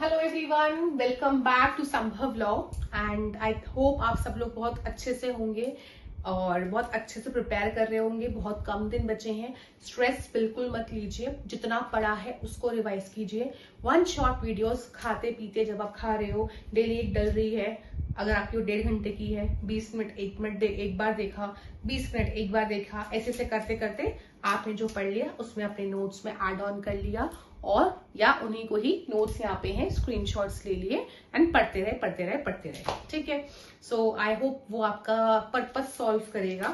Hello everyone, welcome back to Sambhav vlog and I hope आप सब लोग बहुत अच्छे से होंगे और बहुत अच्छे से प्रिपेयर कर रहे होंगे। बहुत कम दिन बचे हैं, स्ट्रेस बिल्कुल मत लीजिए, जितना पढ़ा है उसको रिवाइज कीजिए। वन शॉट वीडियोस खाते पीते जब आप खा रहे हो, डेली एक डल रही है, अगर आपकी वो 1.5 घंटे की है, 20 मिनट 1 मिनट एक बार देखा, 20 मिनट एक बार देखा, ऐसे से करते करते आपने जो पढ़ लिया उसमें अपने नोट्स में ऐड ऑन कर लिया और या उन्हीं को ही नोट्स यहाँ पे हैं स्क्रीनशॉट्स ले लिए एंड पढ़ते रहे। ठीक है, सो आई होप वो आपका पर्पस सॉल्व करेगा।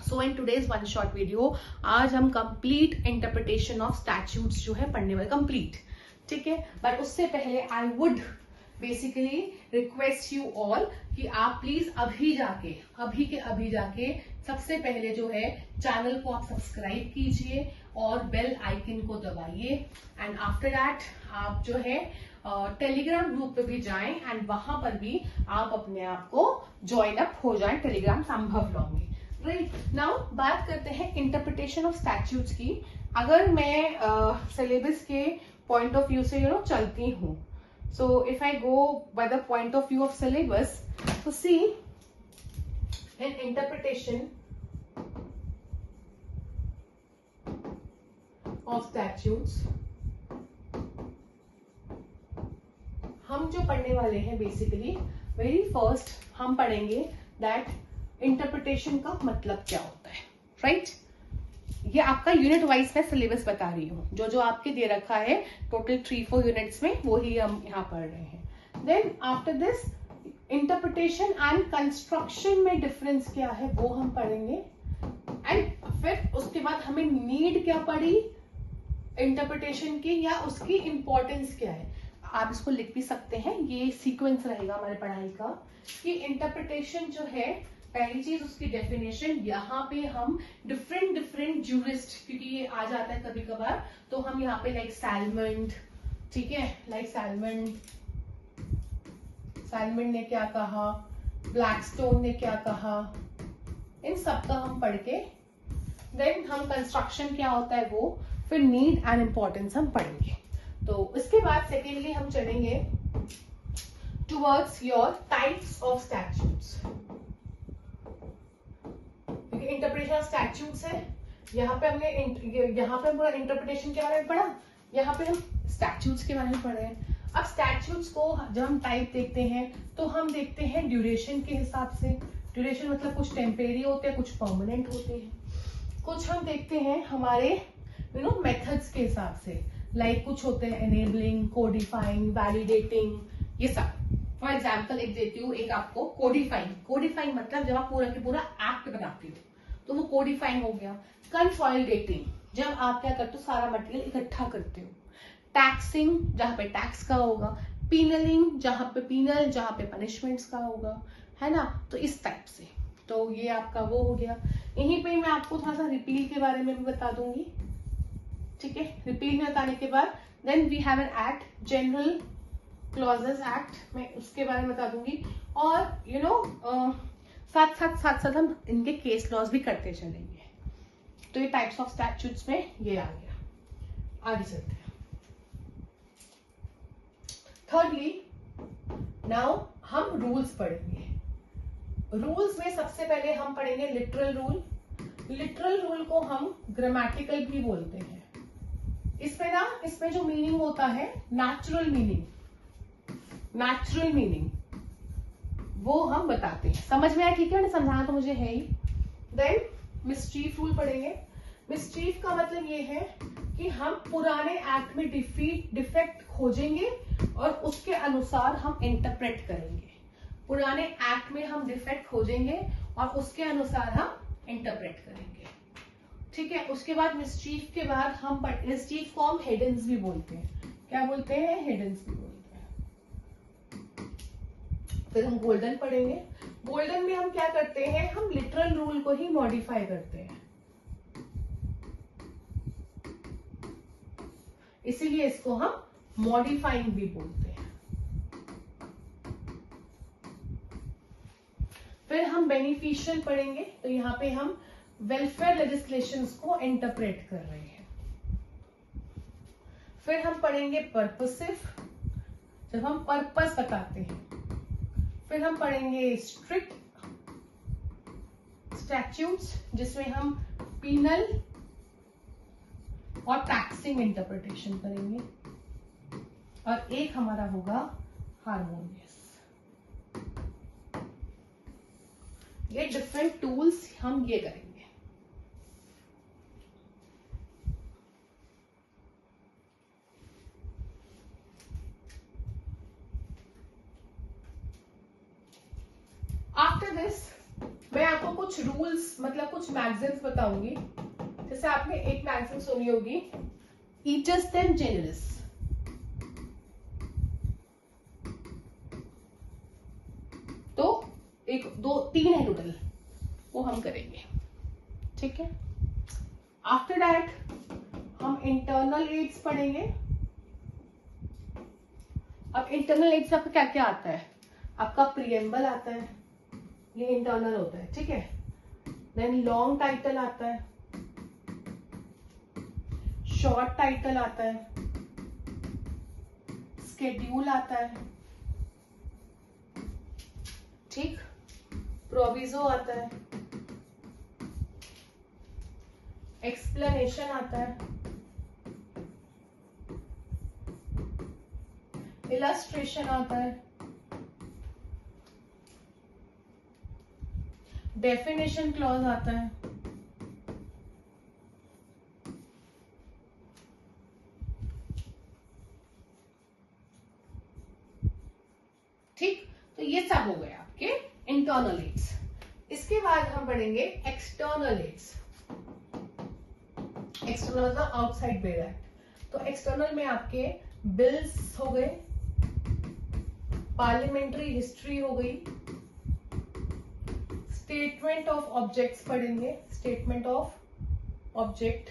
So in today's one shot video आज हम कंप्लीट इंटरप्रिटेशन ऑफ स्टैट्यूट्स जो है पढ़ने वाले, कंप्लीट। ठीक है, बट उससे पहले I would basically request you all कि आप प्लीज अभी जाके सबसे पहले जो है चैनल को आप सब्सक्राइब कीजिए और बेल आइकन को दबाइए एंड आफ्टर दैट आप जो है टेलीग्राम ग्रुप पे भी जाएं एंड वहां पर भी आप अपने आप को ज्वाइन अप हो जाएं टेलीग्राम संभव व्लॉग में। राइट, नाउ बात करते हैं इंटरप्रिटेशन ऑफ स्टैट्यूट्स की। अगर मैं सिलेबस के पॉइंट ऑफ व्यू से चलती हूँ, so if I go by the point of view of syllabus, so see in interpretation of statutes हम जो पढ़ने वाले हैं बेसिकली वेरी फर्स्ट हम पढ़ेंगे दैट इंटरप्रिटेशन का मतलब क्या होता है। राइट, ये आपका यूनिट वाइज मैं सिलेबस बता रही हूँ, जो आपके दे रखा है टोटल 3-4 यूनिट्स में, वो ही हम यहाँ पढ़ रहे हैं। Then after this interpretation and construction में डिफरेंस क्या है वो हम पढ़ेंगे एंड फिर उसके बाद हमें नीड क्या पड़ी इंटरप्रिटेशन की या उसकी इंपॉर्टेंस क्या है। आप इसको लिख भी सकते हैं, ये सीक्वेंस रहेगा हमारे पढ़ाई का कि इंटरप्रिटेशन जो है पहली चीज उसकी डेफिनेशन। यहाँ पे हम डिफरेंट जूरिस्ट, क्योंकि ये आ जाता है कभी कभार, तो हम यहाँ पे लाइक सैलमंड, ठीक है, लाइक सैलमंड ने क्या कहा, ब्लैकस्टोन ने क्या कहा, इन सब का हम पढ़ के देन हम कंस्ट्रक्शन क्या होता है वो, फिर नीड एंड इम्पोर्टेंस हम पढ़ेंगे। तो इसके बाद सेकेंडली हम चलेंगे towards your types of statutes. Interpretation of statutes है, यहाँ पे हम पूरा इंटरप्रिटेशन के बारे में पढ़ा, यहाँ पे हम स्टैट्यूट्स के बारे में पढ़ रहे हैं। अब स्टैट्यूट्स को जब हम टाइप देखते हैं तो हम देखते हैं ड्यूरेशन के हिसाब से। ड्यूरेशन मतलब कुछ टेम्परेरी होते हैं, कुछ परमानेंट होते हैं। कुछ हम देखते हैं हमारे मेथड्स के हिसाब से, लाइक कुछ होते हैं एनेबलिंग, कोडिफाइंग, वैलिडेटिंग, ये सब। फॉर एग्जाम्पल एक देती हूँ, एक आपको कोडिफाइंग मतलब जब आप पूरा के पूरा एक्ट बनाते हो तो वो कोडिफाइंग हो गया। कंसोलिडेटिंग जब आप क्या करते हो, सारा मटेरियल इकट्ठा करते हो। टैक्सिंग जहां पे टैक्स का होगा। पीनलिंग जहां पे पीनल, जहां पे पनिशमेंट्स का होगा, है ना। तो इस टाइप से, तो ये आपका वो हो गया। यहीं पे मैं आपको थोड़ा सा रिपील के बारे में भी बता दूंगी। ठीक है, रिपील में बताने के बाद then we have an act, general clauses act, मैं उसके बारे में बता दूंगी। और साथ साथ हम इनके केस लॉज भी करते चलेंगे। तो ये टाइप्स ऑफ स्टैट्यूट्स में ये आ गया। आगे चलते हैं। थर्डली नाउ हम रूल्स पढ़ेंगे। रूल्स में सबसे पहले हम पढ़ेंगे लिटरल रूल। लिटरल रूल को हम ग्रामेटिकल भी बोलते हैं। इसमें जो मीनिंग होता है नेचुरल मीनिंग वो हम बताते हैं। समझ में आया? ठीक है, समझाना तो मुझे है ही। देन मिस्चीफ रूल पढ़ेंगे। मिस्चीफ का मतलब ये है कि हम पुराने एक्ट में डिफेक्ट खोजेंगे और उसके अनुसार हम इंटरप्रेट करेंगे। पुराने एक्ट में हम डिफेक्ट खोजेंगे और उसके अनुसार हम इंटरप्रेट करेंगे। ठीक है, उसके बाद मिस्चीफ के बाद हम मिस्चीफ को हम हिडन्स भी बोलते हैं। क्या बोलते हैं? हिडन्स भी बोलते हैं। फिर हम गोल्डन पढ़ेंगे। गोल्डन में हम क्या करते हैं, हम लिटरल रूल को ही मॉडिफाई करते हैं, इसीलिए इसको हम मॉडिफाइंग भी बोलते हैं। फिर हम बेनिफिशियल पढ़ेंगे, तो यहाँ पे हम वेलफेयर लेजिस्लेशंस को इंटरप्रेट कर रहे हैं। फिर हम पढ़ेंगे पर्पसिव, जब हम पर्पस बताते हैं। फिर हम पढ़ेंगे स्ट्रिक्ट स्टैट्यूट्स, जिसमें हम पीनल और टैक्सिंग इंटरप्रिटेशन करेंगे, और एक हमारा होगा हार्मोनियस। ये डिफरेंट टूल्स हम ये करेंगे। आफ्टर दिस मैं आपको कुछ रूल्स, मतलब कुछ मैगजीन्स बताऊंगी। जैसे आपने एक मैगजीन सुनी होगी, ईटस देम जेनरस। तो एक दो तीन है टोटल, वो हम करेंगे, ठीक है। आफ्टर दैट हम इंटरनल एड्स पढ़ेंगे। अब इंटरनल एड्स आपका क्या क्या आता है? आपका प्रीएम्बल आता है, ये इंटरनल होता है, ठीक है। देन लॉन्ग टाइटल आता है, शॉर्ट टाइटल आता है, स्केड्यूल आता है, ठीक, प्रोविजो आता है, एक्सप्लेनेशन आता है, इलस्ट्रेशन आता है, डेफिनेशन क्लॉज आता है, ठीक। तो ये सब हो गए आपके इंटरनल एड्स। इसके बाद हम पढ़ेंगे एक्सटर्नल एड्स। एक्सटर्नल मतलब आउटसाइड बेयर एक्ट। तो एक्सटर्नल में आपके बिल्स हो गए, पार्लियामेंट्री हिस्ट्री हो गई, स्टेटमेंट ऑफ ऑब्जेक्ट्स पढ़ेंगे, स्टेटमेंट ऑफ ऑब्जेक्ट।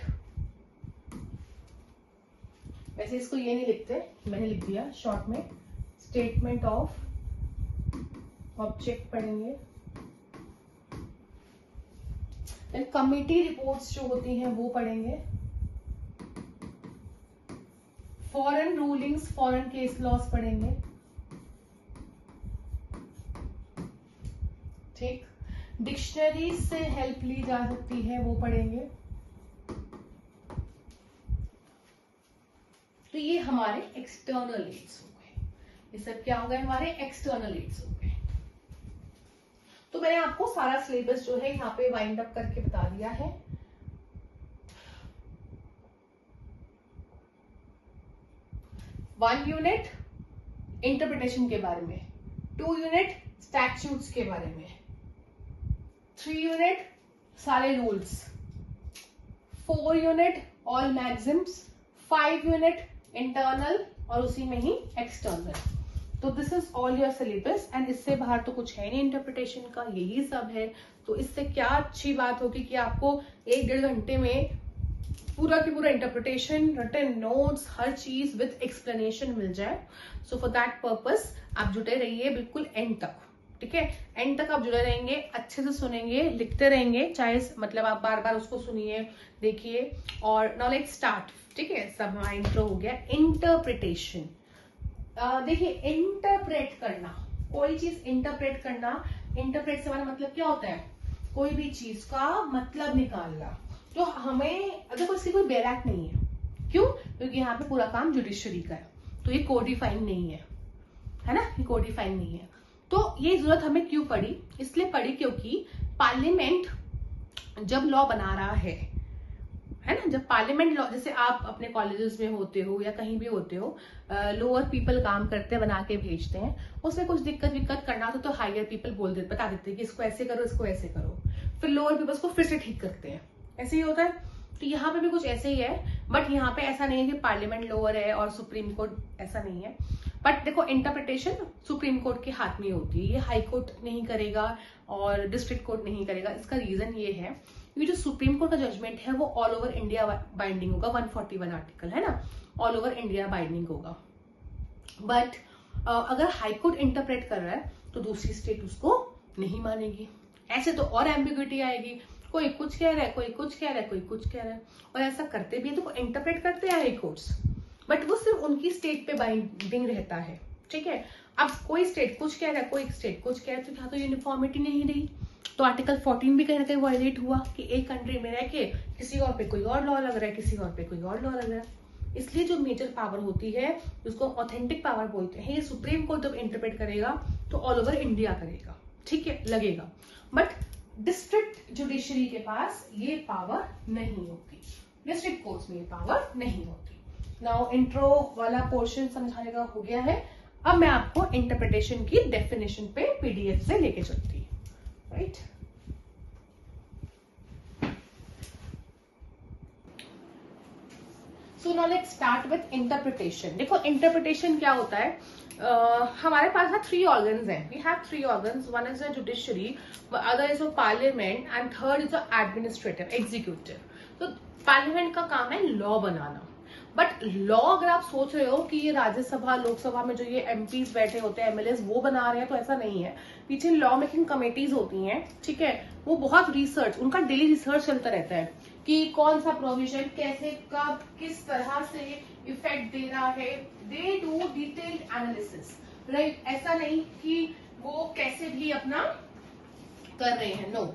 वैसे इसको ये नहीं लिखते, मैंने लिख दिया शॉर्ट में, स्टेटमेंट ऑफ ऑब्जेक्ट पढ़ेंगे। देन कमिटी रिपोर्ट्स जो होती हैं वो पढ़ेंगे, foreign rulings, foreign case laws पढ़ेंगे, ठीक। डिक्शनरी से हेल्प ली जा सकती है वो पढ़ेंगे। तो ये हमारे एक्सटर्नल एड्स हो गए। ये सब क्या हो गए? हमारे एक्सटर्नल एड्स हो गए। तो मैंने आपको सारा सिलेबस जो है यहाँ पे वाइंड अप करके बता दिया है। वन यूनिट इंटरप्रिटेशन के बारे में, 2 यूनिट स्टैट्यूट्स के बारे में, 3 यूनिट सारे rules, 4 unit all magazines, 5 unit internal और उसी में ही एक्सटर्नल। तो this is all your syllabus and इससे बाहर तो कुछ है नहीं इंटरप्रिटेशन का, यही सब है। तो इससे क्या अच्छी बात होगी कि आपको 1-1.5 घंटे में पूरा की पूरा इंटरप्रिटेशन, रिटन नोट्स, हर चीज विद एक्सप्लेनेशन मिल जाए। सो फॉर दैट पर्पस आप जुटे रहिए बिल्कुल एंड तक, ठीक है। एंड तक आप जुड़े रहेंगे, अच्छे से सुनेंगे, लिखते रहेंगे, चाहे मतलब आप बार बार उसको सुनिए, देखिए। और नाउ लेट्स स्टार्ट, ठीक है। सब हमारा इंट्रो हो गया। इंटरप्रिटेशन, देखिए इंटरप्रेट करना, कोई चीज इंटरप्रेट करना, इंटरप्रेट से हमारा मतलब क्या होता है? कोई भी चीज का मतलब निकालना। तो हमें अगर कोई बैरक नहीं है, क्यों? क्योंकि यहाँ पे पूरा काम जुडिशरी का है, तो ये कोडिफाइंग नहीं है ना, ये कोडिफाइंग नहीं है। तो ये जरूरत हमें क्यों पड़ी? इसलिए पड़ी क्योंकि पार्लियामेंट जब लॉ बना रहा है ना, जब पार्लियामेंट लॉ, जैसे आप अपने कॉलेजेस में होते हो या कहीं भी होते हो, लोअर पीपल काम करते हैं, बना के भेजते हैं, उसमें कुछ दिक्कत विक्कत करना तो हायर पीपल बता देते हैं कि इसको ऐसे करो, इसको ऐसे करो, फिर लोअर पीपल को फिर से ठीक करते हैं। ऐसे ही होता है। तो यहाँ पे भी कुछ ऐसे ही है, बट यहाँ पे ऐसा नहीं है कि पार्लियामेंट लोअर है और सुप्रीम कोर्ट, ऐसा नहीं है। बट देखो इंटरप्रिटेशन सुप्रीम कोर्ट के हाथ में होती है, ये हाई कोर्ट नहीं करेगा और डिस्ट्रिक्ट कोर्ट नहीं करेगा। इसका रीजन ये है कि जो सुप्रीम कोर्ट का जजमेंट है वो ऑल ओवर इंडिया बाइंडिंग होगा, 141 आर्टिकल है ना, ऑल ओवर इंडिया बाइंडिंग होगा। बट अगर हाई कोर्ट इंटरप्रेट कर रहा है तो दूसरी स्टेट उसको नहीं मानेगी। ऐसे तो और एम्बिग्युइटी आएगी, कोई कुछ कह रहा है, कोई कुछ कह रहा है, कोई कुछ कह रहा है, और ऐसा करते भी है तो इंटरप्रेट करते हैं हाई कोर्ट्स, बट वो सिर्फ उनकी स्टेट पे बाइंडिंग रहता है, ठीक है। अब कोई स्टेट कुछ कह रहा है, कोई स्टेट कुछ कह रहा है, तो क्या तो यूनिफॉर्मिटी नहीं रही, तो आर्टिकल 14 भी कहीं ना कहीं वायलेट हुआ कि एक कंट्री में रह के किसी और पे कोई और लॉ लग रहा है, किसी और पे कोई और लॉ लग रहा है। इसलिए जो मेजर पावर होती है उसको ऑथेंटिक पावर बोलते हैं। ये सुप्रीम कोर्ट जब इंटरप्रेट करेगा तो ऑल ओवर इंडिया करेगा, ठीक है, लगेगा। बट डिस्ट्रिक्ट जुडिशरी के पास ये पावर नहीं होती, डिस्ट्रिक्ट कोर्ट्स में ये पावर नहीं होती। नाउ इंट्रो वाला पोर्शन समझाने का हो गया है। अब मैं आपको इंटरप्रिटेशन की डेफिनेशन पे पीडीएफ से लेके चलती हूँ, right. So now let's start with interpretation. देखो इंटरप्रिटेशन क्या होता है, हमारे पास ना 3 ऑर्गन्स हैं। We have 3 organs, one is the judiciary, other is the parliament and third is the administrative executive. तो पार्लियामेंट का काम है लॉ बनाना, बट लॉ अगर आप सोच रहे हो कि ये राज्यसभा लोकसभा में जो ये एमपीज बैठे होते हैं, एमएलएस, वो बना रहे हैं, तो ऐसा नहीं है। पीछे लॉ मेकिंग कमेटीज होती हैं, ठीक है, वो बहुत रिसर्च, उनका डेली रिसर्च चलता रहता है कि कौन सा प्रोविजन कैसे कब किस तरह से इफेक्ट दे रहा है। They do detailed analysis, right. ऐसा नहीं कि वो कैसे भी अपना कर रहे हैं, no,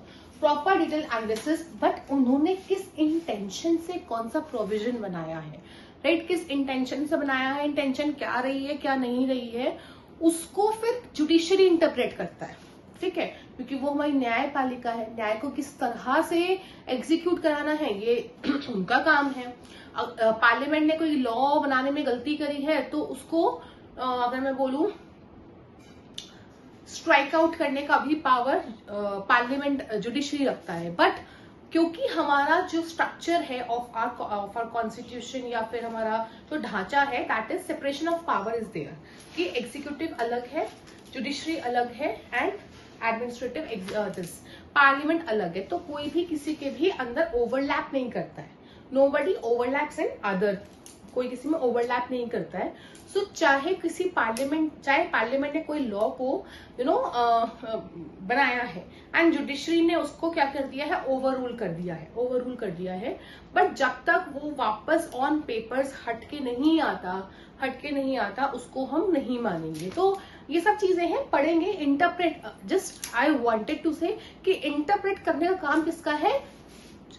proper detail analysis. But उन्होंने किस इंटेंशन से कौन सा प्रोविजन बनाया है, राइट, किस इंटेंशन से बनाया है, इंटेंशन क्या रही है क्या नहीं रही है, उसको फिर जुडिशरी इंटरप्रेट करता है, ठीक है, क्योंकि वो हमारी न्यायपालिका है। न्याय को किस तरह से एग्जीक्यूट कराना है ये उनका काम है। पार्लियामेंट ने कोई लॉ बनाने में गलती करी है तो उसको अगर मैं बोलूं स्ट्राइक आउट करने का भी पावर पार्लियामेंट जुडिशरी रखता है। बट क्योंकि हमारा जो स्ट्रक्चर है ऑफ आवर कॉन्स्टिट्यूशन या फिर हमारा जो ढांचा है, that is separation of power is there, कि एग्जीक्यूटिव अलग है, जुडिशरी अलग है एंड एडमिनिस्ट्रेटिव पार्लियामेंट अलग है। तो कोई भी किसी के भी अंदर ओवरलैप नहीं करता है, नोबडी ओवरलैप्स इन अदर, कोई किसी में ओवरलैप नहीं करता है। सो चाहे पार्लियामेंट ने कोई लॉ को बनाया है एंड जुडिशरी ने उसको क्या कर दिया है, ओवर रूल कर दिया है। बट जब तक वो वापस ऑन पेपर्स हटके नहीं आता उसको हम नहीं मानेंगे। तो ये सब चीजें हैं, पढ़ेंगे। Interpret, just I wanted to say कि इंटरप्रेट करने का काम किसका है,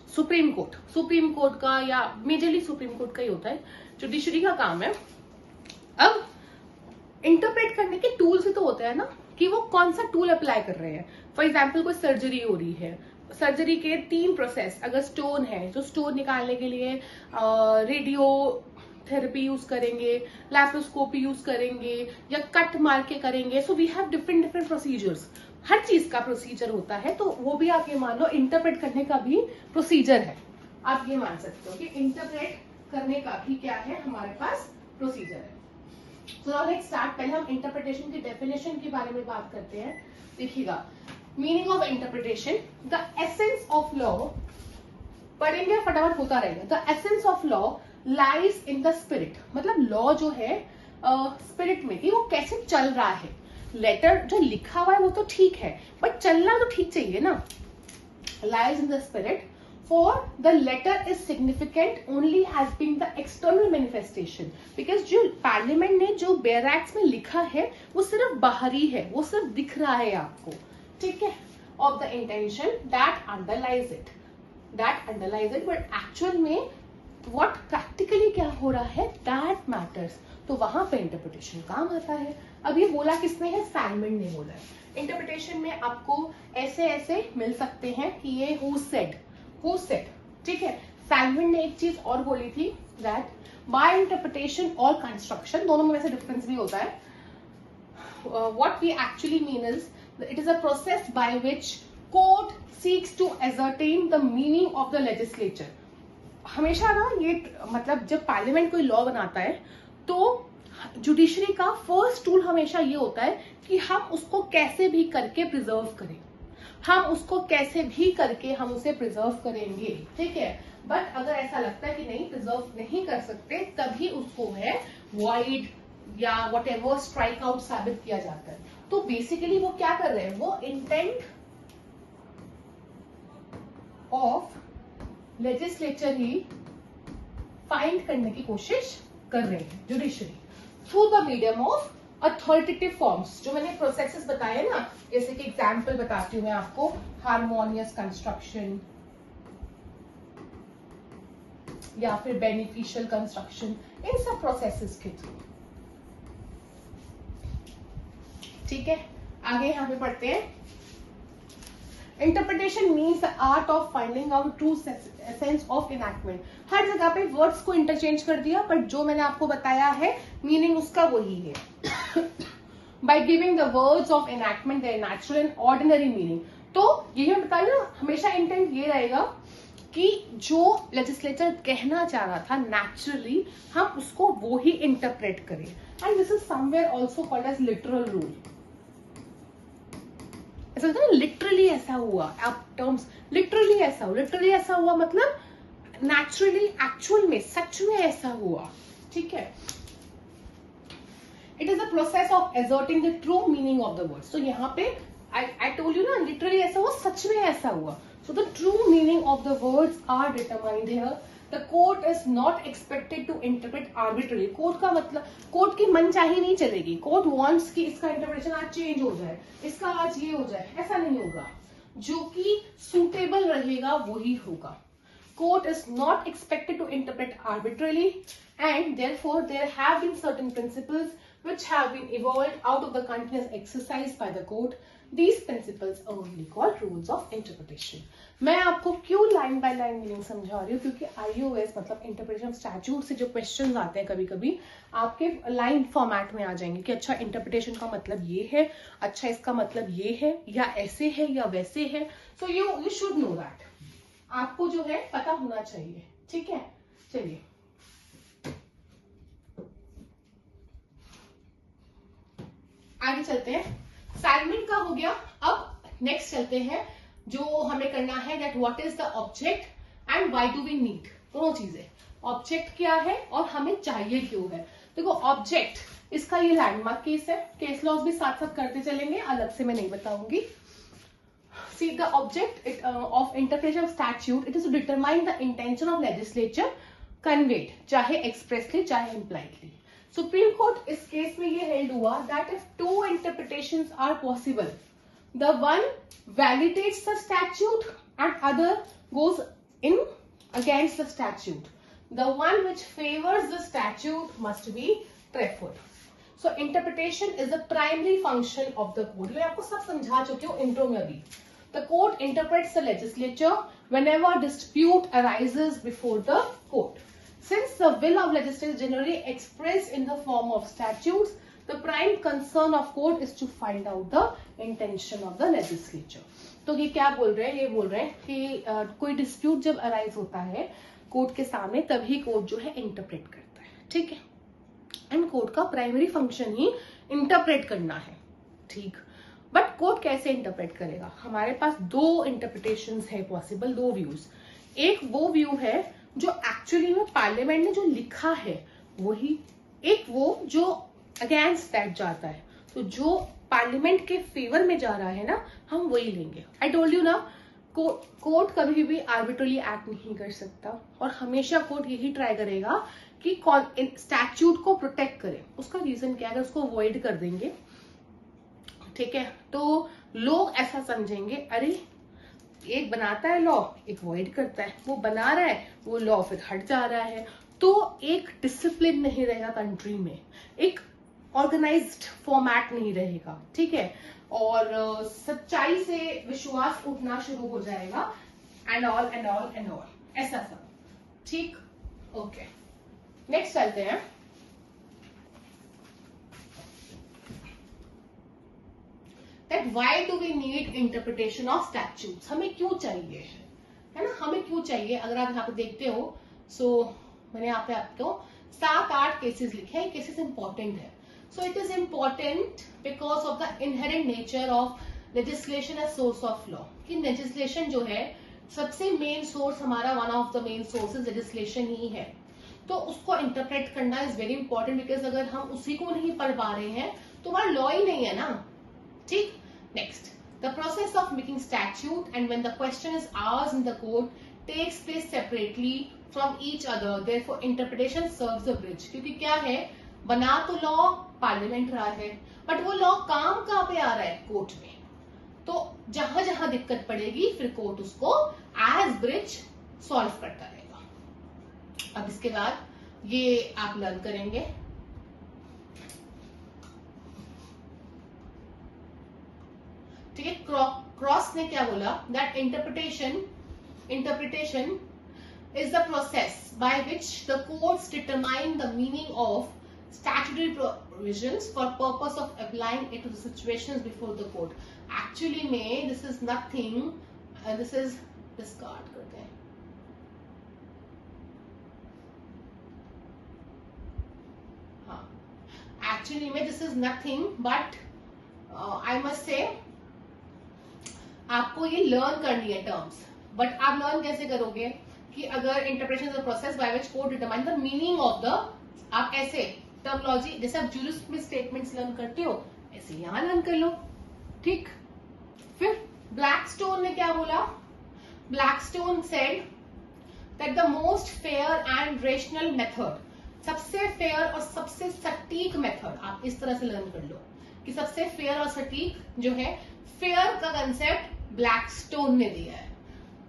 सुप्रीम कोर्ट का, या मेजरली सुप्रीम कोर्ट का ही होता है, जुडिशरी का काम है। अब इंटरप्रेट करने के टूल्स ही तो होते हैं ना, कि वो कौन सा टूल अप्लाई कर रहे हैं। फॉर एग्जाम्पल कोई सर्जरी हो रही है, सर्जरी के 3 प्रोसेस, अगर स्टोन है तो स्टोन निकालने के लिए रेडियो थेरेपी यूज करेंगे, लैप्रोस्कोपी यूज करेंगे, या कट मार के करेंगे। So we have different procedures, हर चीज का प्रोसीजर होता है। तो वो भी आप ये मान लो इंटरप्रेट करने का भी प्रोसीजर है, आप ये मान सकते हो कि इंटरप्रेट करने का भी क्या है, हमारे पास प्रोसीजर है। तो लेट्स स्टार्ट। पहले हम इंटरप्रिटेशन की डेफिनेशन के बारे में बात करते हैं। देखिएगा, meaning of interpretation, the essence of law, पढ़ेंगे फटाफट होता रहेगा। The essence of law lies in the spirit, मतलब लॉ जो है स्पिरिट में, कि वो कैसे चल रहा है। लेटर जो लिखा हुआ है वो तो ठीक है, बट चलना तो ठीक चाहिए ना। Lies in the spirit, for the letter is significant only has been the external manifestation, because जो पार्लियामेंट ने जो बेयर एक्ट्स में लिखा है वो सिर्फ बाहरी है, वो सिर्फ दिख रहा है आपको, ठीक है, of the intention that underlies it, but actual में what practically क्या हो रहा है, that matters। तो वहां पे इंटरप्रिटेशन काम आता है। अब ये बोला किसने है, सैलमन ने बोला है। इंटरप्रिटेशन में आपको ऐसे मिल सकते हैं कि ये who said, ठीक है। सैलमन ने एक चीज और बोली थी, दैट बाय इंटरप्रिटेशन और कंस्ट्रक्शन, दोनों में वैसे डिफरेंस भी होता है। What we actually mean is, it is a process by which court seeks to ascertain the meaning of the legislature. हमेशा ना ये मतलब जब पार्लियामेंट कोई लॉ बनाता है तो जुडिशरी का फर्स्ट टूल हमेशा ये होता है कि हम उसको कैसे भी करके प्रिजर्व करें, हम उसको कैसे भी करके हम उसे प्रिजर्व करेंगे, ठीक है। बट अगर ऐसा लगता है कि नहीं प्रिजर्व नहीं कर सकते, तभी उसको है वॉइड या व्हाटएवर स्ट्राइक आउट साबित किया जाता है। तो बेसिकली वो क्या कर रहे हैं, वो intent of legislature he find करने की कोशिश कर रहे हैं judiciary through the medium of authoritative forms जो मैंने प्रोसेसेस बताए ना, जैसे कि एग्जांपल बताती हूँ मैं आपको, हार्मोनियस कंस्ट्रक्शन या फिर बेनिफिशियल कंस्ट्रक्शन, इन सब प्रोसेसेस के थ्रू। ठीक है, आगे यहां पे पढ़ते हैं। Interpretation means the art of finding out true sense of enactment. हर जगह पे वर्ड्स को इंटरचेंज कर दिया, पर जो मैंने आपको बताया है मीनिंग उसका वही है। By giving the words of enactment there natural and ordinary meaning. तो ये मैं बताया ना, हमेशा इंटेंट ये रहेगा कि जो लेजिस्लेचर कहना चाह रहा था नेचुरली, हम उसको वो ही इंटरप्रेट करें। And this is somewhere also called as literal rule. ऐसा होता है ना, लिटरली ऐसा हुआ, आप टर्म्स लिटरली ऐसा हुआ, लिटरली ऐसा हुआ मतलब नेचुरली, एक्चुअल में, सच में ऐसा हुआ। ठीक है, it is a process of asserting the true meaning of the words. तो यहाँ पे आई टोल्ड यू ना, लिटरली ऐसा हुआ, सच में ऐसा हुआ। So the true meaning of the words are determined here. The court is not expected to interpret arbitrarily. Court का मतलब, कोर्ट की मनचाही नहीं चलेगी। कोर्ट wants कि इसका इंटरप्रिटेशन आज चेंज हो जाए, इसका आज ये हो जाए, ऐसा नहीं होगा। जो कि suitable रहेगा वही होगा। Court is not expected to interpret arbitrarily, and therefore there have been certain principles which have been evolved out of the continuous exercise by the court. These principles are only called rules of interpretation. मैं आपको क्यों line by line meaning समझा रही हूँ, क्योंकि IOS मतलब interpretation of statute से जो क्वेश्चंस आते हैं कभी कभी आपके लाइन फॉर्मेट में आ जाएंगे कि अच्छा इंटरप्रिटेशन का मतलब ये है, अच्छा इसका मतलब ये है, या ऐसे है या वैसे है। So you should know that, आपको जो है पता होना चाहिए। ठीक है, चलिए आगे चलते हैं। साइलमेंट का हो गया, अब नेक्स्ट चलते हैं जो हमें करना है, that what is the object and why do we need. दोनों चीजें, ऑब्जेक्ट क्या है और हमें चाहिए क्यों है। देखो ऑब्जेक्ट, इसका ये लैंडमार्क केस है, केस लॉज भी साथ साथ करते चलेंगे, अलग से मैं नहीं बताऊंगी। See the object of interpretation of statute, it is to determine the intention of legislature conveyed, चाहे expressly चाहे impliedly. Supreme Court इस केस में ये held हुआ that if two interpretations are possible, the one validates the statute and other goes in against the statute. The one which favors the statute must be preferred. So interpretation is the primary function of the court. मैं आपको सब समझा चुकी हूँ intro में अभी। The court interprets the legislature whenever dispute arises before the court. Since the will of legislature is generally expressed in the form of statutes, the prime concern of court is to find out the intention of the legislature. तो ये क्या बोल रहे हैं, ये बोल रहे हैं कि कोई डिस्प्यूट जब अराइज होता है कोर्ट के सामने, तभी कोर्ट जो है इंटरप्रेट करता है। ठीक है, एंड कोर्ट का प्राइमरी फंक्शन ही इंटरप्रेट करना है। ठीक, बट कोर्ट कैसे इंटरप्रेट करेगा? हमारे पास दो इंटरप्रिटेशंस है पॉसिबल, दो व्यूज। एक वो व्यू है जो एक्चुअली में पार्लियामेंट ने जो लिखा है वही, एक वो जो अगेंस्ट दैट जाता है। तो जो पार्लियामेंट के फेवर में जा रहा है ना, हम वही लेंगे। आई टोल्ड यू ना, कोर्ट कभी भी आर्बिट्रली एक्ट नहीं कर सकता, और हमेशा कोर्ट यही ट्राई करेगा कि स्टैट्यूट को प्रोटेक्ट करे। उसका रीजन क्या है? उसको अवॉइड कर देंगे, ठीक है, तो लोग ऐसा समझेंगे अरे एक बनाता है लॉ, एक वॉइड करता है, वो बना रहा है, वो लॉ फिर हट जा रहा है। तो एक डिसिप्लिन नहीं रहेगा कंट्री में, एक ऑर्गेनाइज्ड फॉर्मेट नहीं रहेगा। ठीक है, और सच्चाई से विश्वास उठना शुरू हो जाएगा, and all and all and all, ऐसा सब। ठीक, ओके, नेक्स्ट चलते हैं। That why do we need interpretation of statutes? हमें क्यों चाहिए है ना, हमें क्यों चाहिए? अगर आप यहाँ पे देखते हो, सो मैंने यहाँ पे आपको 7-8 केसेस लिखे हैं, केसेस इंपॉर्टेंट है। So it is important because of the inherent nature of legislation as source of law. कि लेजिस्लेशन जो है सबसे मेन सोर्स, हमारा one of the main sources legislation ही है। तो उसको इंटरप्रेट करना इज वेरी इंपॉर्टेंट, बिकॉज अगर हम उसी को नहीं पढ़ पा रहे हैं तो हमारा लॉ ही नहीं है ना। ठीक, next, the process of making statute and when the question is asked in the court takes place separately from each other, therefore interpretation serves the bridge। क्योंकि क्या है, बना तो लॉ पार्लियामेंट रहा है, बट वो लॉ काम कहाँ पे आ रहा है? कोर्ट में। तो जहां जहां दिक्कत पड़ेगी फिर कोर्ट उसको एज ब्रिज सॉल्व करता रहेगा। अब इसके बाद ये आप लर्न करेंगे। ठीक है, क्रॉस ने क्या बोला? That interpretation is the process by which the courts determine the meaning of statutory provisions for purpose of applying it to the situations before the court. Actually में this is nothing, this is discard करते हैं। हाँ, actually में this is nothing but I must say आपको ये learn करनी है terms, but आप लर्न कैसे करोगे कि अगर interpretation is the process by which court determine the meaning of the, आप ऐसे टर्मिनोलॉजी जैसे आप जूरिस्ट में स्टेटमेंट्स लर्न करते हो ऐसे यहां लर्न कर लो। ठीक, फिर ब्लैकस्टोन ने क्या बोला? Blackstone said that the most fair and rational method, सबसे फेयर और सबसे सटीक मेथड, आप इस तरह से लर्न कर लो कि सबसे फेयर और सटीक जो है, फेयर का कंसेप्ट ब्लैकस्टोन ने दिया है,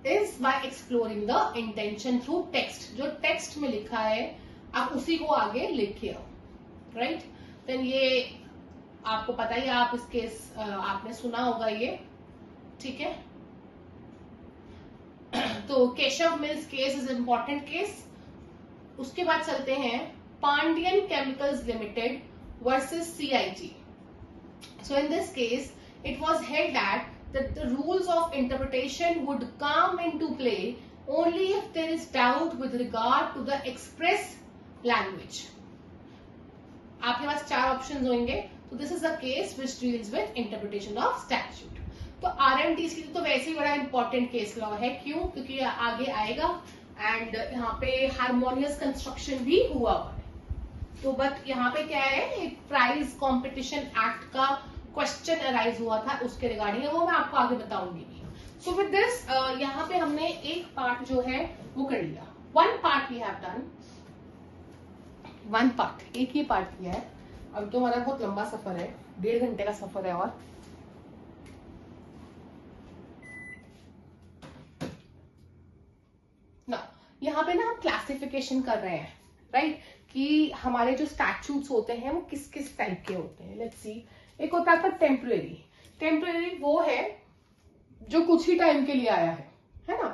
is by exploring the intention through text. जो टेक्स्ट में लिखा है आप उसी को आगे लिखे हो, राइट? देन ये आपको पता ही, आप इस केस आपने सुना होगा ये, ठीक है? तो Keshav mills case is important case. उसके बाद चलते हैं Pandian chemicals limited versus CIT. So in this case it was held that the rules of interpretation would come into play only if there is doubt with regard to the express language. आपके पास 4 options होंगे, तो this is a case which deals with interpretation of statute. तो RMDC तो वैसे ही बड़ा important case law है, क्यों? क्योंकि आगे आएगा एंड यहाँ पे हार्मोनियस कंस्ट्रक्शन भी हुआ है। तो बट यहाँ पे क्या है, एक प्राइज कॉम्पिटिशन एक्ट का क्वेश्चन अराइज हुआ था उसके रिगार्डिंग, वो मैं आपको आगे बताऊंगी भी। सो विद दिस यहाँ पे हमने एक पार्ट जो है वो कर लिया, one part we have done, one part, एक ही पार्ट किया है। अब तो हमारा बहुत लंबा सफर है, 1.5 घंटे का सफर है। और ना यहाँ पे ना हम क्लासिफिकेशन कर रहे हैं, राइट? कि हमारे जो स्टैट्यूट्स होते हैं वो किस किस टाइप के होते हैं। लेट्स सी, एक होता है टेम्परेरी। टेम्परेरी वो है जो कुछ ही टाइम के लिए आया है ना?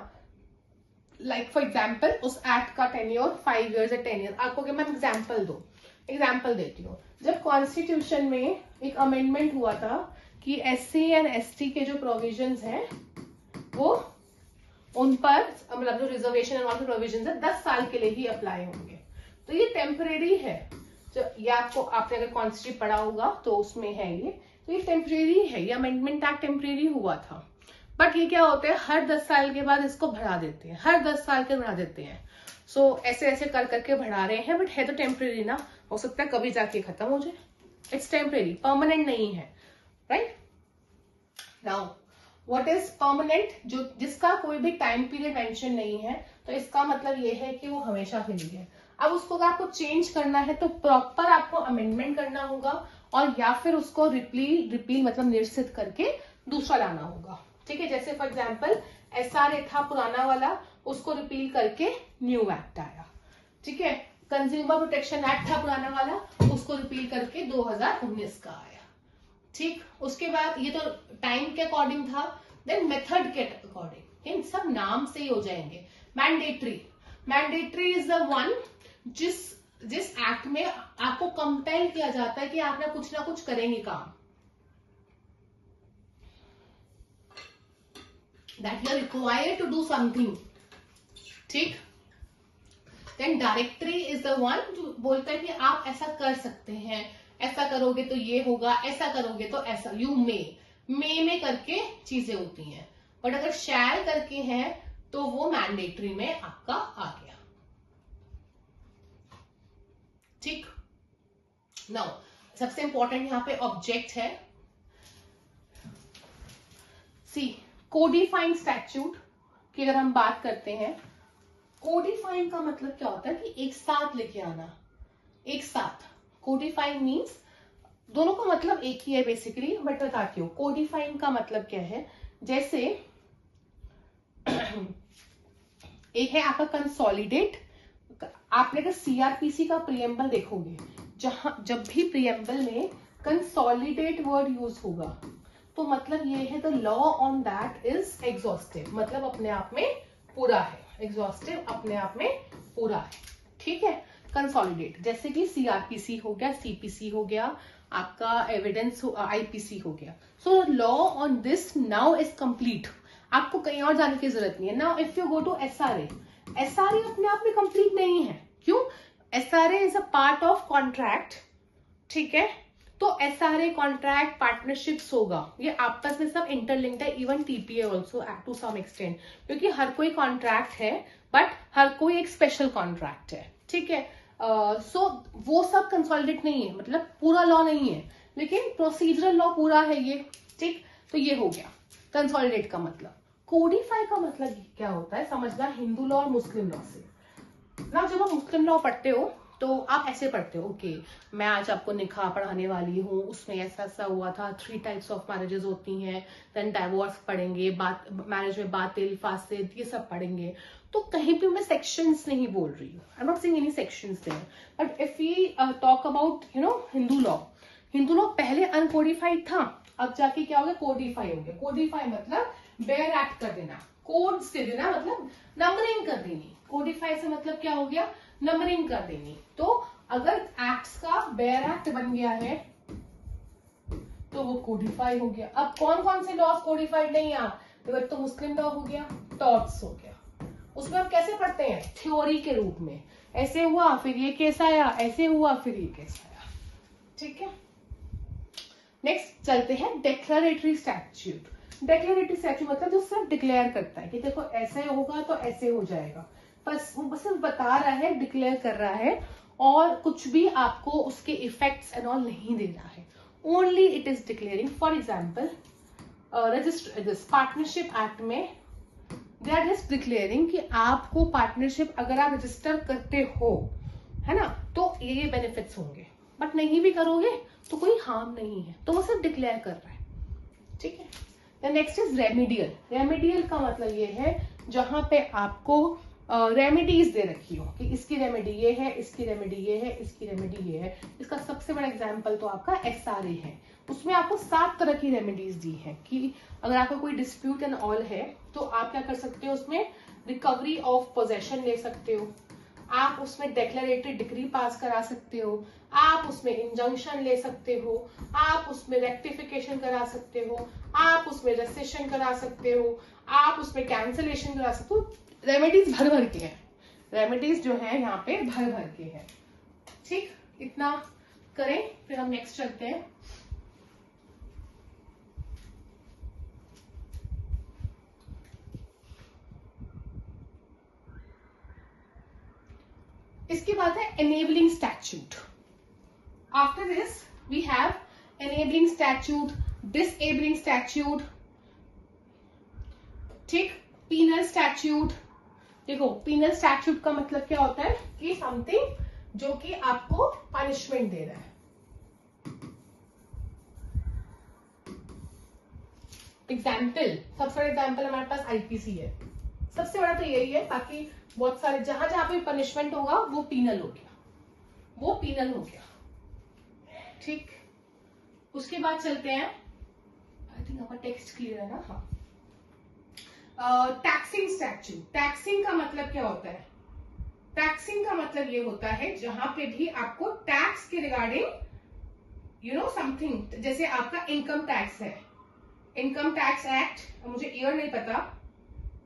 लाइक फॉर एग्जाम्पल उस एक्ट का टेन्योर 5 years या 10 years। आपको मैं एग्जाम्पल दो, एग्जाम्पल देती हूँ। जब कॉन्स्टिट्यूशन में एक अमेंडमेंट हुआ था कि SC एंड ST के जो प्रोविजंस हैं वो उन पर, मतलब जो रिजर्वेशन एंड ऑल प्रोविजंस है 10 साल के लिए ही अप्लाई होंगे, तो ये टेम्परेरी है। जो ये आपने अगर कॉन्स्टिट्यूट पढ़ा होगा तो उसमें है ये, तो ये टेम्परेरी है, ये अमेंडमेंट एक्ट टेम्परेरी हुआ था। बट ये क्या होता है, हर 10 साल के बाद इसको बढ़ा देते हैं, हर 10 साल के बढ़ा देते हैं। सो ऐसे ऐसे कर करके बढ़ा रहे हैं, बट है तो टेम्परेरी ना, हो सकता है कभी जाके खत्म हो जाए। इट्स टेम्परेरी, परमानेंट नहीं है, right? Now what is permanent? जो जिसका कोई भी टाइम पीरियड मेंशन नहीं है, तो इसका मतलब ये है कि वो हमेशा के लिए है। अब उसको अगर आपको चेंज करना है तो प्रॉपर आपको अमेंडमेंट करना होगा, और या फिर उसको रिपील मतलब निरसित करके दूसरा लाना होगा। ठीक है, जैसे फॉर एग्जांपल SRA था पुराना वाला, उसको रिपील करके न्यू एक्ट आया। ठीक है, कंज्यूमर प्रोटेक्शन एक्ट था पुराना वाला, उसको रिपील करके 2019 का आया। ठीक, उसके बाद ये तो टाइम के अकॉर्डिंग था। देन मेथड के अकॉर्डिंग, इन सब नाम से ही हो जाएंगे। Mandatory, mandatory is the one जिस एक्ट में आपको कंपेल किया जाता है कि आप ना कुछ करेंगे काम, that you are required to do something. ठीक, then directory is the one जो बोलता है कि आप ऐसा कर सकते हैं, ऐसा करोगे तो ये होगा, ऐसा करोगे तो ऐसा। यू मे करके चीजें होती हैं, बट अगर शैल करके हैं तो वो मैंडेटरी में आपका आ गया। ठीक, नाउ सबसे इंपॉर्टेंट यहां पे ऑब्जेक्ट है। सी, कोडिफाइंग स्टैट्यूट की अगर हम बात करते हैं, कोडिफाइंग का मतलब क्या होता है कि एक साथ लेके आना, एक साथ। कोडिफाइंग मीन्स दोनों का मतलब एक ही है बेसिकली, बट बताती हूँ। कोडिफाइंग का मतलब क्या है, जैसे एक है आपका कंसोलिडेट। आपने अगर सीआरपीसी का प्रियम्बल देखोगे, जब भी प्रियम्बल में कंसोलिडेट वर्ड यूज होगा तो मतलब ये है the law on that is exhaustive, मतलब अपने आप में पूरा है। एग्जॉस्टिव अपने आप में पूरा है, ठीक है। कंसोलिडेट जैसे कि सीआरपीसी हो गया, सीपीसी हो गया, आपका एविडेंस आईपीसी हो गया। So law on this now is complete, आपको कहीं और जाने की जरूरत नहीं है। Now if you go to SRA, SRA अपने आप में कंप्लीट नहीं है। क्यों? SRA is a part of contract, ठीक है। तो एसआरए कॉन्ट्रैक्ट पार्टनरशिप्स होगा, ये आपस में सब इंटरलिंक्ड है, even TPA also to some extent, क्योंकि हर कोई कॉन्ट्रैक्ट है बट हर कोई एक स्पेशल कॉन्ट्रैक्ट है, ठीक है। सो वो सब कंसोलिडेट नहीं है, मतलब पूरा लॉ नहीं है, लेकिन प्रोसीजरल लॉ पूरा है ये, ठीक। तो ये हो गया कंसोलिडेट का मतलब। कोडिफाई का मतलब क्या होता है समझना, हिंदू लॉ और मुस्लिम लॉ से ना। जब आप मुस्लिम लॉ पढ़ते हो तो आप ऐसे पढ़ते हो, ओके मैं आज आपको निकाह पढ़ाने वाली हूँ, उसमें ऐसा ऐसा हुआ था, 3 टाइप्स ऑफ मैरिजेस होती हैं, देन डाइवोर्स पढ़ेंगे, मैरिज में बातिल फासिद ये सब पढ़ेंगे। तो कहीं भी मैं सेक्शंस नहीं बोल रही हूँ, I am not saying any sections there, but if we talk about Hindu law पहले अनकोडिफाइड था, अब जाके क्या हो गया, कोडिफाई हो गया। कोडिफाई मतलब बेयर एक्ट कर देना, कोड्स दे देना, मतलब नंबरिंग कर देनी। कोडिफाई से मतलब क्या हो गया, नंबरिंग कर देनी। तो अगर एक्ट्स का बेयर एक्ट बन गया है तो वो कोडिफाई हो गया। अब कौन कौन से लॉज कोडिफाइड नहीं है, तो मुस्लिम लॉ हो गया, टॉर्ट्स हो गया। उसमें आप कैसे पढ़ते हैं, थ्योरी के रूप में, ऐसे हुआ फिर ये केस आया, ऐसे हुआ फिर ये केस आया, ठीक है। नेक्स्ट चलते हैं डेक्लरेटरी स्टैट्यूट। डेक्लरेटरी स्टैट्यूट मतलब जो सिर्फ डिक्लेयर करता है कि देखो ऐसे होगा तो ऐसे हो जाएगा, बस वो सिर्फ बता रहा है, डिक्लेयर कर रहा है, और कुछ भी आपको उसके इफेक्ट्स एंड ऑल नहीं दे रहा है। Only it is declaring. For example register partnership act में दैट इज डिक्लेयरिंग कि आपको पार्टनरशिप अगर आप रजिस्टर करते हो, है ना, तो ये बेनिफिट्स होंगे, बट नहीं भी करोगे तो कोई हार्म नहीं है, तो वो सिर्फ डिक्लेयर कर रहा है, ठीक है। Next is remedial. रेमिडियल का मतलब ये है जहां पे आपको रेमेडीज दे रखी हो कि इसकी रेमेडी ये है, इसकी रेमेडी ये है, इसकी रेमेडी ये है। इसका सबसे बड़ा एग्जांपल तो आपका एसआरए है, उसमें आपको 7 तरह की रेमेडीज दी है कि अगर आपको कोई डिस्प्यूट एंड ऑल है तो आप क्या कर सकते हो, उसमें रिकवरी ऑफ पोजेशन ले सकते हो, आप उसमें डेक्लरेटरी डिक्री पास करा सकते हो, आप उसमें इंजंक्शन ले सकते हो, आप उसमें रेक्टिफिकेशन करा सकते हो, आप उसमें रेसिशन करा सकते हो, आप उसमें कैंसलेशन करा सकते हो। रेमेडीज भर भर के हैं, रेमेडीज जो है यहाँ पे भर भर के हैं, ठीक। इतना करें, फिर हम नेक्स्ट चलते हैं। इसके बाद है enabling statute. After this we have enabling statute, disabling statute, ठीक, पीनल स्टैट्यूट। देखो पीनल स्टैट्यूट का मतलब क्या होता है कि समथिंग जो कि आपको पनिशमेंट दे रहा है। एग्जाम्पल, सबसे बड़ा एग्जाम्पल हमारे पास आईपीसी है, सबसे बड़ा तो यही है, बाकी बहुत सारे जहां जहां पे पनिशमेंट होगा वो पीनल हो गया, वो पीनल हो गया, ठीक। उसके बाद चलते हैं, आई थिंक आपका टेक्स्ट क्लियर है ना, हाँ। Taxing statute. टैक्सिंग का मतलब क्या होता है, टैक्सिंग का मतलब ये होता है जहां पे भी आपको टैक्स के रिगार्डिंग समथिंग, जैसे आपका इनकम टैक्स है, इनकम टैक्स एक्ट, मुझे ईयर नहीं पता,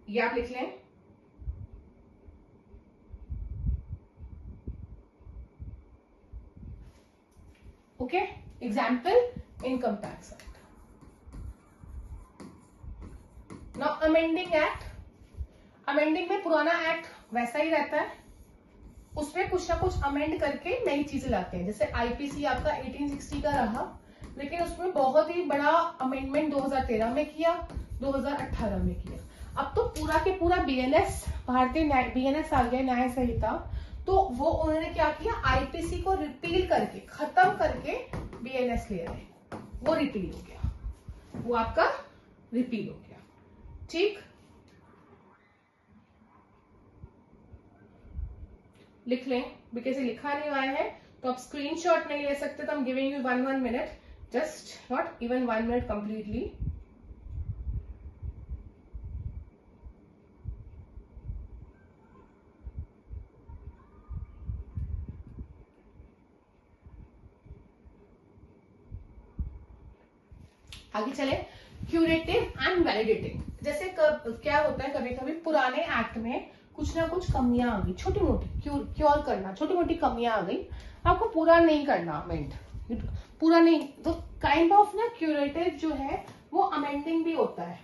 ये आप लिख लें, okay. Example income tax act. Now amending act, amending में पुराना एक्ट वैसा ही रहता है, उसमें कुछ ना कुछ अमेंड करके नई चीजें लाते हैं। जैसे आईपीसी आपका 1860 का रहा, लेकिन उसमें बहुत ही बड़ा अमेंडमेंट 2013 में किया, 2018 में किया। अब तो पूरा के पूरा बीएनएस, भारतीय बीएनएस आ गया, न्याय संहिता, तो वो उन्होंने क्या किया, आईपीसी को रिपील करके, खत्म करके बीएनएस ले आए, वो रिपील हो गया, वो आपका रिपील हो गया। ठीक, लिख लें, बिकॉज लिखा नहीं हुआ है तो आप स्क्रीनशॉट नहीं ले सकते, तो हम giving you 1 minute, just not even 1 minute completely. आगे चले, क्यूरेटिव एंड वैलिडेटिंग। जैसे क्या होता है, कभी कभी पुराने एक्ट में कुछ ना कुछ कमियां आ गई, छोटी मोटी क्योर करना, छोटी मोटी कमियां आ गई, आपको पूरा नहीं करना अमेंड, पूरा नहीं, तो काइंड ऑफ ना क्यूरेटिव जो है वो अमेंडिंग भी होता है।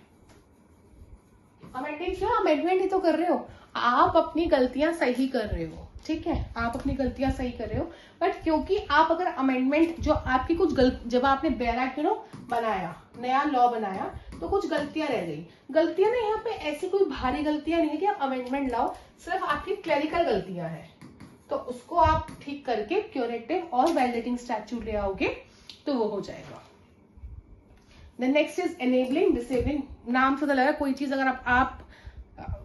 अमेंडिंग क्या, अमेंडमेंट ही तो कर रहे हो आप, अपनी गलतियां सही कर रहे हो, ठीक है, आप अपनी गलतियां सही कर रहे हो, बट क्योंकि आप अगर अमेंडमेंट जो आपकी कुछ जब आपने बेयर एक्ट बनाया, नया लॉ बनाया, तो कुछ गलतियां रह गई, गलतियां ना यहाँ पे ऐसी कोई भारी गलतियां नहीं है कि आप अमेंडमेंट लाओ, सिर्फ आपकी क्लरिकल गलतियां हैं, तो उसको आप ठीक करके क्यूरेटिव और वैलिडेटिंग स्टैट्यूट ले आओगे तो वो हो जाएगा। Then next is enabling disabling. नाम से तो लगा कोई चीज अगर आप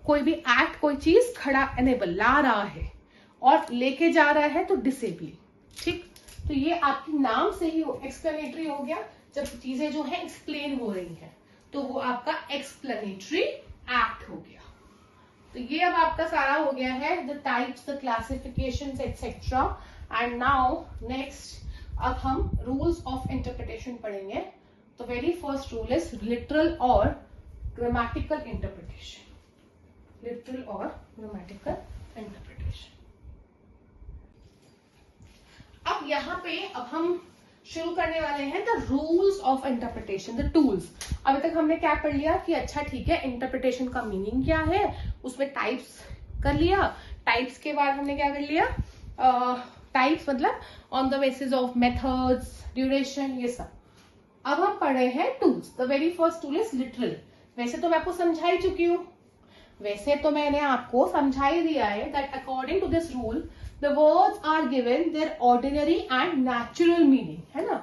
कोई भी एक्ट, कोई चीज खड़ा एनेबल ला रहा है और लेके जा रहा है तो डिसेबलिंग, ठीक, तो ये आपकी नाम से ही एक्सप्लेनेटरी हो गया, जब चीजें जो है एक्सप्लेन हो रही हैं तो वो आपका एक्सप्लेनेटरी एक्ट हो गया। तो ये अब आपका सारा हो गया है, the types, the classifications etcetera. And now next, अब हम रूल्स ऑफ इंटरप्रिटेशन पढ़ेंगे। तो very first rule is literal और ग्रामेटिकल इंटरप्रिटेशन, लिटरल और ग्रामेटिकल इंटरप्रिटेशन। अब यहाँ पे अब हम शुरू करने वाले हैं the rules of interpretation, the tools. अभी तक हमने क्या कर लिया कि अच्छा ठीक है, इंटरप्रिटेशन का मीनिंग क्या है, उसमें टाइप्स कर लिया, टाइप्स के बाद हमने क्या कर लिया, टाइप्स मतलब on the basis of methods, duration, ये सब। अब हम पढ़ रहे हैं tools. The very first tool is literal. वैसे तो मैं आपको समझा ही चुकी हूँ, वैसे तो मैंने आपको समझा ही दिया है that according to this rule the words are given their ordinary and natural meaning, है ना,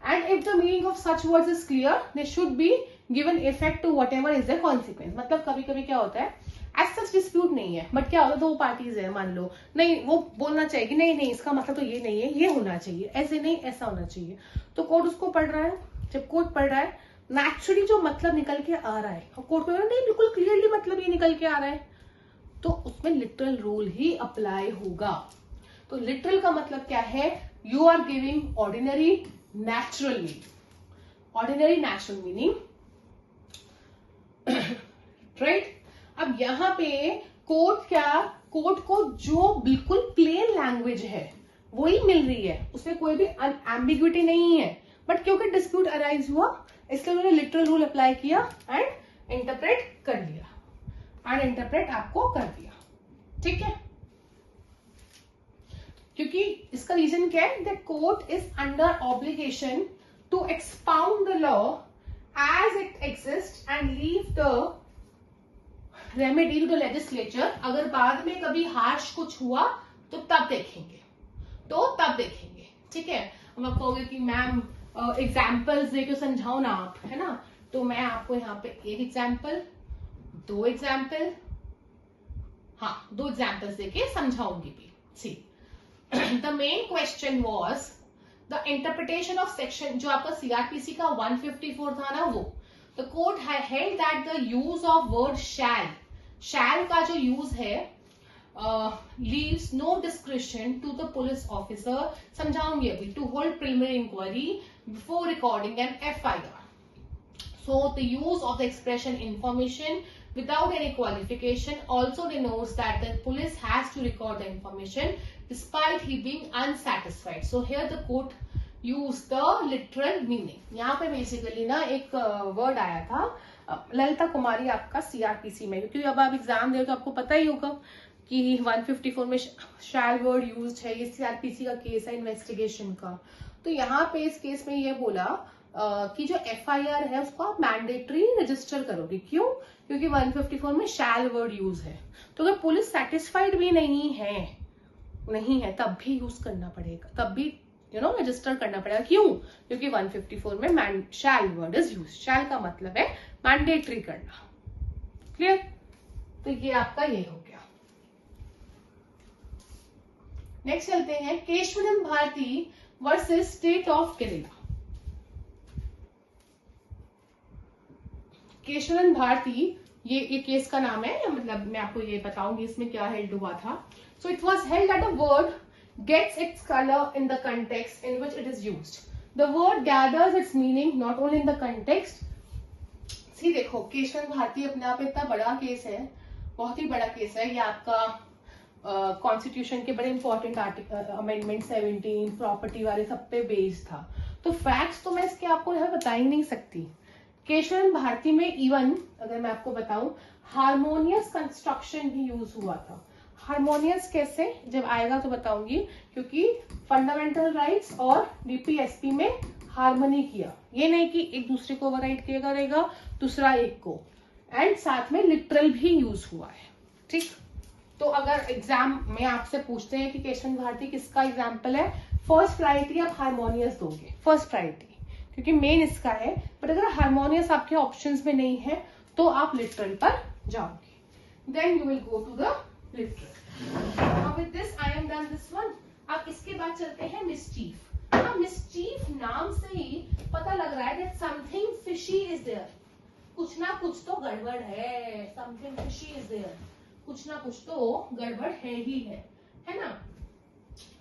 and if the meaning of such words is clear they should be given effect to whatever is their consequence। मतलब कभी कभी क्या होता है, as such dispute नहीं है, बट क्या होता है, दो पार्टीज है, मान लो, नहीं वो बोलना चाहिए कि नहीं नहीं इसका मतलब तो ये नहीं है, ये होना चाहिए, ऐसे नहीं ऐसा होना चाहिए, तो कोर्ट उसको पढ़ रहा है, जब कोर्ट पढ़ रहा है नेचुरली जो मतलब निकल के आ रहा है, और कोर्ट को नहीं बिल्कुल क्लियरली मतलब ये निकल के आ रहा है, तो उसमें लिटरल रूल ही अप्लाई होगा। तो लिटरल का मतलब क्या है, you are giving ordinary natural meaning, ordinary natural meaning, right. अब यहाँ पे कोर्ट को जो बिल्कुल प्लेन लैंग्वेज है वही मिल रही है, उसमें कोई भी एम्बिग्विटी नहीं है, बट क्योंकि डिस्प्यूट अराइज हुआ इसलिए उन्होंने लिटरल रूल अप्लाई किया एंड इंटरप्रेट कर लिया, एंड इंटरप्रेट आपको कर दिया, ठीक है। क्योंकि इसका रीजन क्या है, the court is under obligation to expound the law as it exist and leave the remedy to the legislature. अगर बाद में कभी हार्श कुछ हुआ तो तब देखेंगे, ठीक है। हम आप कहोगे कि मैम एग्जाम्पल्स देके समझाओ ना आप, है ना, तो मैं आपको यहाँ पे एक एग्जाम्पल, दो एग्जाम्पल, हाँ 2 एग्जाम्पल्स देके समझाऊंगी भी। सी the main question was the interpretation of section, जो आपका CRPC का 154 था ना, वो the court held that the use of word shall का जो use है leaves no discretion to the police officer, समझाऊंगी अभी, to hold preliminary inquiry before recording an FIR. So the use of the expression information without any qualification also denotes that the police has to record the information despite he being unsatisfied. So here the court used the literal meaning. यहाँ पे basically ना एक word आया था ललिता कुमारी आपका CRPC में, क्योंकि अब आप एग्जाम दे तो आपको पता ही होगा कि 154 में शैल वर्ड यूज्ड है, ये CRPC का केस है इन्वेस्टिगेशन का। तो यहाँ पे इस केस में ये बोला कि जो FIR है उसको आप मैंडेटरी रजिस्टर करोगे, क्यों, क्योंकि 154 में शैल वर्ड यूज है। तो अगर पुलिस सेटिस्फाइड भी नहीं है नहीं है तब भी यूज करना पड़ेगा, तब भी रजिस्टर करना पड़ेगा। क्यों? क्योंकि 154 में शैल वर्ड इज यूज। शैल का मतलब है मैंडेटरी करना। क्लियर? तो ये आपका ये हो गया। नेक्स्ट चलते हैं, Kesavananda Bharati versus state of Kerala. Kesavananda Bharati, ये केस का नाम है, मतलब मैं आपको ये बताऊंगी इसमें क्या हेल्ड हुआ था। So it was held that a word gets its color in the context in which it is used. The word gathers its meaning not only in the context. See देखो, केशवानंद भारती अपने आप इतना बड़ा केस है, बहुत ही बड़ा केस है। ये आपका कॉन्स्टिट्यूशन के बड़े इंपॉर्टेंट आर्टिकल अमेंडमेंट 17 प्रॉपर्टी वाले सब पे बेस्ड था। तो फैक्ट्स तो मैं इसके आपको यहाँ बता ही नहीं सकती। केशवानंद भारती में इवन अगर मैं आपको बताऊं, हार्मोनियस कंस्ट्रक्शन भी यूज हुआ था। हार्मोनियस कैसे, जब आएगा तो बताऊंगी, क्योंकि फंडामेंटल राइट्स और डीपीएसपी में हार्मनी किया, ये नहीं कि एक दूसरे को ओवरराइड किया करेगा दूसरा एक को, एंड साथ में लिटरल भी यूज हुआ है। ठीक, तो अगर एग्जाम में आपसे पूछते हैं कि केशवानंद भारती किसका एग्जाम्पल है, फर्स्ट प्रायोरिटी आप हार्मोनियस दोगे, फर्स्ट प्रायोरिटी, क्योंकि मेन इसका है। बट अगर हार्मोनियस आपके ऑप्शंस में नहीं है तो आप लिटरल पर जाओगे, then you will go to the literal. Now with this I am done this one. अब इसके बाद चलते हैं मिस्चीफ। अब मिस्चीफ नाम से ही पता लग रहा है that something fishy is there. कुछ ना कुछ तो गड़बड़ है, something fishy is there. कुछ ना कुछ तो गड़बड़ है ही है ना?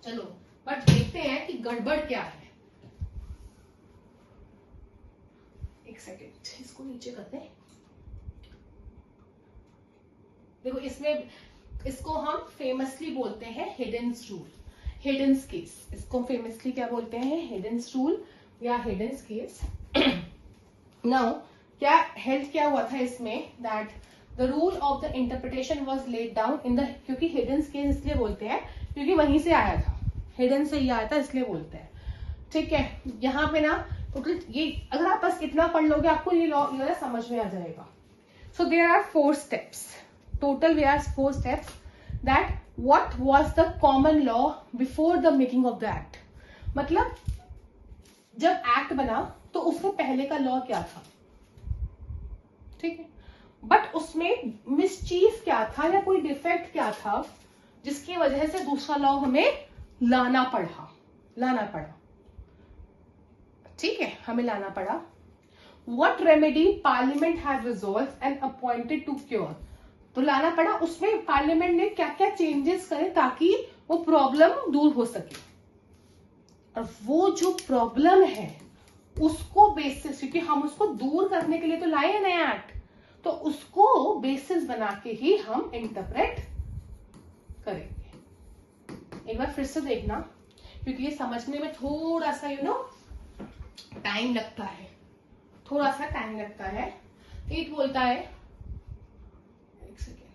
चलो बट देखते हैं कि गड़बड़ क्या है। एक सेकेंड, इसको नीचे करते हैं। देखो इसमें, इसको हम फेमसली बोलते हैं हिडन्स रूल, हिडन्स केस। इसको फेमसली क्या बोलते हैं? हिडन्स रूल या हिडन्स केस। नाउ क्या हेल्थ क्या हुआ था इसमें, that the rule of the interpretation was laid down in the, क्योंकि हिडन्स केस इसलिए बोलते हैं क्योंकि वहीं से आया था, हिडन से ही आया था इसलिए बोलते हैं। ठीक है, यहाँ पे ना टोटल ये अगर आप बस इतना पढ़ लोगे आपको ये लॉ समझ में आ जाएगा। So there are 4 steps, total we have 4 steps, that what was the common law before the making of the act। मतलब जब एक्ट बना तो उससे पहले का लॉ क्या था, ठीक है, बट उसमें मिसचीफ क्या था या कोई डिफेक्ट क्या था जिसकी वजह से दूसरा लॉ हमें लाना पड़ा। ठीक है, हमें लाना पड़ा। What remedy parliament has resolved and appointed to cure, तो लाना पड़ा। उसमें पार्लियामेंट ने क्या क्या चेंजेस करे ताकि वो प्रॉब्लम दूर हो सके, और वो जो प्रॉब्लम है उसको बेसिस, क्योंकि हम उसको दूर करने के लिए तो लाए हैं नया एक्ट, तो उसको बेसिस बना के ही हम इंटरप्रेट करेंगे। एक बार फिर से देखना, क्योंकि ये समझने में थोड़ा सा टाइम लगता है, थोड़ा सा टाइम लगता है। एक बोलता है, एक सेकेंड,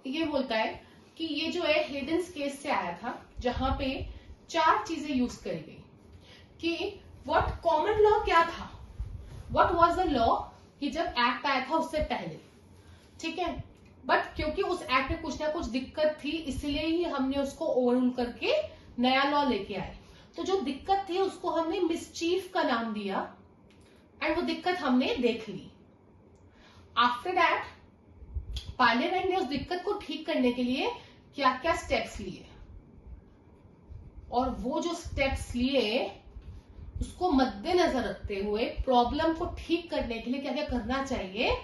ये बोलता है कि ये जो है हिडन्स केस से आया था, जहां पे 4 चीजें यूज करी गई कि व्हाट कॉमन लॉ क्या था, व्हाट वाज द लॉ कि जब एक्ट आया था उससे पहले। ठीक है, बट क्योंकि उस एक्ट में कुछ ना कुछ दिक्कत थी इसलिए ही हमने उसको ओवररूल करके नया लॉ लेके आए। तो जो दिक्कत थी उसको हमने मिसचीफ का नाम दिया, एंड वो दिक्कत हमने देख ली। आफ्टर दैट पार्लियामेंट ने उस दिक्कत को ठीक करने के लिए क्या क्या स्टेप्स लिए, और वो जो स्टेप्स लिए उसको मद्देनजर रखते हुए प्रॉब्लम को ठीक करने के लिए क्या क्या करना चाहिए,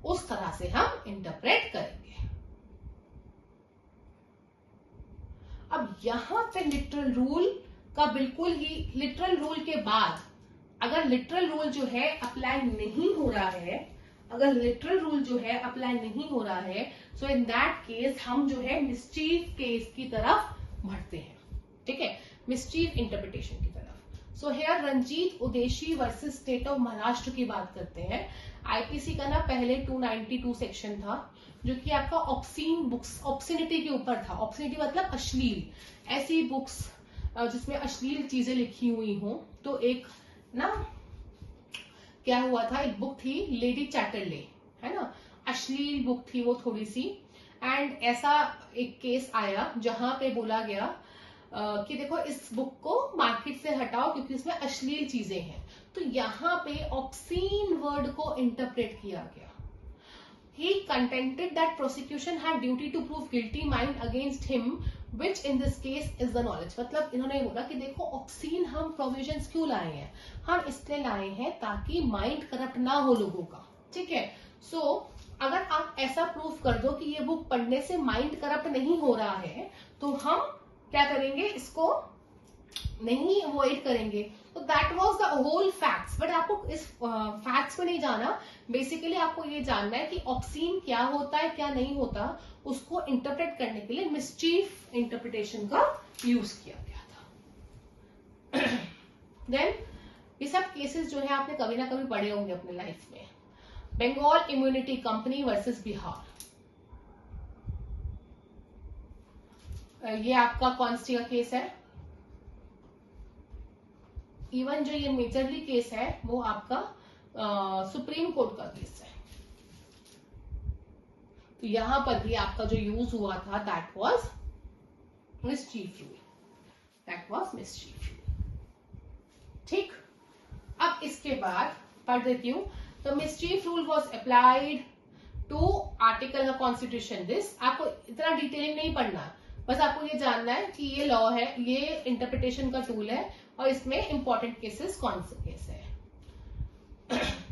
उस तरह से हम इंटरप्रेट करेंगे। अब यहां पे लिटरल रूल का बिल्कुल ही, लिटरल रूल के बाद अगर लिटरल रूल जो है अप्लाई नहीं हो रहा है, अगर लिटरल रूल जो है अप्लाई नहीं हो रहा है, सो इन दैट केस हम जो है मिसचीफ केस की तरफ बढ़ते हैं। ठीक है, मिसचीफ इंटरप्रिटेशन की तरफ। So here Ranjit Udeshi versus state of Maharashtra की बात करते हैं। आईपीसी का ना पहले 292 सेक्शन था, जो कि आपका ऑब्सीन बुक्स, ऑब्सिनिटी के ऊपर था। ऑब्सिनिटी मतलब अश्लील, ऐसी बुक्स जिसमें अश्लील चीजें लिखी हुई हो। तो एक ना क्या हुआ था, एक बुक थी लेडी चैटरले, है ना, अश्लील बुक थी वो थोड़ी सी। एंड ऐसा एक केस आया जहां पे बोला गया कि देखो इस बुक को मार्केट से हटाओ क्योंकि इसमें अश्लील चीजें हैं। तो यहाँ पे ऑब्सीन वर्ड को इंटरप्रेट किया गया। He contended that prosecution had duty to prove guilty mind against him, which in this case is the knowledge। मतलब इन्होंने बोला कि देखो ऑब्सीन हम प्रोविजंस क्यों लाए हैं, हम इसलिए लाए हैं ताकि माइंड करप्ट ना हो लोगों का, ठीक है। सो अगर आप ऐसा प्रूफ कर दो कि ये बुक पढ़ने से माइंड करप्ट नहीं हो रहा है, तो हम क्या करेंगे, इसको नहीं अवॉइड करेंगे। तो that was the whole facts. But आपको इस फैक्ट्स पे नहीं जाना, बेसिकली आपको ये जानना है कि ऑब्सीन क्या होता है क्या नहीं होता, उसको इंटरप्रेट करने के लिए मिसचीफ इंटरप्रिटेशन का यूज किया गया था। देन ये सब केसेस जो है आपने कभी ना कभी पढ़े होंगे अपने लाइफ में। Bengal immunity company versus Bihar, ये आपका कौन सी का केस है? इवन जो ये मेजरली केस है वो आपका सुप्रीम कोर्ट का केस है। तो यहां पर भी आपका जो यूज हुआ था that was mischief rule, that was mischief rule, ठीक। अब इसके बाद पढ़ देती हूँ। तो mischief rule was applied to article of constitution. This आपको इतना डिटेलिंग नहीं पढ़ना, बस आपको ये जानना है कि ये लॉ है, ये इंटरप्रिटेशन का टूल है और इसमें इंपॉर्टेंट केसेस कौन से केस है,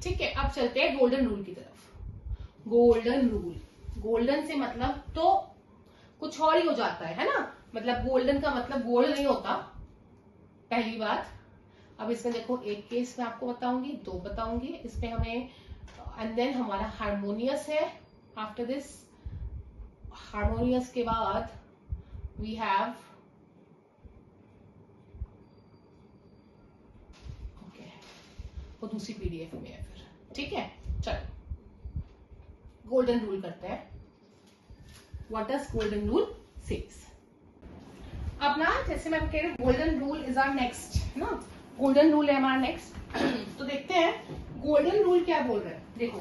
ठीक है। अब चलते हैं गोल्डन रूल की तरफ। गोल्डन रूल, गोल्डन से मतलब तो कुछ और ही हो जाता है ना, मतलब गोल्डन का मतलब गोल्ड नहीं होता, पहली बात। अब इसमें देखो एक केस मैं आपको बताऊंगी, दो बताऊंगी, इसमें हमें एंड देन हमारा हार्मोनियस है। आफ्टर दिस हार्मोनियस के बाद वी हैव वो दूसरी पीडीएफ में है फिर, ठीक है। चलो गोल्डन रूल करते हैं। What does golden rule says? अब ना जैसे मैं कह रही हूँ golden rule is our next, है ना, गोल्डन रूल है हमारा नेक्स्ट। तो देखते हैं गोल्डन रूल क्या बोल रहे हैं। देखो,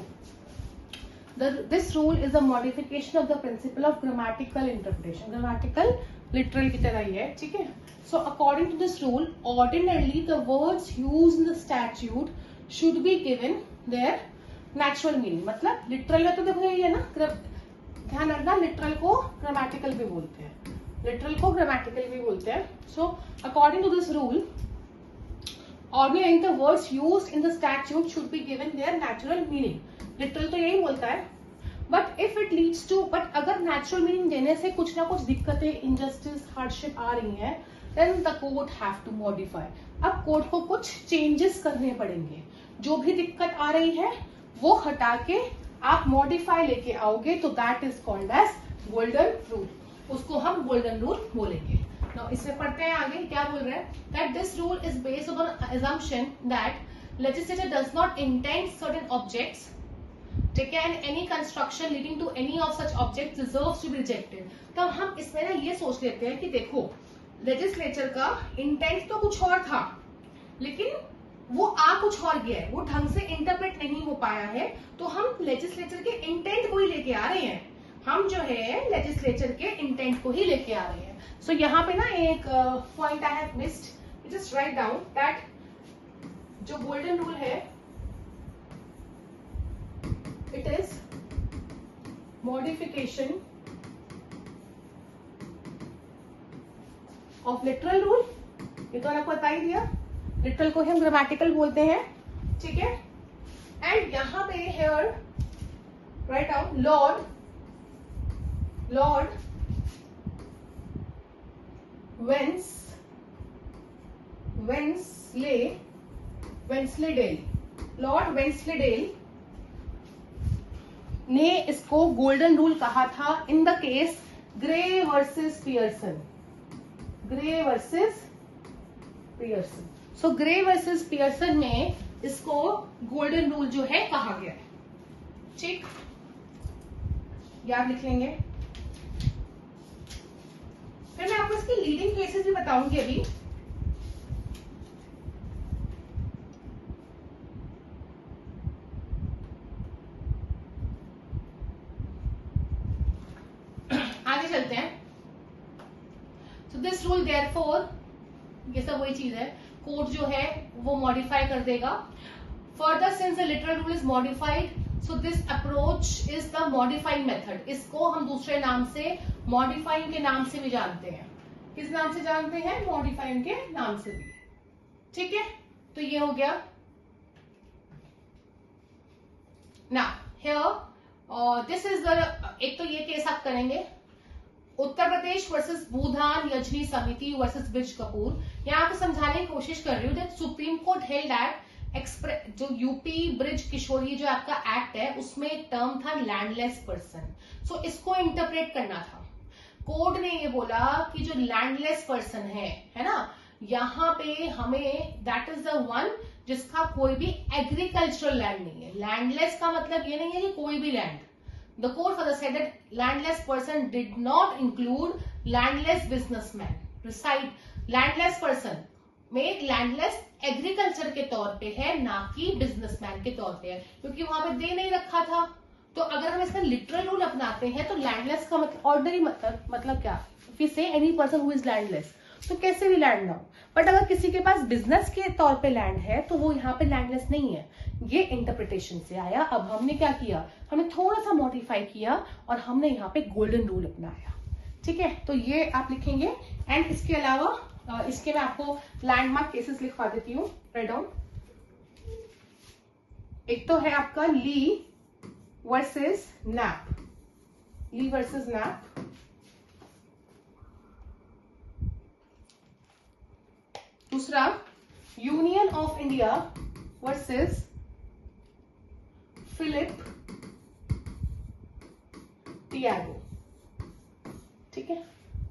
this rule is a modification of the principle of grammatical interpretation. Grammatical literal की तरह ही है, ठीक है। So according to this rule, ordinarily the words used in the statute should be given their natural meaning। मतलब literal में तो देखो यही है ना, ध्यान रखना, लिटरल को ग्रामेटिकल भी बोलते हैं, लिटरल को ग्रामेटिकल भी बोलते हैं। So according to this rule, ordinarily the words used in the statute should be given their natural meaning। Literal तो यही बोलता है, but if it leads to, but अगर नेचुरल मीनिंग देने से कुछ ना कुछ दिक्कतें, इनजस्टिस, हार्डशिप आ रही हैं, then the court have to modify। अब कोर्ट को कुछ चेंजेस करने पड़ेंगे, जो भी दिक्कत आ रही है वो हटा के आप मॉडिफाई लेके आओगे, तो that is called as golden rule, उसको हम गोल्डन रूल बोलेंगे। Now, इसमें पढ़ते हैं आगे क्या बोल रहे हैं, that this rule is based on assumption that legislature does not intend certain objects, ठीक है, and any construction leading to any of such objects deserves to be rejected। तब हम इसमें ना ये सोच लेते हैं कि देखो लेजिस्लेचर का इंटेंट तो कुछ और था, लेकिन वो कुछ और गया है, वो ढंग से इंटरप्रेट नहीं हो पाया है, तो हम लेजिस्लेचर के इंटेंट को ही लेके आ रहे हैं, हम जो है लेजिस्लेचर के इंटेंट को ही लेके आ रहे हैं। सो यहाँ पे ना एक point I have missed, just write down that जो गोल्डन रूल है it is modification of literal rule. ये तो आपको बता ही दिया, लिटरल को हम ग्रामेटिकल बोलते हैं, ठीक है। एंड यहां पे here write down Lord Wensleydale, Lord Wensleydale ने इसको गोल्डन रूल कहा था in the case Grey versus Pearson. Grey versus Pearson, so Grey versus Pearson में इसको गोल्डन रूल जो है कहा गया है, ठीक, याद लिख लेंगे। फिर मैं आपको इसके लीडिंग केसेस भी बताऊंगी अभी, दिस रूल देयरफॉर, ये सब वही चीज है, कोड जो है वो मॉडिफाई कर देगा. Further since the literal rule is modified, so this approach is the modifying method. इसको हम दूसरे नाम से मॉडिफाइंग के नाम से भी जानते हैं. किस नाम से जानते हैं? मॉडिफाइंग के नाम से भी. ठीक है, तो ये हो गया. ना हियर दिस इज द, एक तो ये केस आप करेंगे, उत्तर प्रदेश वर्सेस भूदान यजनी समिति वर्सेस ब्रिज कपूर. यहाँ आपको समझाने की कोशिश कर रही हूँ that supreme court held that जो यूपी ब्रिज किशोरी जो आपका एक्ट है उसमें एक टर्म था लैंडलेस पर्सन. सो इसको इंटरप्रेट करना था. कोर्ट ने ये बोला कि जो लैंडलेस पर्सन है ना, यहाँ पे हमें दैट इज द वन जिसका कोई भी एग्रीकल्चरल लैंड नहीं है. लैंडलेस का मतलब ये नहीं है कि कोई भी land. The court further said that landless person did not include landless businessman. Reside landless person में landless एग्रीकल्चर के तौर पे है, ना कि बिजनेसमैन के तौर पे है, क्योंकि वहां पे दे नहीं रखा था. तो अगर हम इसका लिटरल रूल अपनाते हैं तो लैंडलेस का मतलब ऑर्डिनरी मतलब क्या? If we say any person who is landless, तो कैसे भी लैंड ना हो. बट अगर किसी के पास बिजनेस के तौर पे लैंड है तो वो यहाँ पे लैंडलेस नहीं है. ये इंटरप्रिटेशन से आया. अब हमने क्या किया, हमने थोड़ा सा मॉडिफाई किया और हमने यहाँ पे गोल्डन रूल अपनाया. ठीक है, तो ये आप लिखेंगे. एंड इसके अलावा इसके मैं आपको लैंडमार्क केसेस लिखवा देती हूँ. Right down. एक तो है आपका Lee versus Knapp. Lee versus Knapp. दूसरा union of India versus Philip Tiago. ठीक है,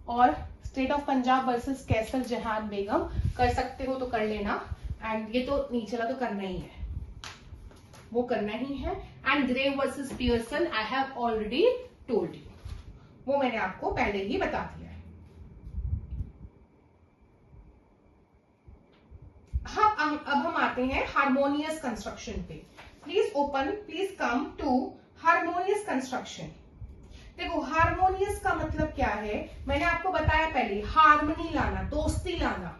और state of Punjab versus Qaisar Jehan Begum. कर सकते हो तो कर लेना. एंड ये तो नीचे वाला तो करना ही है, वो करना ही है. And grey versus Pearson I have already told you, वो मैंने आपको पहले ही बता दिया है. हाँ, अब हम आते हैं हार्मोनियस कंस्ट्रक्शन पे. Please open, please come to harmonious construction. देखो हार्मोनियस का मतलब क्या है, मैंने आपको बताया पहले, हार्मनी लाना, दोस्ती लाना.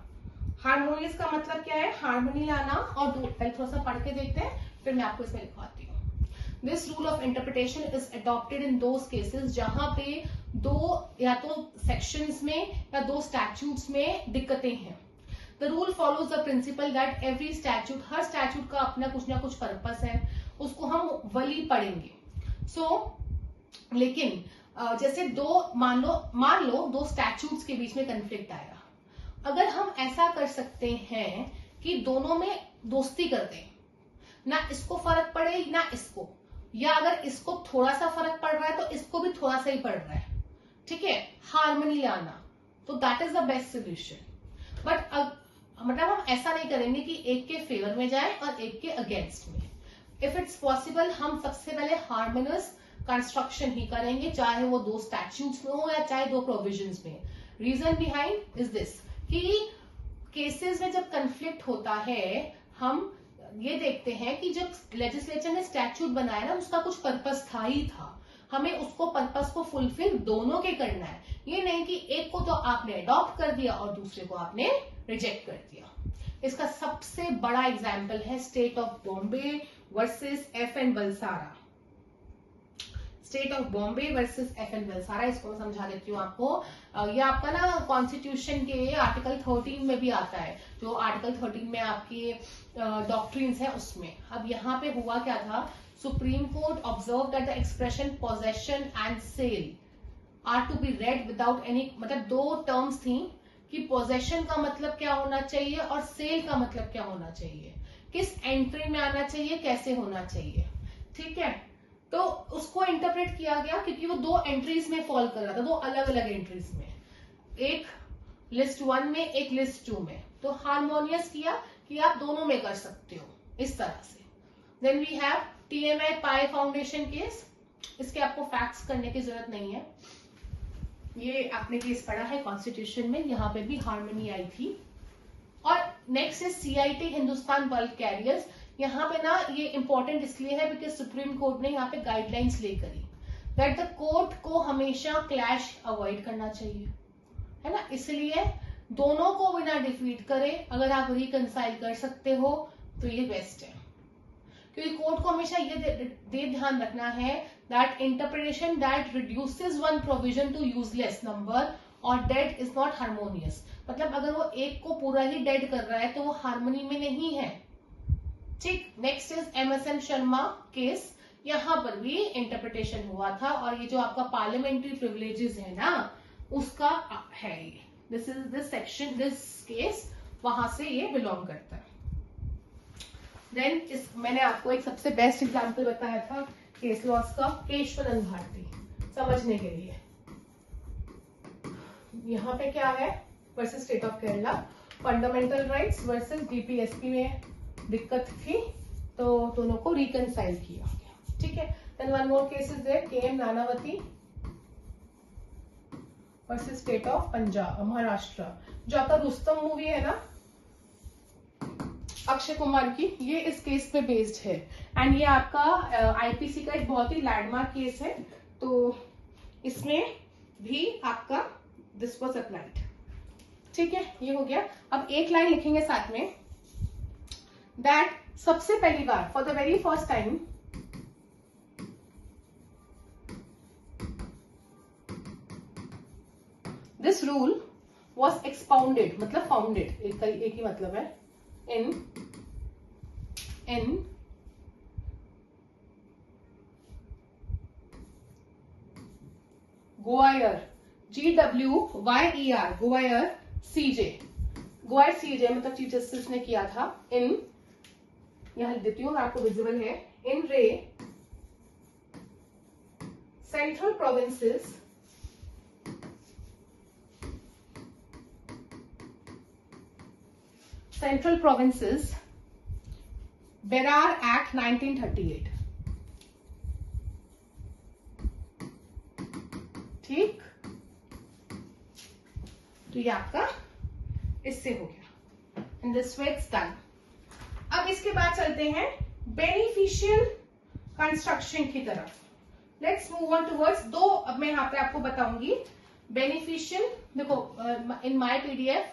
हार्मोनियस का मतलब क्या है? हार्मनी लाना. और पहले थोड़ा सा पढ़ के देखते हैं, फिर मैं आपको इसमें लिखवाती हूँ. This rule of interpretation is adopted in those cases जहां पे दो या तो सेक्शंस में या दो स्टैट्यूट्स में दिक्कतें हैं. The rule follows the principle that every statute, her statute का अपना कुछ ना कुछ पर्पस है, उसको हम वली पढ़ेंगे. लेकिन जैसे मान लो दो स्टैट्यूट्स के बीच में कंफ्लिक्ट आया. अगर हम ऐसा कर सकते हैं कि दोनों में दोस्ती कर दें, ना इसको फर्क पड़े ना इसको, या अगर इसको थोड़ा सा फर्क पड़ रहा है तो इसको भी थोड़ा सा ही पड़ रहा है. ठीक है, हार्मनी लाना, तो that is the best solution. But मतलब हम ऐसा नहीं करेंगे कि एक के फेवर में जाए और एक के अगेंस्ट में. इफ इट्स पॉसिबल हम सबसे पहले हार्मोनियस कंस्ट्रक्शन ही करेंगे, चाहे वो दो स्टैट्यूट्स में हो या चाहे दो प्रोविजंस में. रीजन बिहाइंड इज दिस कि केसेस में जब कंफ्लिक्ट होता है हम ये देखते हैं कि जब लेजिस्लेचर ने स्टैट्यूट बनाया ना, उसका कुछ पर्पस था ही था. हमें उसको पर्पस को फुलफिल दोनों के करना है. ये नहीं कि एक को तो आपने अडॉप्ट कर दिया और दूसरे को आपने रिजेक्ट कर दिया. इसका सबसे बड़ा एग्जाम्पल है state of Bombay versus FN Balsara. State of Bombay versus FN Balsara, इसको मैं समझा देती हूँ आपको. ये आपका ना कॉन्स्टिट्यूशन के आर्टिकल 13 में भी आता है, जो आर्टिकल 13 में आपकी डॉक्ट्रिन्स है उसमें. अब यहाँ पे हुआ क्या था, supreme court observe that the expression possession and sale are to be read without any, मतलब दो टर्म्स थी कि पोजेशन का मतलब क्या होना चाहिए और सेल का मतलब क्या होना चाहिए, किस एंट्री में आना चाहिए, कैसे होना चाहिए. ठीक है, तो उसको इंटरप्रेट किया गया क्योंकि वो दो एंट्रीज में फॉल कर रहा था, दो अलग अलग एंट्रीज में, एक लिस्ट 1 में एक लिस्ट 2 में. तो हार्मोनियस किया कि आप दोनों में कर सकते हो इस तरह से. Then we have TMI Pai foundation case. इसके आपको फैक्ट्स करने की जरूरत नहीं है, ये आपने केस पढ़ा है कॉन्स्टिट्यूशन में, यहाँ पे भी हार्मनी आई थी. और नेक्स्ट है CIT हिंदुस्तान बल्क कैरियर्स. यहाँ पे ना ये इंपॉर्टेंट इसलिए है बिकॉज सुप्रीम कोर्ट ने यहाँ पे गाइडलाइंस ले करी दैट द कोर्ट को हमेशा क्लैश अवॉइड करना चाहिए. है ना, इसलिए दोनों को बिना डिफीट करे अगर आप रिकंसाइल कर सकते हो तो ये बेस्ट है, क्योंकि कोर्ट को हमेशा ये ध्यान रखना है that interpretation that reduces one provision to useless number और डेड इज नॉट हार्मोनियस। मतलब अगर वो एक को पूरा ही डेड कर रहा है तो वो हार्मोनी में नहीं है। ठीक, next is MSM Sharma case, यहां पर भी इंटरप्रिटेशन हुआ था और ये जो आपका पार्लियामेंट्री प्रिविलेजेस है ना उसका है ये, this is this section, this case वहां से ये बिलोंग करता है। देन मैंने आपको एक सबसे बेस्ट एग्जांपल बताया था केस लॉस का, केशवानंद भारती, समझने के लिए। यहाँ पे क्या है, versus state of Kerala, fundamental rights versus DPSP में दिक्कत थी तो दोनों को रिकंसाइल किया गया। ठीक है, then one more case is there, KM Nanavati versus state of Punjab, Maharashtra, जो आपका रुस्तम मूवी है ना अक्षय कुमार की, ये इस केस पे बेस्ड है एंड ये आपका IPC का एक बहुत ही लैंडमार्क केस है, तो इसमें भी आपका दिस वाज अप्लाइड। ठीक है, ये हो गया। अब एक लाइन लिखेंगे साथ में, दैट सबसे पहली बार for the very first time this rule was expounded, मतलब फाउंडेड, एक ही मतलब है, in Guyer, GWYER, Guyer CJ, Guyer CJ मतलब चीफ जस्टिस ने किया था, इन, यहां लिख देती हूँ आपको विजिबल है, इन रे सेंट्रल प्रोविंसेस बेरार एक्ट 1938। ठीक, तो ये आपका इससे हो गया, and this way it's done. अब इसके बाद चलते हैं बेनिफिशियल कंस्ट्रक्शन की तरफ। लेट्स मूव ऑन टुवर्ड्स दो, अब मैं यहाँ पे आपको बताऊंगी बेनिफिशियल, देखो इन माय PDF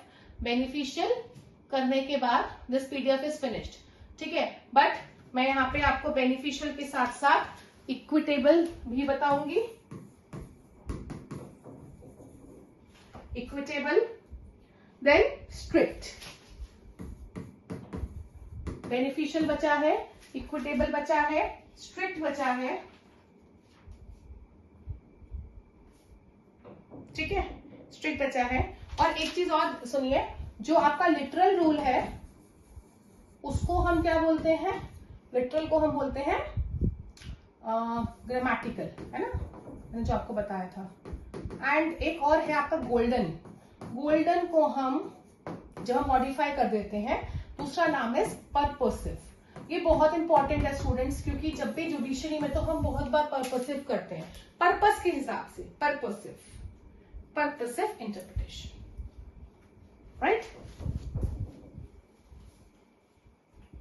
बेनिफिशियल करने के बाद दिस PDF इज फिनिश्ड। ठीक है, बट मैं यहाँ पे आपको बेनिफिशियल के साथ साथ इक्विटेबल भी बताऊंगी, इक्विटेबल देन स्ट्रिक्ट। बेनिफिशियल बचा है, इक्विटेबल बचा है, स्ट्रिक्ट बचा है। ठीक है, स्ट्रिक्ट बचा है। और एक चीज और सुनिए, जो आपका लिटरल रूल है उसको हम क्या बोलते हैं, लिटरल को हम बोलते हैं ग्रामेटिकल, है ना, मैंने जो आपको बताया था। एंड एक और है आपका गोल्डन, गोल्डन को हम जब हम मॉडिफाई कर देते हैं, दूसरा नाम है पर्पसिव। ये बहुत इंपॉर्टेंट है स्टूडेंट्स, क्योंकि जब भी जुडिशरी में तो हम बहुत बार पर्पसिव करते हैं, पर्पस के हिसाब से, पर्पसिव इंटरप्रिटेशन, राइट।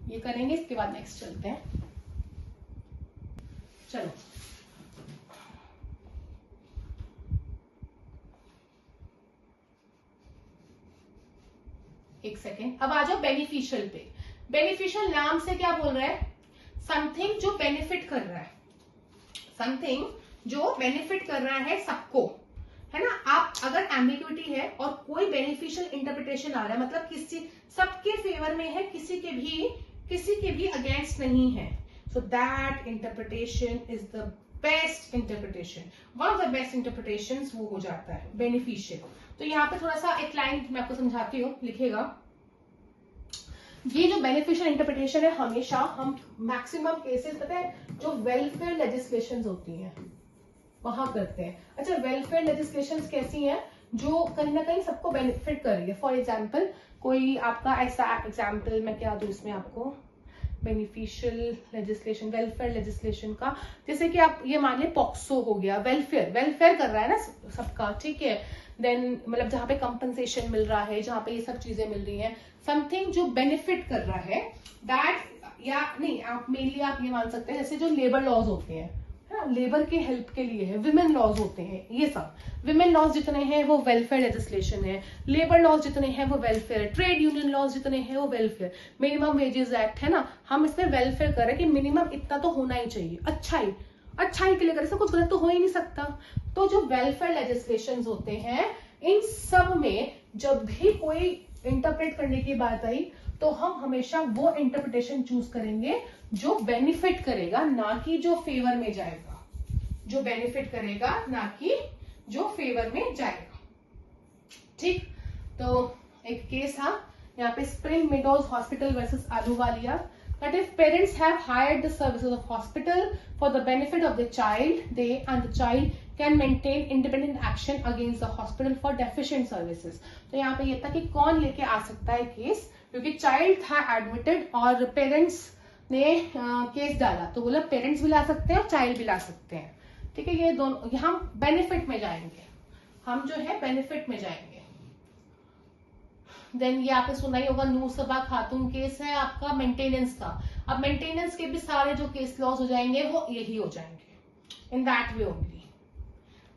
ये करेंगे, इसके बाद नेक्स्ट चलते हैं। चलो, एक सेकेंड, अब आ जाओ बेनिफिशियल पे। बेनिफिशियल नाम से क्या बोल रहा है, समथिंग जो बेनिफिट कर रहा है, समथिंग जो बेनिफिट कर रहा है सबको, है ना। आप अगर एम्बिग्युइटी है और कोई बेनिफिशियल इंटरप्रिटेशन आ रहा है, मतलब किसी सबके फेवर में है, किसी के भी अगेंस्ट नहीं है, so that interpretation is the best interpretation, one of the best interpretation वो हो जाता है बेनिफिशियल। तो यहाँ पे थोड़ा सा एक लाइन मैं आपको समझाती हूँ, लिखेगा, ये जो बेनिफिशियल इंटरप्रिटेशन है हमेशा हम मैक्सिमम केसेस पता है जो वेलफेयर लेजिस्लेशंस होती हैं वहां करते हैं। अच्छा, वेलफेयर लेजिस्लेशंस कैसी हैं, जो कहीं ना कहीं सबको बेनिफिट कर रही है। फॉर एग्जाम्पल, कोई आपका ऐसा एग्जाम्पल मैं क्या दूं इसमें आपको, बेनिफिशियल लेजिस्लेशन, वेलफेयर लेजिस्लेशन का, जैसे कि आप ये मान लिया पॉक्सो हो गया, वेलफेयर कर रहा है ना सबका, ठीक है। देन मतलब जहां पे कंपनसेशन मिल रहा है, जहां पे ये सब चीजें मिल रही हैं, समथिंग जो बेनिफिट कर रहा है, दैट, या नहीं, आप मेनली आप ये मान सकते हैं जैसे जो लेबर लॉज होते हैं, है ना, लेबर के हेल्प के लिए है, विमेन लॉज होते हैं ये सब। विमेन लॉज जितने हैं वो वेलफेयर लेजिस्लेशन है, लेबर लॉज जितने हैं वो वेलफेयर, ट्रेड यूनियन लॉज जितने हैं वो वेलफेयर, मिनिमम वेजेस एक्ट है ना, हम इसमें वेलफेयर कर रहे हैं कि मिनिमम इतना तो होना ही चाहिए, अच्छाई के लिए कर, कुछ गलत तो हो ही नहीं सकता। तो जो वेलफेयर लेजिस्लेशन होते हैं इन सब में जब भी कोई इंटरप्रेट करने की बात आई तो हम हमेशा वो इंटरप्रिटेशन चूज करेंगे जो बेनिफिट करेगा, ना कि जो फेवर में जाएगा, जो बेनिफिट करेगा ना कि जो फेवर में जाएगा। ठीक, तो एक केस था यहाँ पे spring meadows hospital versus Ahluwalia, that if parents have hired the services of hospital for the benefit of the child, they and the child can maintain independent action against the hospital for deficient services। तो यहाँ पे ये था कि कौन लेके आ सकता है केस, क्योंकि चाइल्ड था एडमिटेड और पेरेंट्स ने केस डाला, तो बोला पेरेंट्स भी ला सकते हैं और चाइल्ड भी ला सकते हैं। ठीक है, ये दोनों हम बेनिफिट में जाएंगे, हम जो है बेनिफिट में जाएंगे। देन ये आपने सुना ही होगा नूर सबा खातून केस है आपका मेंटेनेंस का। अब मेंटेनेंस के भी सारे जो केस लॉस हो जाएंगे वो यही हो जाएंगे, इन दैट वे ओनली।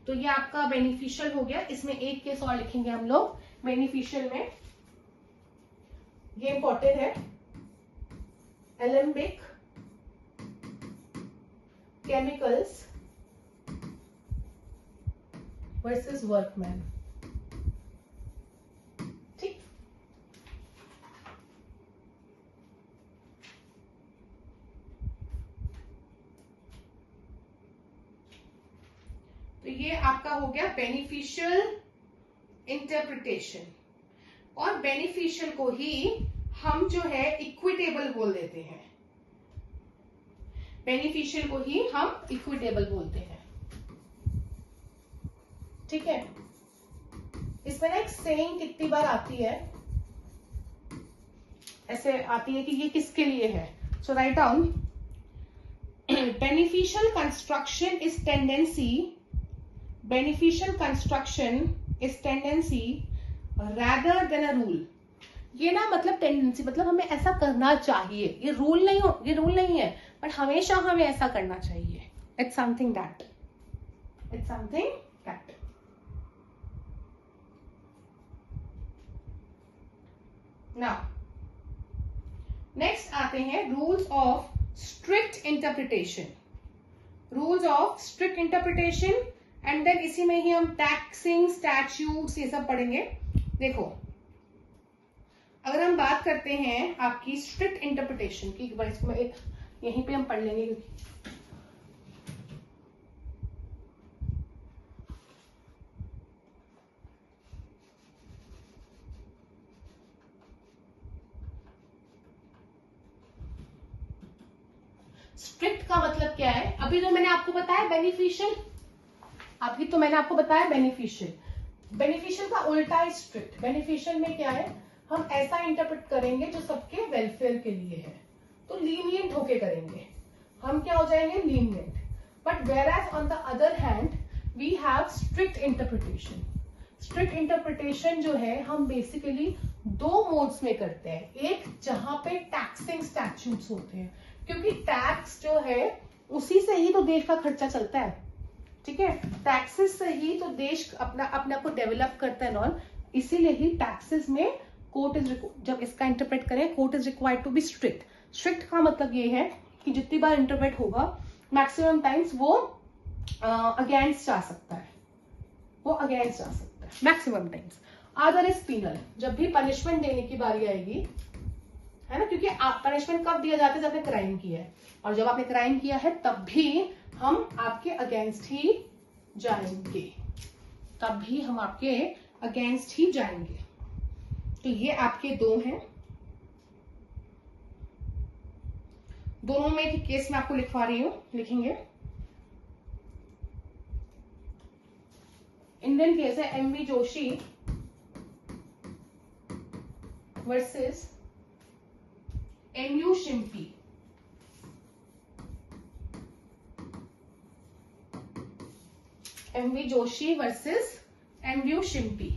तो ये आपका बेनिफिशियल हो गया। इसमें एक केस और लिखेंगे हम लोग बेनिफिशियल में, ये इंपॉर्टेंट है, एलेम्बिक केमिकल्स वर्सेस वर्कमैन। ठीक, तो ये आपका हो गया बेनिफिशियल इंटरप्रिटेशन। और बेनिफिशियल को ही हम जो है इक्विटेबल बोल देते हैं, बेनिफिशियल को ही हम इक्विटेबल बोलते हैं। ठीक है, इसमें ना एक सेइंग कितनी बार आती है, ऐसे आती है कि ये किसके लिए है। So write down, beneficial construction is tendency, beneficial construction is tendency rather than a rule। ये ना मतलब टेंडेंसी मतलब हमें ऐसा करना चाहिए, ये रूल नहीं है, बट हमेशा हमें ऐसा करना चाहिए। It's something that, now next आते हैं rules of strict interpretation, and then इसी में ही हम टैक्सिंग स्टैट्यूट्स ये सब पढ़ेंगे। देखो, अगर हम बात करते हैं आपकी स्ट्रिक्ट इंटरप्रिटेशन की, इसमें एक यहीं पे हम पढ़ लेंगे, क्योंकि स्ट्रिक्ट का मतलब क्या है। अभी तो मैंने आपको बताया बेनिफिशियल का उल्टा है स्ट्रिक्ट। बेनिफिशियल में क्या है, हम ऐसा इंटरप्रेट करेंगे जो सबके वेलफेयर के लिए है, तो लीनियंट होके करेंगे, हम क्या हो जाएंगे lenient. But whereas on the other hand we have strict interpretation जो है हम बेसिकली दो मोड्स में करते हैं। एक जहां पे टैक्सिंग स्टैट्यूट्स होते हैं, क्योंकि टैक्स जो है उसी से ही तो देश का खर्चा चलता है। ठीक है, टैक्सेस से ही तो देश अपना को डेवलप करता है नॉन, इसीलिए ही टैक्सेस में कोर्ट इज, जब इसका इंटरप्रेट करें, court is required to be strict का मतलब ये है कि जितनी बार इंटरप्रेट होगा मैक्सिमम टाइम्स वो अगेंस्ट जा सकता है, maximum times. Other is penal, जब भी पनिशमेंट देने की बारी आएगी, है ना, क्योंकि पनिशमेंट कब दिया जाता है, जब आपने क्राइम किया है, और जब आपने क्राइम किया है तब भी हम आपके अगेंस्ट ही जाएंगे, तो ये आपके दो हैं। दोनों में एक केस मैं आपको लिखवा रही हूं, लिखेंगे। इंडियन केस है MV Joshi versus MU Shimpi. MV Joshi versus MU Shimpi.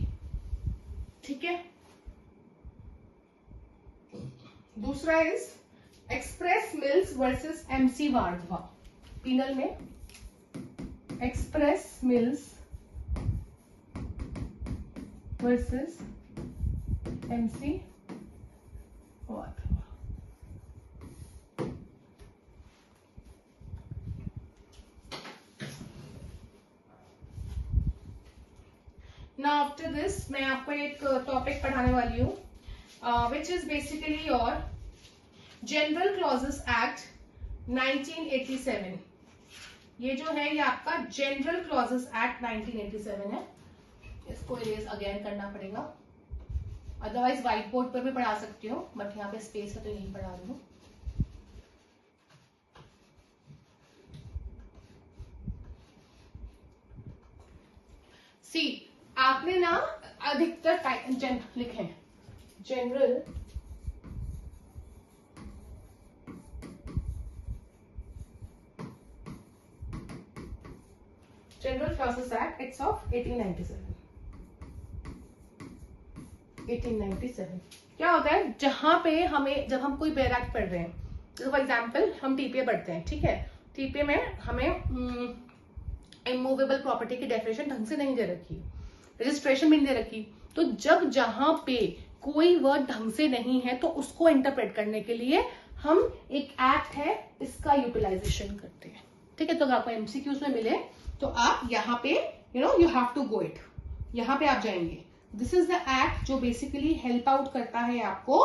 ठीक है, दूसरा is Express Mills versus MC Wadhwa, penal में Express Mills versus MC Wadhwa. Now after this मैं आपको एक टॉपिक पढ़ाने वाली हूँ which is basically your General Clauses Act 1987. ये जो है ये आपका General Clauses Act 1987 है. इसको इरेज अगेन करना पड़ेगा, अदरवाइज व्हाइट बोर्ड पर भी पढ़ा सकती हूँ, बट यहाँ पे स्पेस है तो यही पढ़ा रही हूँ. सी आपने ना अधिकतर लिखे general clauses act it's of 1897. क्या होता है जहां पे हमें, जब हम कोई बेयर एक्ट पढ़ रहे हैं, तो फॉर एग्जाम्पल हम टीपीए पढ़ते हैं, ठीक है, टीपीए में हमें इमूवेबल प्रॉपर्टी की डेफिनेशन ढंग से नहीं दे रखी, रजिस्ट्रेशन भी नहीं दे रखी. तो जब जहां पे कोई वर्ड ढंग से नहीं है तो उसको इंटरप्रेट करने के लिए हम एक एक्ट है इसका यूटिलाइजेशन करते हैं, ठीक है. तो अगर आपको एमसीक्यूज में मिले तो आप यहाँ पे you have to go it, यहाँ पे आप जाएंगे. दिस इज द एक्ट जो बेसिकली हेल्प आउट करता है आपको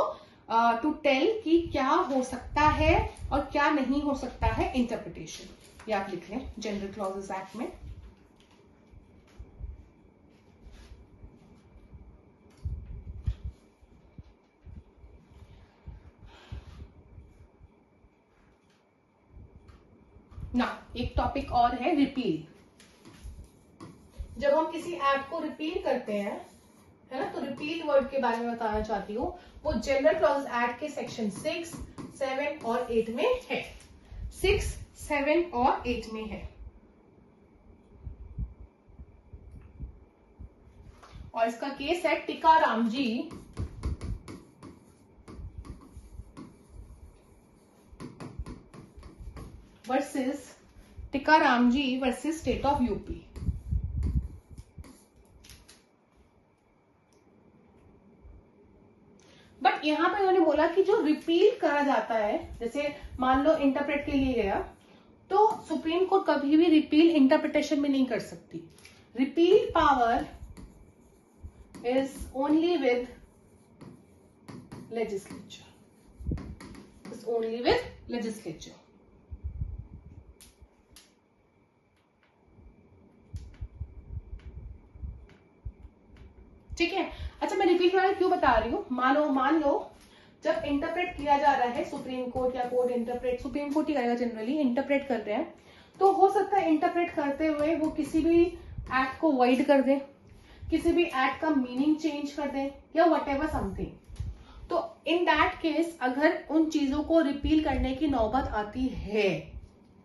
टू टेल कि क्या हो सकता है और क्या नहीं हो सकता है इंटरप्रिटेशन. ये आप लिख लें जनरल क्लॉजेस एक्ट में. ना एक टॉपिक और है रिपील. जब हम किसी एक्ट को रिपील करते हैं, है ना, तो रिपील वर्ड के बारे में बताना चाहती हूँ. वो जनरल क्लॉज एक्ट के सेक्शन 6, 7 और 8 में है. 6, 7 और 8 में है. और इसका केस है Tikaram ji versus state of UP. But यहां पे उन्होंने बोला कि जो रिपील करा जाता है, जैसे मान लो इंटरप्रेट के लिए गया, तो सुप्रीम कोर्ट कभी भी रिपील इंटरप्रिटेशन में नहीं कर सकती. Repeal power is only with legislature, ठीक है. अच्छा मैं रिपीट वाला क्यों बता रही हूँ, मान लो जब इंटरप्रेट किया जा रहा है, सुप्रीम कोर्ट या कोर्ट इंटरप्रेट, सुप्रीम कोर्ट ही करेगा जनरली, इंटरप्रेट कर रहे हैं, तो हो सकता है इंटरप्रेट करते हुए वो किसी भी एक्ट को वाइड कर दे, किसी भी एक्ट का मीनिंग चेंज कर दे, या व्हाटएवर समथिंग. तो इन दैट केस अगर उन चीजों को रिपील करने की नौबत आती है,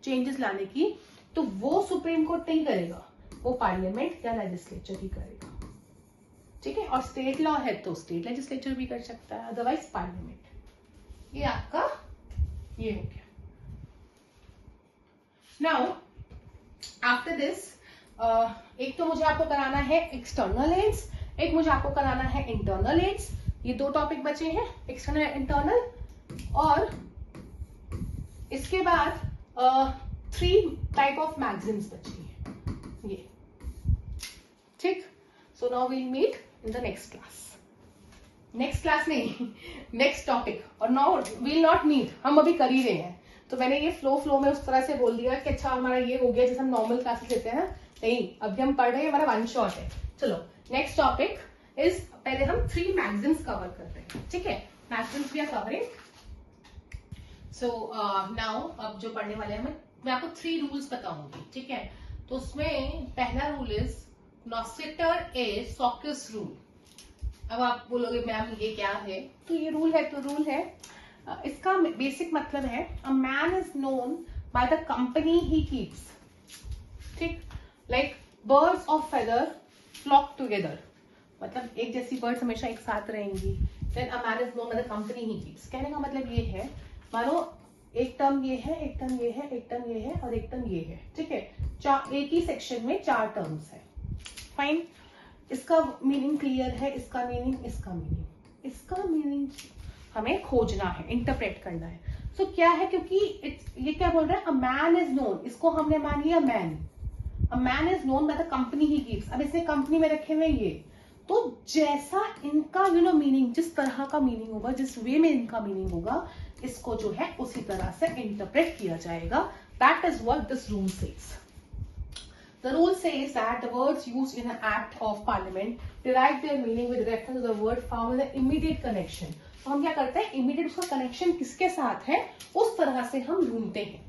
चेंजेस लाने की, तो वो सुप्रीम कोर्ट नहीं करेगा, वो पार्लियामेंट या लेजिस्लेचर ही करेगा, ठीक है. और स्टेट लॉ है तो स्टेट लेजिस्लेचर भी कर सकता है, अदरवाइज पार्लियामेंट. ये आपका ये हो गया. नाउ आफ्टर दिस एक तो मुझे आपको कराना है एक्सटर्नल एड्स, एक मुझे आपको कराना है इंटरनल एड्स. ये दो टॉपिक बचे हैं, एक्सटर्नल इंटरनल. और इसके बाद 3 टाइप ऑफ मैगजीन्स बची हैं ये, ठीक. So now we'll meet in the next class नहीं, नेक्स्ट टॉपिक. और नाउ वील नॉट मीट, हम अभी कर ही रहे हैं, तो मैंने ये फ्लो में उस तरह से बोल दिया कि अच्छा हमारा ये हो गया जैसे हम नॉर्मल क्लासेस लेते हैं. नहीं, अभी हम पढ़ रहे हैं, हमारा 1 शॉट है. चलो नेक्स्ट टॉपिक इज, पहले हम 3 मैगजीन्स कवर करते हैं, ठीक है. Magazines we are covering. So now अब जो पढ़ने वाले हैं, मैं आपको 3 रूल्स बताऊंगी, ठीक है. तो उसमें पहला रूल इज नॉसिटर ए सॉकस रूल. अब आप बोलोगे मैम ये क्या है, तो ये रूल है तो रूल है. इसका बेसिक मतलब है a man is known by the company he keeps, ठीक. Like birds of feather flock together, मतलब एक जैसी बर्ड्स हमेशा एक साथ रहेंगी. Then a man is known by the company he keeps. कहने का मतलब ये है, मानो एक टर्म ये है, एक टर्म ये है, एक टर्म ये है और एक टर्म ये है, ठीक है। एक ही सेक्शन में 4 टर्म्स है। फाइन, इसका मीनिंग क्लियर है, इसका मीनिंग, इसका मीनिंग, इसका मीनिंग हमें खोजना है, इंटरप्रेट करना है। सो क्या है, क्योंकि ये क्या बोल रहा है, अ मैन इज नोन, इसको हमने मान लिया man, a man is known by the company he gives. अब इसने कंपनी में रखे हुए ये, तो जैसा इनका मीनिंग, जिस तरह का मीनिंग होगा, जिस वे में इनका मीनिंग होगा, इसको जो है उसी तरह से इंटरप्रेट किया जाएगा। That is what this rule says. The rule says that the words used in an act of parliament derive their meaning with reference to the word found in the immediate connection. तो हम क्या करते हैं, immediate उसका connection किसके साथ है उस तरह से हम ढूंढते हैं।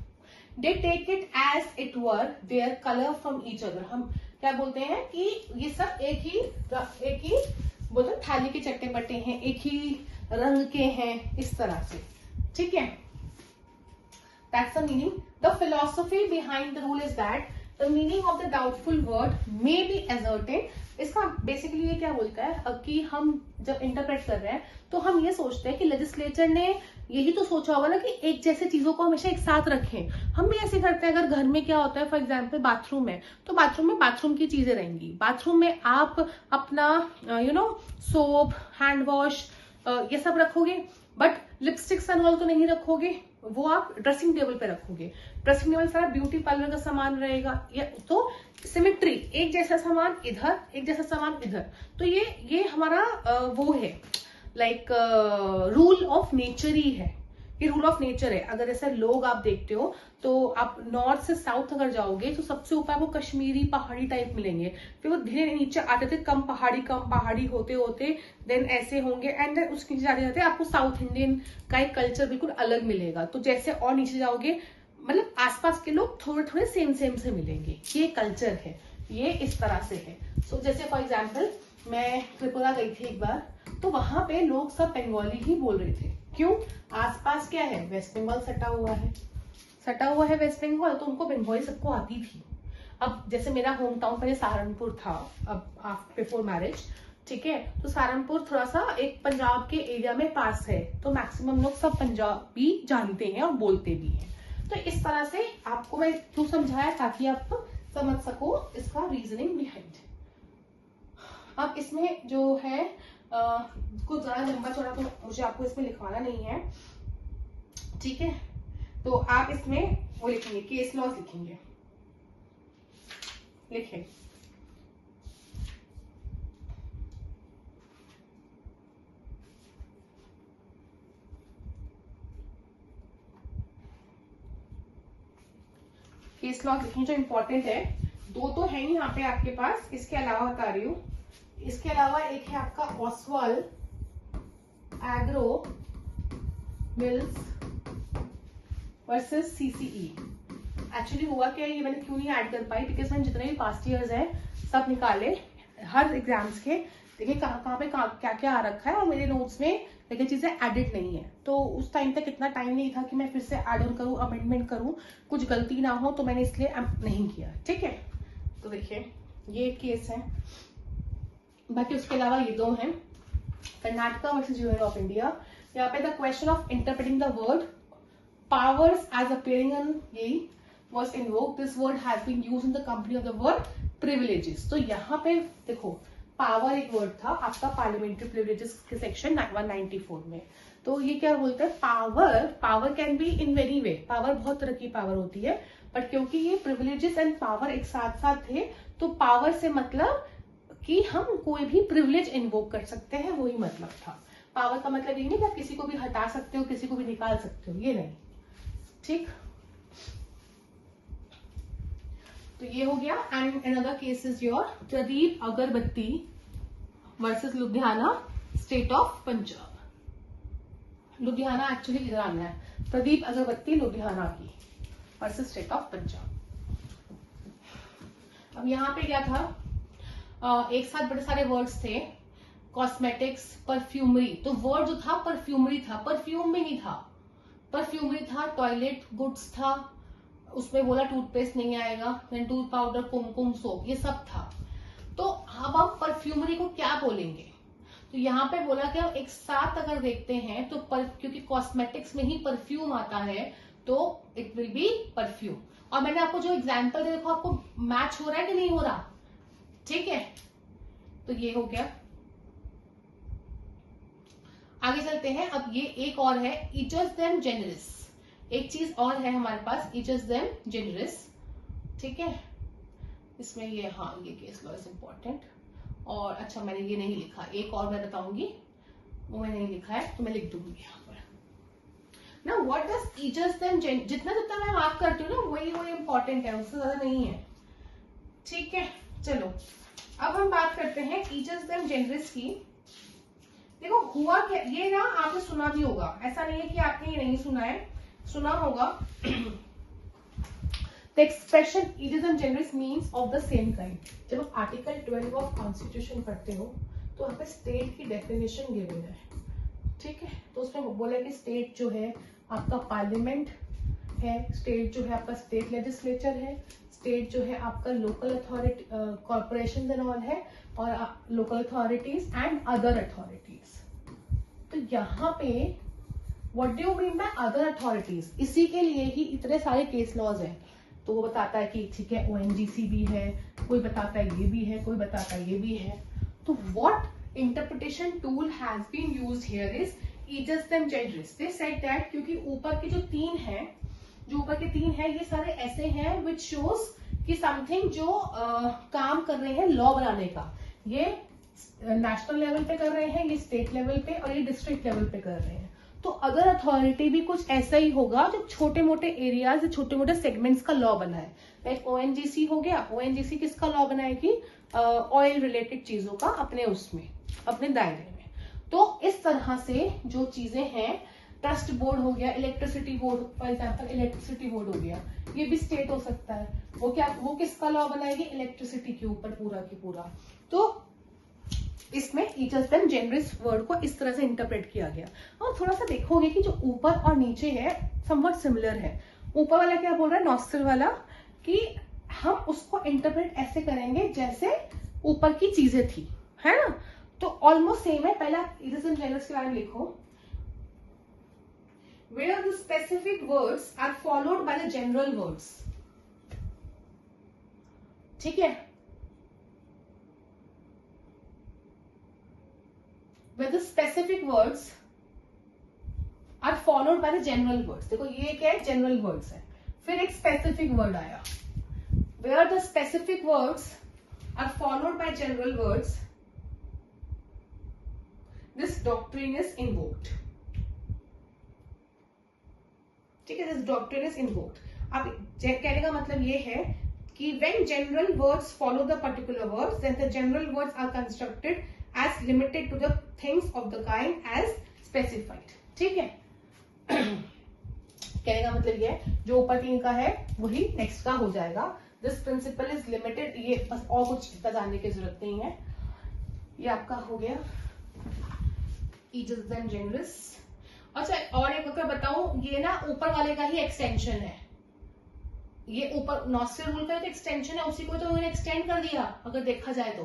They take it as it were their color from each other. हम क्या बोलते हैं कि ये सब एक ही बोलते हैं, थाली के चट्टे बट्टे हैं, एक ही रंग के हैं, इस तरह से, ठीक है। That's the meaning. The philosophy behind the rule is that the meaning of the doubtful word may be ascertained. इसका बेसिकली ये क्या बोलता है कि हम जब इंटरप्रेट कर रहे हैं तो हम ये सोचते हैं कि लेजिस्लेचर ने यही तो सोचा होगा ना कि एक जैसे चीजों को हमेशा एक साथ रखें। हम भी ऐसे करते हैं, अगर घर में क्या होता है, फॉर एग्जांपल बाथरूम है, तो बाथरूम में बाथरूम की चीजें रहेंगी, बाथरूम में आप अपना सोप, हैंड वॉश, ये सब रखोगे, बट लिपस्टिक्स एंड ऑल तो नहीं रखोगे, वो आप ड्रेसिंग टेबल पे रखोगे। ड्रेसिंग टेबल सारा ब्यूटी पार्लर का सामान रहेगा, तो सिमेट्री, एक जैसा सामान इधर, एक जैसा सामान इधर। तो ये हमारा वो है, लाइक रूल ऑफ नेचर ही है, ये रूल ऑफ नेचर है। अगर ऐसे लोग आप देखते हो तो आप नॉर्थ से साउथ अगर जाओगे तो सबसे ऊपर आपको कश्मीरी पहाड़ी टाइप मिलेंगे, फिर वो धीरे नीचे आते थे, कम पहाड़ी होते होते देन ऐसे होंगे, एंड देन उसके नीचे जाते जाते आपको साउथ इंडियन का एक कल्चर बिल्कुल अलग मिलेगा। तो जैसे और नीचे जाओगे, मतलब आसपास के लोग थोड़े थोड़े सेम से मिलेंगे, ये कल्चर है, ये इस तरह से है। सो जैसे फॉर एग्जाम्पल मैं त्रिपुरा गई थी एक बार, तो वहां पे लोग सब बंगाली ही बोल रहे थे। क्यों? आसपास क्या है, वेस्ट बंगाल सटा हुआ है वेस्ट बंगाल, तो उनको बंगाली सबको आती थी। अब जैसे मेरा होम टाउन पहले सहारनपुर था, अब बिफोर मैरिज, ठीक है, तो सहारनपुर थोड़ा सा एक पंजाब के एरिया में पास है, तो मैक्सिमम लोग सब पंजाबी जानते हैं और बोलते भी हैं। तो इस तरह से आपको मैं क्यों समझाया, ताकि आप समझ सको इसका रीजनिंग बिहाइंड। अब इसमें जो है कुछ ज्यादा लंबा चौड़ा तो मुझे आपको इसमें लिखवाना नहीं है, ठीक है, तो आप इसमें वो लिखेंगे, केस लॉज लिखेंगे, लिखें। केस लॉज लिखेंगे जो इंपॉर्टेंट है। दो तो है ही यहाँ पे आपके पास, इसके अलावा बता रही हूँ, इसके अलावा एक है आपका Oswald agro mills versus CCE. Actually हुआ क्या है, ये मैंने क्यों नहीं ऐड कर पाई, बिकॉज मैंने जितने भी पास्ट ईयर्स हैं सब निकाले हर एग्जाम्स के, देखिए कहाँ पे क्या क्या आ रखा है, और मेरे नोट्स में लेकिन चीजें एडिट नहीं है। तो उस टाइम तक इतना टाइम नहीं था कि मैं फिर से एड ऑन करूँ, अमेंडमेंट करूँ, कुछ गलती ना हो, तो मैंने इसलिए नहीं किया, ठीक है। तो देखिए ये केस है, बाकी उसके अलावा ये दो हैं, Karnataka versus union of India. यहाँ पे the question of interpreting the word powers as appearing in यही was invoked. This word has been used in the company of the word privileges. तो यहाँ पे देखो पावर एक वर्ड था आपका पार्लियामेंट्री प्रिविलेजेस के सेक्शन 194 में। तो ये क्या बोलते हैं, power can be in very way, power बहुत तरह की पावर होती है, बट क्योंकि ये प्रिविलेजेस एंड पावर एक साथ साथ थे, तो पावर से मतलब कि हम कोई भी प्रिविलेज इन्वोक कर सकते हैं, वही मतलब था। पावर का मतलब ये नहीं कि आप किसी को भी हटा सकते हो, किसी को भी निकाल सकते हो, ये नहीं, ठीक। तो ये हो गया। And another case is your Pradeep Agarbatti versus Ludhiana state of Punjab. Ludhiana actually इधर आना है, प्रदीप अगरबत्ती लुधियाना की वर्सेस स्टेट ऑफ पंजाब। अब यहाँ पे क्या था, एक साथ बड़े सारे वर्ड्स थे, कॉस्मेटिक्स, परफ्यूमरी। तो वर्ड जो था परफ्यूमरी था, परफ्यूम में नहीं था, परफ्यूमरी था, टॉयलेट गुड्स था, उसमें बोला टूथपेस्ट नहीं आएगा, देन टूथ पाउडर, कुमकुम, सोप, ये सब था। तो अब हम परफ्यूमरी को क्या बोलेंगे, तो यहाँ पे बोला कि एक साथ अगर देखते हैं तो क्योंकि कॉस्मेटिक्स में ही परफ्यूम आता है, तो इट विल बी परफ्यूम। और मैंने आपको जो एग्जाम्पल देखो, आपको मैच हो रहा है कि नहीं हो रहा? ठीक है, तो ये हो गया। आगे चलते हैं। अब ये एक और है ईचस देम जेनरिस, एक चीज और है हमारे पास ईचस देम जेनरिस। ठीक है, इसमें ये, हाँ ये केस लॉ इज इंपॉर्टेंट। और अच्छा मैंने ये नहीं लिखा, एक और मैं बताऊंगी, वो मैंने नहीं लिखा है तो मैं लिख दूंगी यहाँ पर ना। व्हाट डज ईचस देम जेनरिस, जितना जितना मैं मार्क करती हूँ ना वही इंपॉर्टेंट है, उससे ज्यादा नहीं है। ठीक है, चलो अब हम बात करते हैं ईचस देम जेनरिस की। देखो हुआ क्या, ये ना आपने सुना भी होगा, ऐसा नहीं है कि आपने ये नहीं सुना है, सुना होगा। The expression ejusdem generis means of the same kind। जब आप आर्टिकल 12 ऑफ कॉन्स्टिट्यूशन पढ़ते हो तो वहां पे स्टेट की डेफिनेशन गिवन है। ठीक है, तो उसमें बोला कि स्टेट जो है आपका पार्लियामेंट है, स्टेट जो है आपका स्टेट लेजिस्लेचर है, स्टेट जो है आपका local authority corporation and all है, और local authorities and other authorities. तो यहाँ पे what do you mean by other authorities, इसी के लिए ही इतने सारे केस लॉज हैं। तो वो बताता है कि ठीक है ओएनजीसी भी है, कोई बताता है ये भी है, कोई बताता है ये भी है। तो what interpretation tool has been used here is ejusdem generis. They said that क्योंकि ऊपर के जो तीन है, जो ऊपर के तीन है ये सारे ऐसे हैं विच शोज कि समथिंग जो काम कर रहे हैं लॉ बनाने का, ये नेशनल लेवल पे कर रहे हैं, ये स्टेट लेवल पे और ये डिस्ट्रिक्ट लेवल पे कर रहे हैं। तो अदर अथॉरिटी भी कुछ ऐसा ही होगा जो छोटे मोटे एरियाज, छोटे मोटे सेगमेंट्स का लॉ बनाए। लाइक ओएनजीसी हो गया, ओएनजीसी किसका लॉ बनाएगी? ऑयल रिलेटेड चीजों का, अपने उसमें अपने दायरे में। तो इस तरह से जो चीजें हैं, ट्रस्ट बोर्ड हो गया, electricity board for example, electricity board हो गया, ये भी स्टेट हो सकता है। वो क्या, वो किसका लॉ बनाएगी? इलेक्ट्रिसिटी के ऊपर पूरा की पूरा। तो इसमें ईचस देम जेनरिस वर्ड को इस तरह से इंटरप्रेट किया गया। और थोड़ा सा देखोगे कि जो ऊपर और नीचे है समवट सिमिलर है। ऊपर वाला क्या बोल रहा है, नॉस्ट्रल वाला, कि हम उसको इंटरप्रेट ऐसे करेंगे जैसे ऊपर की चीजें थी, है ना? तो ऑलमोस्ट सेम है। पहला ईचस देम जेनरिस के बारे में लिखो, where the specific words are followed by the general words। ठीक है, where the specific words are followed by the general words। देखो ये क्या है, जनरल वर्ड्स है, फिर एक स्पेसिफिक वर्ड आया, where the specific words are followed by general words, this doctrine is invoked। ठीक है, दिस डॉक्ट्रिन इज इन्वोक्ड। अब कहने का मतलब ये है कि when general words follow the particular words, then the general words are constructed as limited to the things of the kind as specified। ठीक है, कहने का मतलब ये है जो ऊपर तीन का है वही नेक्स्ट का हो जाएगा। दिस प्रिंसिपल इज लिमिटेड, ये बस और कुछ इतना जानने की जरूरत नहीं है। ये आपका हो गया ईचस देम जेनरिस। अच्छा, और एक अगर बताऊं, ये ना ऊपर वाले का ही एक्सटेंशन है। ये ऊपर नॉस्ट्रल रूल का तो एक्सटेंशन है, उसी को तो उन्होंने एक्सटेंड कर दिया अगर देखा जाए तो,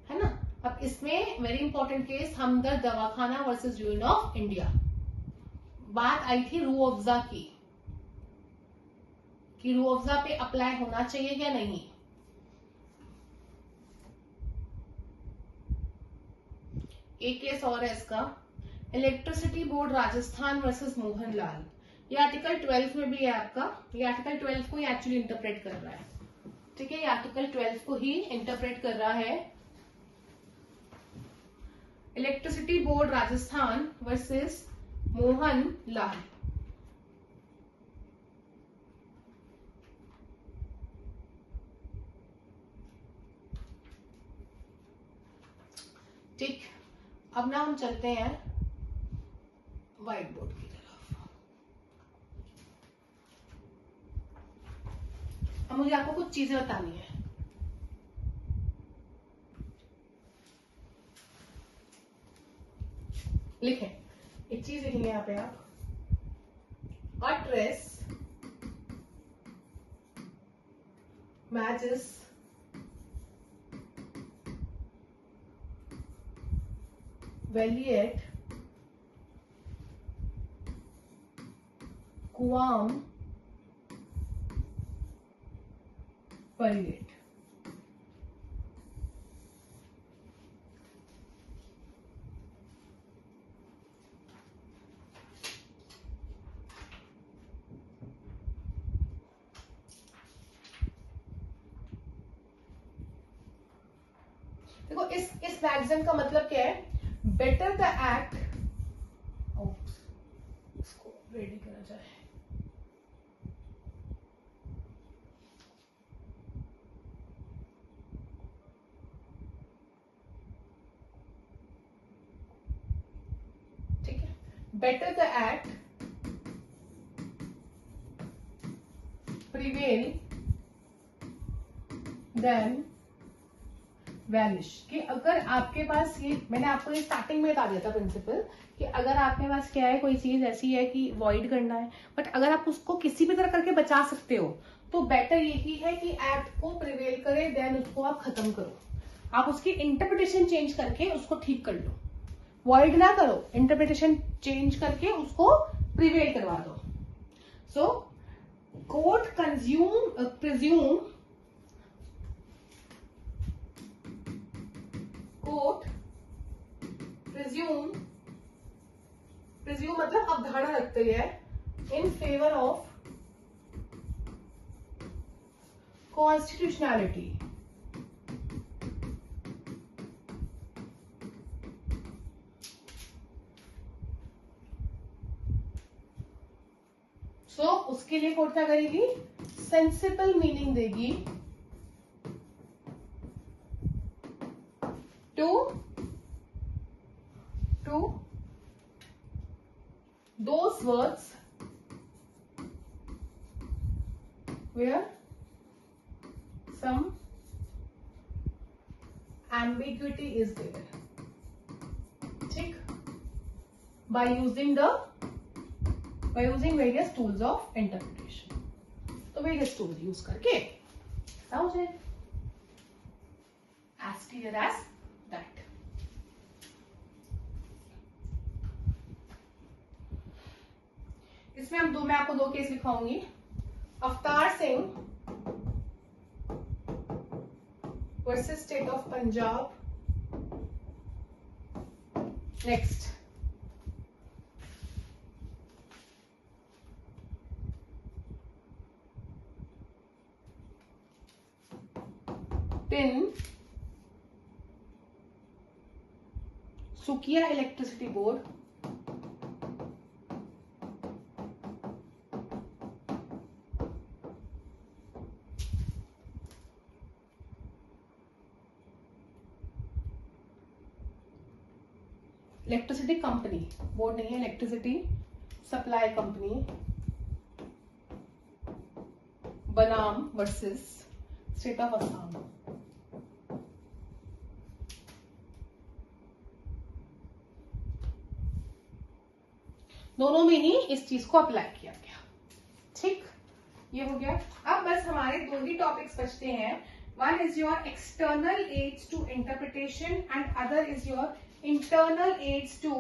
है ना? अब इसमें वेरी इंपॉर्टेंट केस हमदर्द दवाखाना वर्सेस यूनियन ऑफ इंडिया। बात आई थी रू अफ़ज़ा की, कि रू अफ़ज़ा पे अप्लाई होना चाहिए या नहीं। एक केस और है इसका, electricity board Rajasthan versus Mohanlal. ये आर्टिकल 12 में भी है आपका। ये आर्टिकल 12 को ही एक्चुअली इंटरप्रेट कर रहा है। ठीक है, ये आर्टिकल 12 को ही इंटरप्रेट कर रहा है। Electricity board Rajasthan versus Mohanlal. ठीक, अब ना हम चलते हैं व्हाइट बोर्ड की तरफ। अब मुझे आपको कुछ चीजें बतानी है। लिखें, एक चीज लिखेंगे यहाँ पे आप, अ ड्रेस मैचेस वेली एट गुआम फ्रिगेट। देखो इस मैगजीन का मतलब क्या है, बेटर द एक्ट, इसको रेडी करा जाए, ठीक है, better the act prevail than vanish. कि अगर आपके पास ये, मैंने आपको ये स्टार्टिंग में बता दिया था प्रिंसिपल, कि अगर आपके पास क्या है, कोई चीज ऐसी है कि वॉइड करना है, बट अगर आप उसको किसी भी तरह करके बचा सकते हो तो बेटर यही है कि एक्ट को प्रिवेल करे, देन उसको आप खत्म करो। आप उसकी इंटरप्रिटेशन चेंज करके उसको ठीक कर लो, वॉइड ना करो, इंटरप्रिटेशन चेंज करके उसको प्रिवेल करवा दो। सो कोर्ट प्रिज्यूम कोर्ट प्रिज्यूम मतलब अवधारणा रखते हैं इन फेवर ऑफ कॉन्स्टिट्यूशनैलिटी। सो उसके लिए कोर्ट क्या करेगी, सेंसिबल मीनिंग देगी to those words where some ambiguity is there, ठीक, by using various tools of interpretation। तो various tools यूज करके हो जाए as clear as that। इसमें मैं आपको दो केस लिखाऊंगी, Avtar Singh versus state of Punjab. Next, सुकिया electricity board electricity company, board नहीं है, इलेक्ट्रिसिटी सप्लाई कंपनी बनाम वर्सेस स्टेट ऑफ असम। दोनों में ही इस चीज को अप्लाई किया गया, ठीक, ये हो गया। अब बस हमारे दो ही टॉपिक्स बचते हैं, one is your external aids to interpretation and other is your internal aids to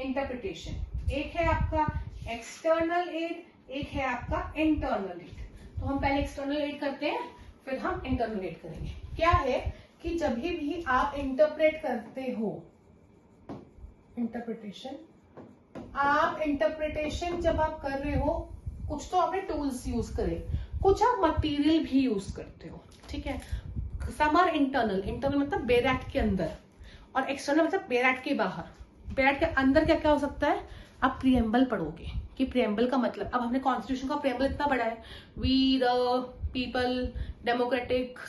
interpretation. एक है आपका एक्सटर्नल एड, एक है आपका इंटरनल एड। तो हम पहले एक्सटर्नल एड करते हैं, फिर हम इंटरनल एड करेंगे। क्या है कि जब भी आप इंटरप्रेट करते हो, आप इंटरप्रिटेशन जब आप कर रहे हो, कुछ तो आपने टूल्स यूज करे, कुछ आप मटेरियल भी यूज करते हो, ठीक है। सम आर इंटरनल मतलब बेयर एक्ट के अंदर, और एक्सटर्नल मतलब बेयर एक्ट के बाहर। बेयर एक्ट के अंदर क्या क्या हो सकता है, आप प्रिएम्बल पढ़ोगे कि प्रिएम्बल का मतलब, अब हमने कॉन्स्टिट्यूशन का प्रिएम्बल इतना बड़ा है, we the people democratic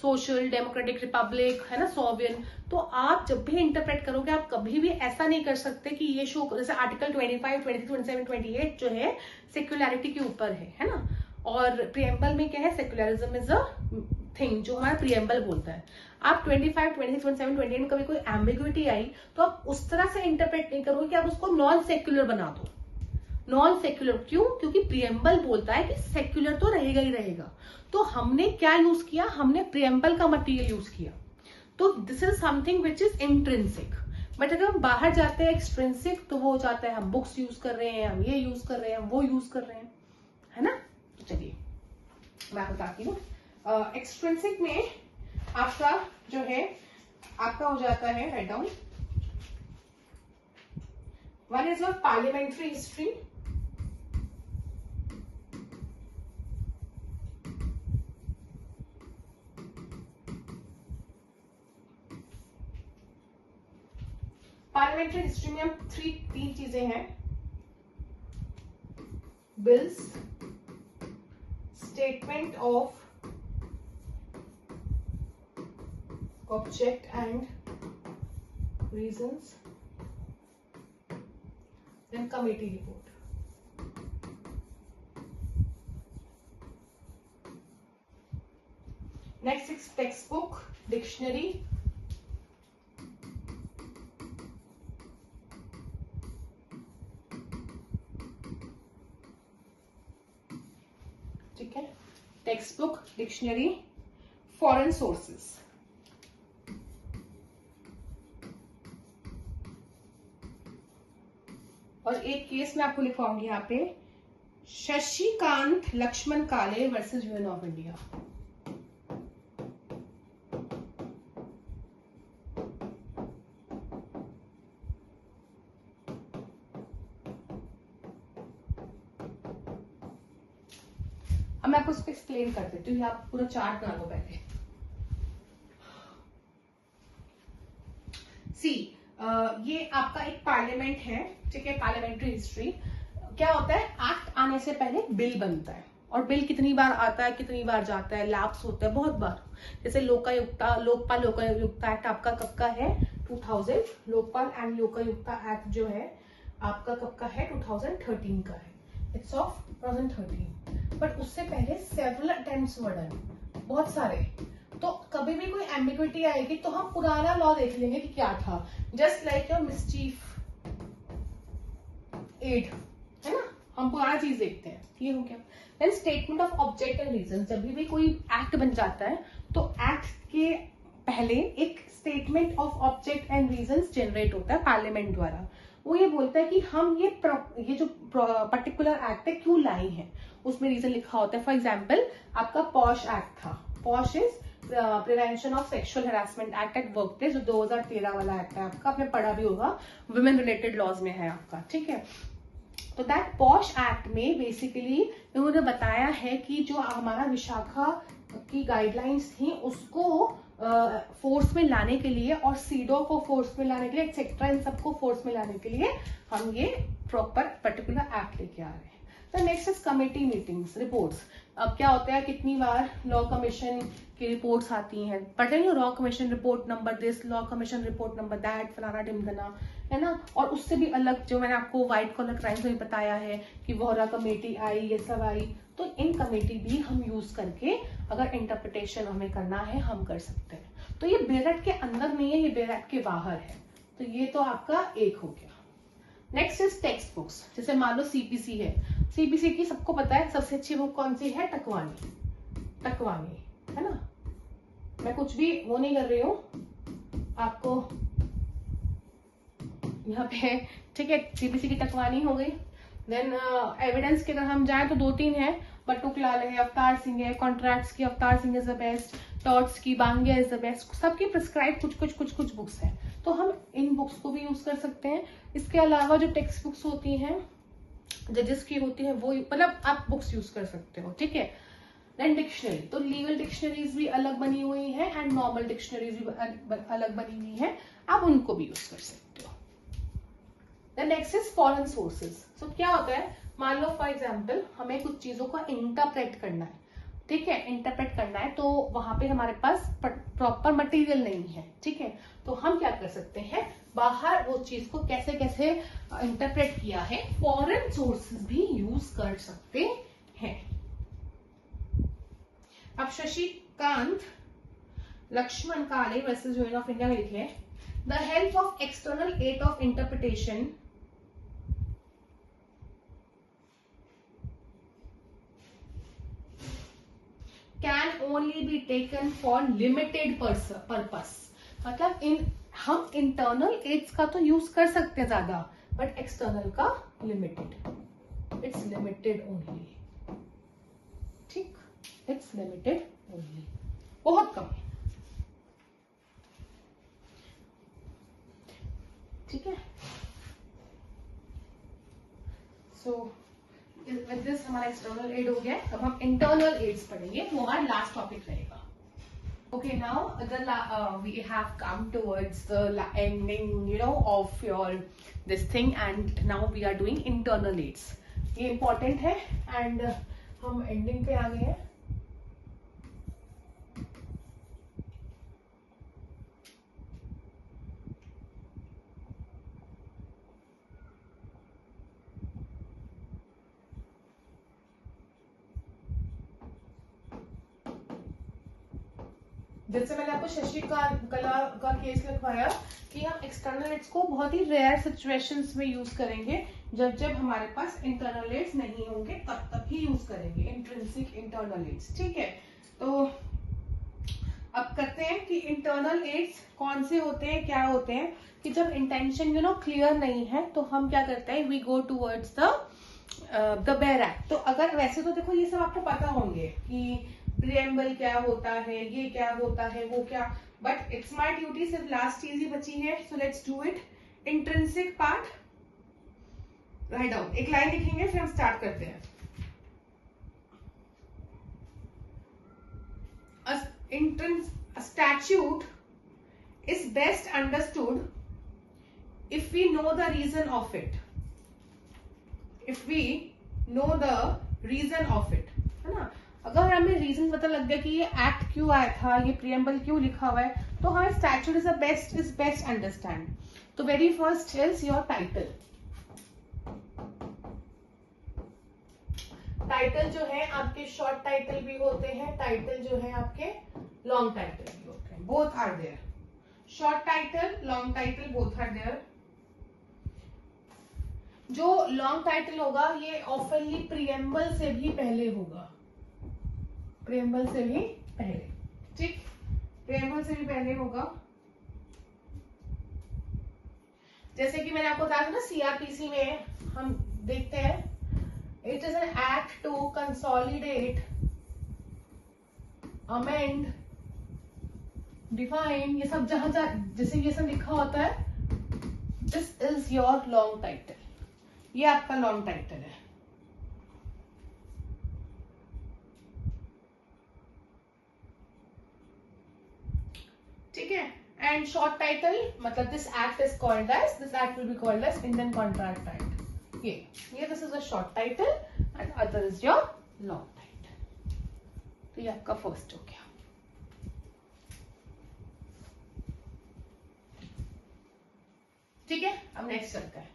social democratic republic, है ना, सॉवरेन। तो आप जब भी इंटरप्रेट करोगे, आप कभी भी ऐसा नहीं कर सकते कि ये शो, जैसे आर्टिकल 25, 23, 27, 28 जो है सेक्युलरिटी के ऊपर है ना, और प्रिएम्बल में क्या है, सेक्युलरिज्म इज अ थिंग, जो हमारा प्रिएम्बल बोलता है। आप 25, 26, 27, 28 में कभी कोई एम्बिग्विटी आई तो आप उस तरह से इंटरप्रेट नहीं करोगे कि आप उसको नॉन सेक्युलर बना दो। नॉन सेक्युलर क्यों, क्योंकि प्रिएम्बल बोलता है कि सेक्युलर तो रहेगा ही रहेगा। तो हमने क्या यूज किया, हमने प्रिएम्बल का मटेरियल यूज किया। तो this is something which is intrinsic. But अगर हम बाहर जाते हैं एक्सट्रिंसिक, तो वो हो जाता है हम बुक्स यूज कर रहे हैं, हम ये यूज कर रहे हैं, हम वो यूज कर रहे हैं, है ना। तो चलिए मैं बताती हूँ। एक्सट्रिंसिक में आपका जो है आपका हो जाता है, right down, one is your parliamentary history, parliamentary history में हम तीन चीजें हैं, bills, statement of object and reasons, then committee report. Next is text book, dictionary, ठीक है, text book, dictionary, foreign sources. और एक केस मैं आपको लिखवाऊंगी यहाँ पे, शशिकांत लक्ष्मण काले वर्सेस यूएन ऑफ इंडिया। अब मैं आपको उसको एक्सप्लेन कर देती हूँ, आप पूरा चार्ट बना लो पहले। सी ये आपका एक पार्लियामेंट है, ठीक है, पार्लियामेंट्री हिस्ट्री। क्या होता है, एक्ट आने से पहले बिल बनता है, और बिल कितनी बार आता है, कितनी बार जाता है, लैप्स होता है बहुत बार। जैसे लोकायुक्ता, लोकपाल लोकायुक्ता एक्ट आपका कब का है, 2000। लोकपाल एंड लोकायुक्ता एक्ट जो है आपका कब का है, 2013 का है, इट्स ऑफ 2013। बट उससे पहले सेवरल अटेम्प्ट्स वर डन, बहुत सारे। तो कभी भी कोई एम्बिग्विटी आएगी तो हम पुराना लॉ देख लेंगे कि क्या था, just like your mischief aid, है ना, हम पुराना चीज देखते हैं। ये हो गया। Then statement of object and reason, जब भी कोई एक्ट बन जाता है तो एक्ट के पहले एक statement of object and reasons generate होता है पार्लियामेंट द्वारा। वो ये बोलता है कि हम ये जो पर्टिकुलर एक्ट है क्यों लाई है, उसमें रीजन लिखा होता है। फॉर एग्जाम्पल आपका पॉश एक्ट था, posh is prevention of sexual harassment act at work place, जो 2013 वाला एक्ट है आपका, आपने पढ़ा भी होगा, वुमेन रिलेटेड लॉज में है आपका, ठीक है। तो दैट पॉश एक्ट में बेसिकली उन्होंने बताया है कि जो हमारा विशाखा की गाइडलाइंस थी उसको फोर्स में लाने के लिए, और सीडो को फोर्स में लाने के लिए, एक्सेट्रा, इन सबको फोर्स में लाने के लिए हम ये प्रॉपर पर्टिकुलर एक्ट लेके आ रहे हैं। तो next is committee meetings, reports. अब क्या होता है, कितनी बार लॉ कमीशन की रिपोर्ट्स आती हैं, पता नहीं, law commission report number this, law commission report number that, फलाना ढिमकना, है ना। और उससे भी अलग जो मैंने आपको व्हाइट कॉलर क्राइम्स में बताया है कि वोहरा कमेटी आई, ये सब आई, तो इन कमेटी भी हम यूज करके अगर इंटरप्रिटेशन हमें करना है हम कर सकते हैं। तो ये बेरेट के अंदर नहीं है, ये बेरेट के बाहर है। तो ये तो आपका एक हो गया। Next is text books. जैसे मान लो सीपीसी है, सीपीसी की सबको पता है सबसे अच्छी बुक कौन सी है, टकवानी, टकवानी, है ना। मैं कुछ भी वो नहीं कर रही हूँ आपको यहाँ पे, ठीक है। सीपीसी की टकवानी हो गई। देन एविडेंस के अगर हम जाएं तो 2-3 है, बटुकलाल है, अवतार सिंह है, कॉन्ट्रैक्ट्स की Avtar Singh is the best, torts की बांग्या इज द बेस्ट, सबकी प्रिस्क्राइब कुछ बुक्स हैं, तो हम इन बुक्स को भी यूज कर सकते हैं। इसके अलावा जो टेक्स्ट बुक्स होती हैं, जजेस की होती है, वो मतलब आप बुक्स यूज कर सकते हो, ठीक है। देन डिक्शनरी, तो लीगल डिक्शनरीज भी अलग बनी हुई है एंड नॉर्मल डिक्शनरीज भी अलग बनी हुई है, आप उनको भी यूज कर सकते हो। Then next is foreign sources. सो क्या होता है, मान लो फॉर एग्जाम्पल हमें कुछ चीजों को इंटरप्रेट करना है, ठीक है, इंटरप्रेट करना है, तो वहां पे हमारे पास प्रॉपर मटेरियल नहीं है, ठीक है। तो हम क्या कर सकते हैं, बाहर वो चीज को कैसे कैसे इंटरप्रेट किया है, फॉरेन सोर्सेज भी यूज कर सकते हैं। अब शशिकांत लक्ष्मण काले वर्सेस यूएन ऑफ इंडिया में लिखे, the help of external aid of interpretation can only be taken for limited purpose। मतलब इन हम इंटरनल एड्स का तो यूज कर सकते हैं ज्यादा, बट एक्सटर्नल का लिमिटेड, इट्स लिमिटेड ओनली, ठीक, इट्स लिमिटेड ओनली, बहुत कम है, ठीक है। सो विद दिस हमारा एक्सटर्नल एड हो गया। अब हम इंटरनल एड्स पढ़ेंगे, वो हमारा लास्ट टॉपिक रहेगा। Okay, now we have come towards the ending, of your this thing, and now we are doing internal aids. ये important है, and हम ending पे आ गए हैं। जैसे मैंने आपको शशि कला का केस लिखवाया कि हम एक्सटर्नल एड्स को बहुत ही रेयर सिचुएशंस में यूज करेंगे, जब हमारे पास इंटरनल एड्स नहीं होंगे तब ही यूज करेंगे इंट्रिंसिक इंटरनल एड्स, ठीक है। तो अब करते हैं कि इंटरनल एड्स कौन से होते हैं, क्या होते हैं, कि जब इंटेंशन क्लियर नहीं है तो हम क्या करते हैं, we go towards the bare act. तो अगर वैसे तो देखो ये सब आपको पता होंगे कि प्रीएम्बल क्या होता है, ये क्या होता है, वो क्या, बट इट्स माय ड्यूटी, सिर्फ लास्ट चीज ही बची है, so let's do it. Intrinsic part, right down, एक लाइन लिखेंगे फिर हम स्टार्ट करते हैं। A statute is best understood if we know the reason of it, if we know the reason of it, है ना। अगर हमें रीजन पता लग गया कि ये एक्ट क्यों आया था, ये प्रीएम्बल क्यों लिखा हुआ है, तो हाँ, स्टैट्यूट इज बेस्ट अंडरस्टैंड। तो very first is your title. Title जो है आपके शॉर्ट टाइटल भी होते हैं, टाइटल जो है आपके लॉन्ग टाइटल भी होते हैं, both are there. Short title, long title, both are there. जो लॉन्ग टाइटल होगा ये ऑफनली प्रीएम्बल से भी पहले होगा, प्रीएम्बल से भी पहले, ठीक, प्रीएम्बल से भी पहले होगा। जैसे कि मैंने आपको बताया था ना, सीआरपीसी में हम देखते हैं, it is an act to consolidate, amend, define, ये सब जहां जैसे ये सब लिखा होता है, this is your long title, ये आपका लॉन्ग टाइटल है। ठीक है, एंड शॉर्ट टाइटल मतलब this act is called as, this act will be called as Indian contract act. ये this is a short title and other is your long title. तो ये आपका फर्स्ट हो गया। ठीक है, अब नेक्स्ट चलता है।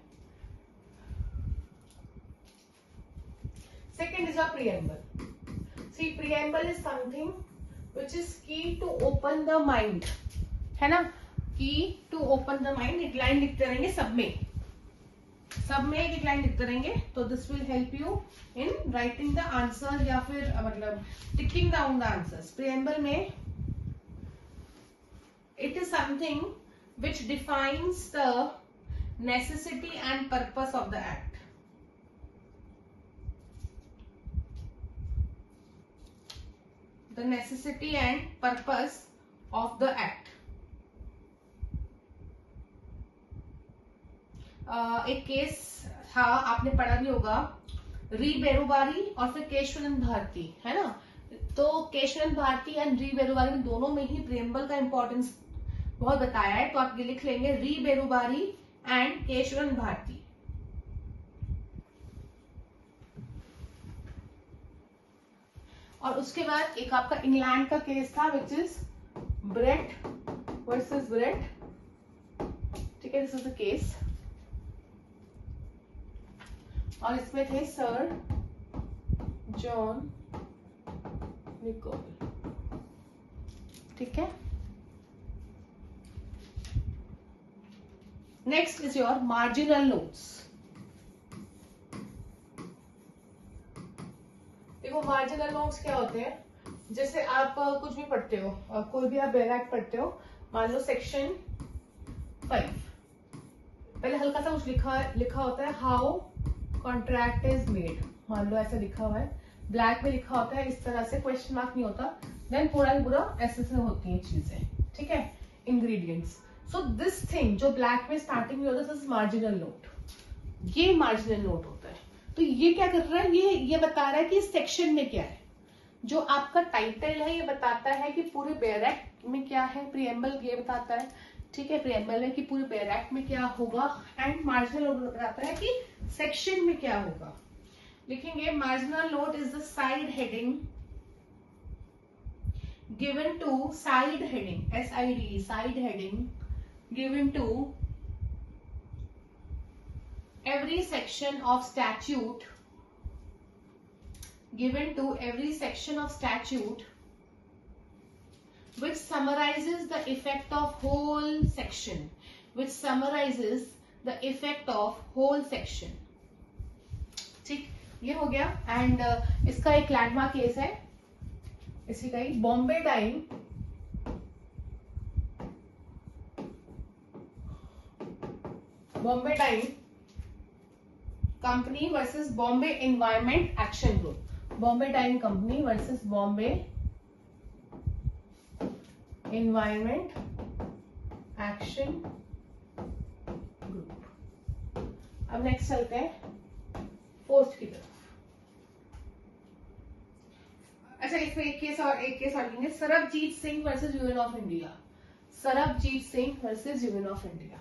Second is a preamble. See, preamble is something which is key to open the mind, है ना, key to open the mind। एक लाइन लिखते रहेंगे सब में एक लाइन लिखते रहेंगे, तो this will help you in writing the answer या फिर मतलब ticking down the answers. Preamble में it is something which defines the necessity and purpose of the act। The necessity and purpose of the act। एक case था, आपने पढ़ा भी होगा, री बेरुबारी और फिर केशवानंद भारती, है ना। तो केशवानंद भारती एंड री बेरुबारी में दोनों में ही प्रीएम्बल का इंपॉर्टेंस बहुत बताया है, तो आप ये लिख लेंगे, री बेरुबारी एंड केशवानंद भारती। और उसके बाद एक आपका इंग्लैंड का केस था, which is Brett versus Brett, ठीक है, दिस इज द केस। और इसमें थे सर जॉन निकोल, ठीक है। Next is your marginal notes. देखो, मार्जिनल नोट्स क्या होते हैं, जैसे आप कुछ भी पढ़ते हो, कोई भी आप बेयर एक्ट पढ़ते हो, मान लो सेक्शन 5 पहले हल्का सा कुछ लिखा होता है, हाउ कॉन्ट्रैक्ट इज मेड, मान लो ऐसा लिखा हुआ है, ब्लैक में लिखा होता है इस तरह से, क्वेश्चन मार्क नहीं होता, देन पूरा ही पूरा ऐसे से होती है चीजें, ठीक है, इंग्रेडिएंट्स। सो दिस थिंग जो ब्लैक में स्टार्टिंग में होता है, दिस इज मार्जिनल नोट, ये मार्जिनल नोट होता है। तो ये क्या कर रहा है, ये बता रहा है कि इस सेक्शन में क्या है। जो आपका टाइटल है ये बताता है कि पूरे बेयर एक्ट में क्या है, प्रीएम्बल ये बताता है, ठीक है, प्रीएम्बल में कि पूरे बेयर एक्ट में क्या होगा, एंड मार्जिनल नोट बताता है कि सेक्शन में क्या होगा। लिखेंगे marginal note is the side heading given to side heading, SID, side heading given to every section of statute, given to every section of statute which summarizes the effect of whole section, which summarizes the effect of whole section। ठीक, ये हो गया। And इसका एक landmark case है, इसी का ही, Bombay dyeing company versus Bombay environment action group, Bombay dyeing company versus Bombay environment action group. अब नेक्स्ट चलते हैं फोर्थ की तरफ। अच्छा, इसमें एक केस और लेंगे, Sarabjit Singh versus union of India, Sarabjit Singh versus union of India.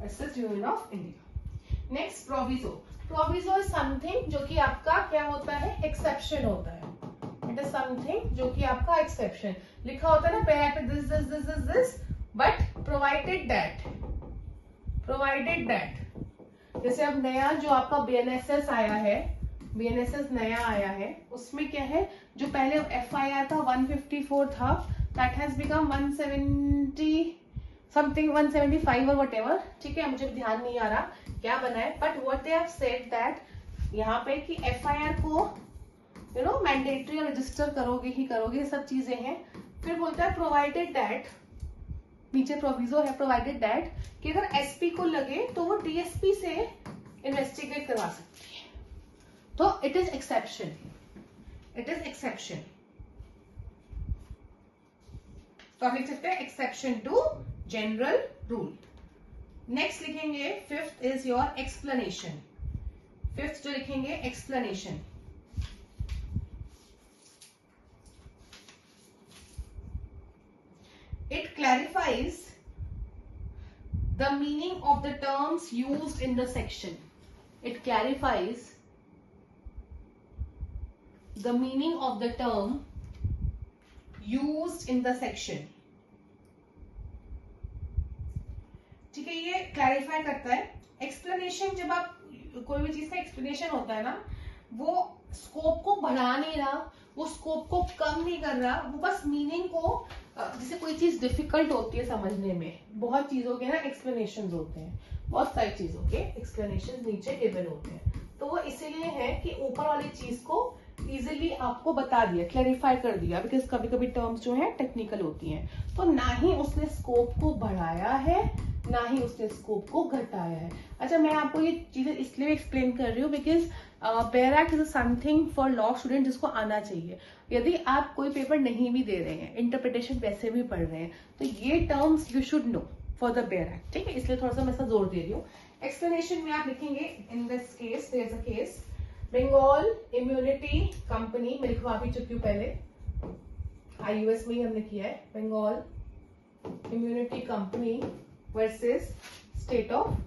Versus union of India. Next proviso, proviso is something जो कि आपका क्या होता है, एक्सेप्शन होता है, इट इज समथिंग जो कि आपका एक्सेप्शन, लिखा होता है ना पैरा पे this this this this this, but provided that, जैसे अब नया जो आपका BNSS आया है, BNSS नया आया है, उसमें क्या है, जो पहले FIR था 154 था, दैट हैज बिकम 170 समथिंग, 175 और वट एवर, ठीक है, मुझे ध्यान नहीं आ रहा क्या बना है, but what they have said that यहाँ पे कि FIR को मैंडेटरी रजिस्टर करोगे ही करोगे, ये सब चीजें हैं। फिर बोलता है प्रोवाइडेड दैट, नीचे प्रोविजो है, प्रोवाइडेड दैट कि अगर SP को लगे तो वो DSP से इन्वेस्टिगेट करवा सकती है, तो इट इज एक्सेप्शन, तो आप लिख सकते हैं exception to general rule. Next लिखेंगे fifth is your explanation, fifth जो लिखेंगे explanation. It clarifies the meaning of the terms used in the section. It clarifies the meaning of the term used in the section. ठीक है, ये clarify करता है। Explanation, जब आप कोई भी चीज का एक्सप्लेनेशन होता है ना, वो स्कोप को बढ़ा नहीं रहा, वो स्कोप को कम नहीं कर रहा, वो बस मीनिंग को, जैसे कोई चीज डिफिकल्ट होती है समझने में, बहुत चीजों के ना एक्सप्लेनेशन होते हैं, बहुत सारी चीजों के एक्सप्लेनेशन नीचे गिवन होते हैं, तो वो इसीलिए है कि ऊपर वाली चीज को इजीली आपको बता दिया, क्लैरिफाई कर दिया, बिकॉज कभी कभी टर्म्स जो है टेक्निकल होती हैं। तो ना ही उसने स्कोप को बढ़ाया है, ना ही उसने स्कोप को घटाया है। अच्छा, मैं आपको ये चीजें इसलिए एक्सप्लेन कर रही हूँ because bare act is something for law student जिसको आना चाहिए। यदि आप कोई पेपर नहीं भी दे रहे हैं, इंटरप्रिटेशन वैसे भी पढ़ रहे हैं, तो ये terms you should know for the bare act, ठीक है, इसलिए थोड़ा सा मैं ऐसा जोर दे रही हूँ। एक्सप्लेनेशन में आप लिखेंगे in this case, there is a case Bengal immunity company, मैं लिखवा भी चुकी हूँ पहले, IUS में ही हमने किया है, Bengal immunity company versus state of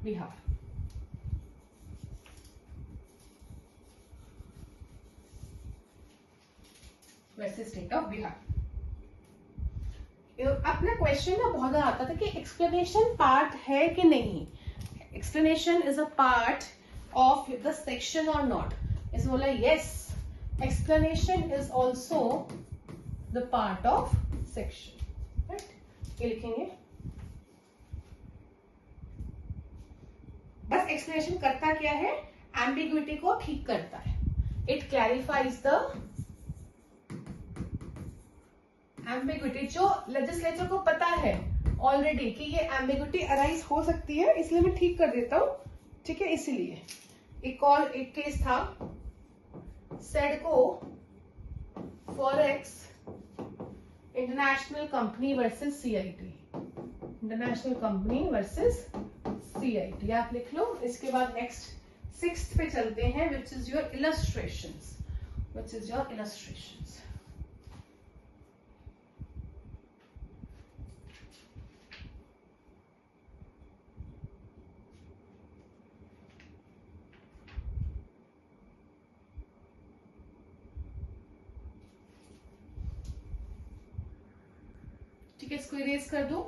Bihar. Versus state of Bihar. अपना क्वेश्चन ना बहुत ज्यादा आता था कि एक्सप्लेनेशन पार्ट है कि नहीं, explanation is a part of the section और नॉट। इस बोला yes, explanation is also the part of section, right, ये लिखेंगे। बस एक्सप्लेनेशन करता क्या है, एम्बिग्विटी को ठीक करता है। It clarifies the ambiguity. जो लेजिस्लेचर को पता है ऑलरेडी कि ये एम्बिग्विटी अराइज हो सकती है, इसलिए मैं ठीक कर देता हूं, ठीक है। इसीलिए एक केस था Sedco forex international company versus CIT, international company versus CIT, आप लिख लो। इसके बाद नेक्स्ट 6th पे चलते हैं, which is your illustrations, which is your illustrations. ठीक है, इसको इरेज कर दो।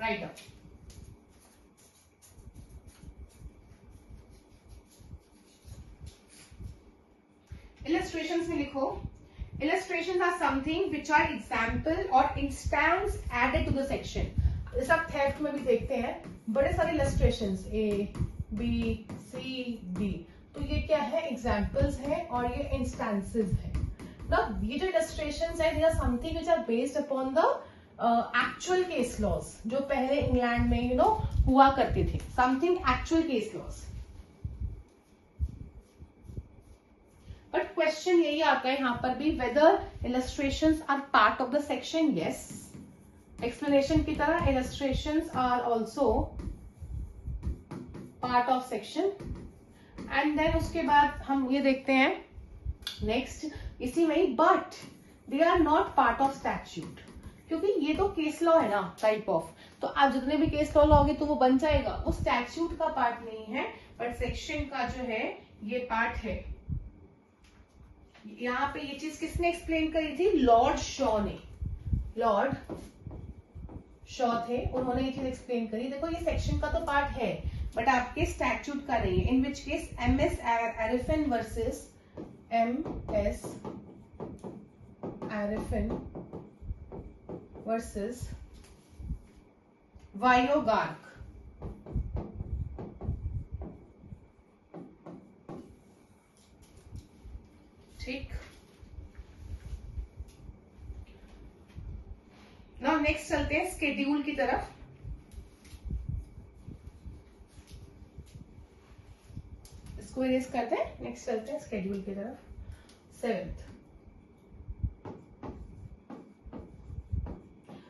Write down. इलस्ट्रेशंस में लिखो, illustrations are something which are example or instance added to the section। जैसे आप थेफ्ट में भी देखते हैं बड़े सारे illustrations A, B, C, D, तो ये क्या है, एग्जाम्पल्स है और ये इंस्टेंसेस है ना। ये जो illustrations है, they are something which are based upon the actual case laws, जो पहले इंग्लैंड में हुआ करते थे, something actual case laws। But question यही आता है यहाँ पर भी, weather illustrations are part of the section। yes, explanation की तरह illustrations are also part of section। and then उसके बाद हम ये देखते हैं नेक्स्ट इसी में ही, but they are not part of statute, क्योंकि ये तो केस लॉ है ना, टाइप ऑफ, तो आप जितने भी केस लॉ लोगे तो वो बन जाएगा, वो स्टैट्यूट का पार्ट नहीं है, बट सेक्शन का जो है ये पार्ट है। यहाँ पे ये चीज किसने एक्सप्लेन करी थी, लॉर्ड शॉ ने, लॉर्ड शॉ थे, उन्होंने ये चीज एक्सप्लेन करी। देखो ये सेक्शन का तो पार्ट है, बट आपके स्टैट्यूट का नहीं है। In which case MS Arifin versus MS Arifin versus वायोगार्क, ठीक। नाउ नेक्स्ट चलते हैं स्केड्यूल की तरफ। इसको इरेज करते हैं, नेक्स्ट चलते हैं स्केड्यूल की तरफ। 7th,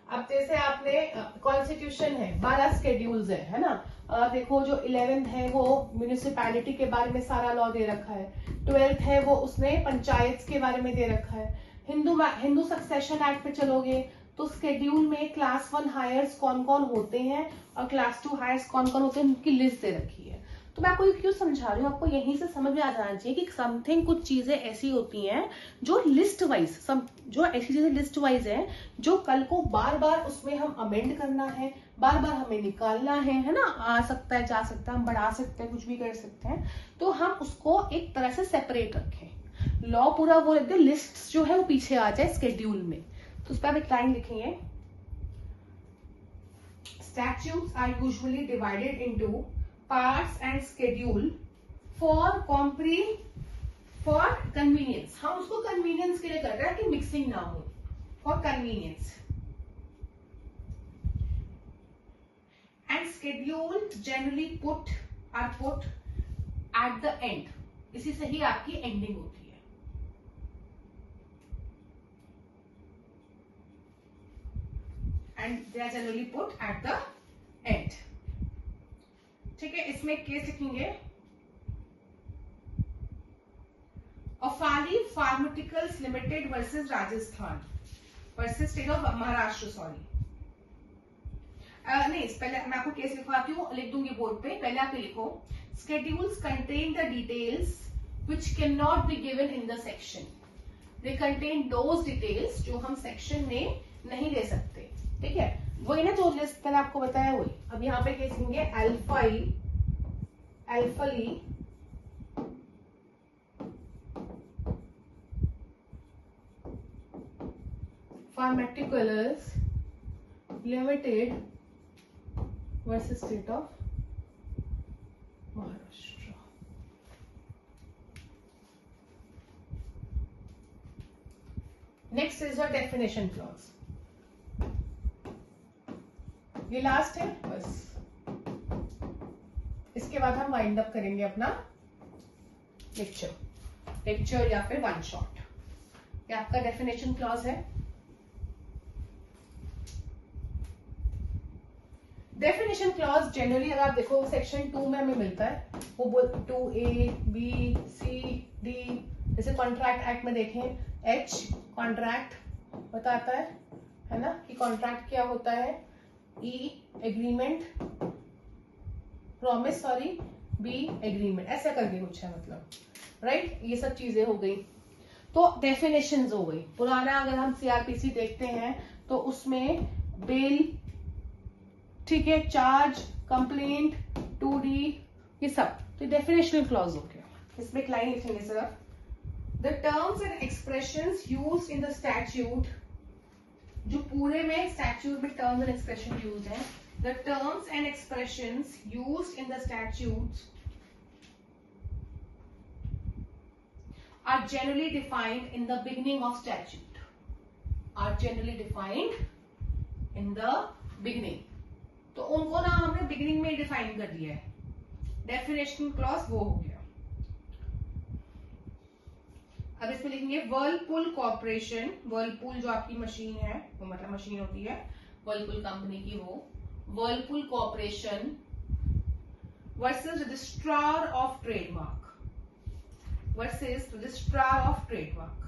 अब जैसे आपने कॉन्स्टिट्यूशन है, 12 स्केड्यूल्स है ना। देखो जो 11th है वो म्यूनिसिपैलिटी के बारे में सारा लॉ दे रखा है, 12th है वो उसने पंचायत के बारे में दे रखा है। हिंदू सक्सेशन एक्ट पे चलोगे तो स्केड्यूल में क्लास 1 हायर्स कौन कौन होते हैं और क्लास 2 हायर्स कौन कौन होते हैं, उनकी लिस्ट दे रखी है। तो मैं आपको क्यों समझा रही हूँ, आपको यहीं से समझ में आ जाना चाहिए कि समथिंग, कुछ चीजें ऐसी होती हैं जो लिस्ट वाइज, जो ऐसी चीजें लिस्ट वाइज है, जो कल को बार बार उसमें हम अमेंड करना है, बार बार हमें निकालना है ना, आ सकता है, जा सकता है, हम बढ़ा सकते हैं, कुछ भी कर सकते हैं, तो हम उसको एक तरह से सेपरेट रखें। लॉ पूरा वो रख दे, लिस्ट जो है वो पीछे आ जाए स्केड्यूल में। तो उस पर आप एक लाइन लिखेंगे, statutes are usually divided into parts and schedule for convenience। हम उसको कन्वीनियंस के लिए कर रहे हैं कि मिक्सिंग ना हो, for convenience. And schedule generally are put at the end, इसी से ही आपकी एंडिंग होती है। and they are generally put at the end, ठीक है। इसमें केस लिखेंगे, अफाली pharmaceuticals limited versus Rajasthan versus state of Maharashtra, sorry नहीं, पहले मैं आपको केस लिखवाती हूँ, लिख दूंगी बोर्ड पे, पहले आप लिखो, schedules contain the details which cannot be given in the section। they contain those details जो हम सेक्शन में नहीं दे सकते, ठीक है। वही ना जो लिस्ट पहले आपको बताया वही। अब यहाँ पे केस लेंगे, अल्फाली Pharmaceuticals Limited versus State of Maharashtra. Next is your definition clause. ये लास्ट है बस, इसके बाद हम वाइंड अप करेंगे अपना लेक्चर या फिर वन शॉट। ये आपका डेफिनेशन क्लॉज है। डेफिनेशन क्लॉज जनरली अगर आप देखो सेक्शन 2 में हमें मिलता है, वो बोल 2A B C D, जैसे कॉन्ट्रैक्ट एक्ट में देखें H कॉन्ट्रैक्ट बताता है ना, कि कॉन्ट्रैक्ट क्या होता है, E agreement, promise sorry, B agreement, ऐसा करके कुछ है मतलब, राइट। ये सब चीजें हो गई, तो डेफिनेशंस हो गई। पुराना अगर हम CRPC देखते हैं तो उसमें बेल, ठीक है, चार्ज, कंप्लेंट, 2D, ये सब तो डेफिनेशनल क्लॉज हो गया। इसमें एक लाइन लिखेंगे sir, the terms and expressions used in the statute, जो पूरे में स्टैट्यूट में टर्म्स एंड एक्सप्रेशन यूज्ड है, the terms and expressions used in the statute are generally defined in the beginning of statute, are generally defined in the beginning, तो उनको ना हमने beginning में डिफाइन कर दिया है। डेफिनेशन क्लॉज वो हो गया। अब इसमें लिखेंगे वर्लपूल कॉर्पोरेशन, वर्लपूल जो आपकी मशीन है, वो मतलब मशीन होती है वर्लपूल कंपनी की, वो Whirlpool corporation versus registrar of trademark, versus registrar of trademark।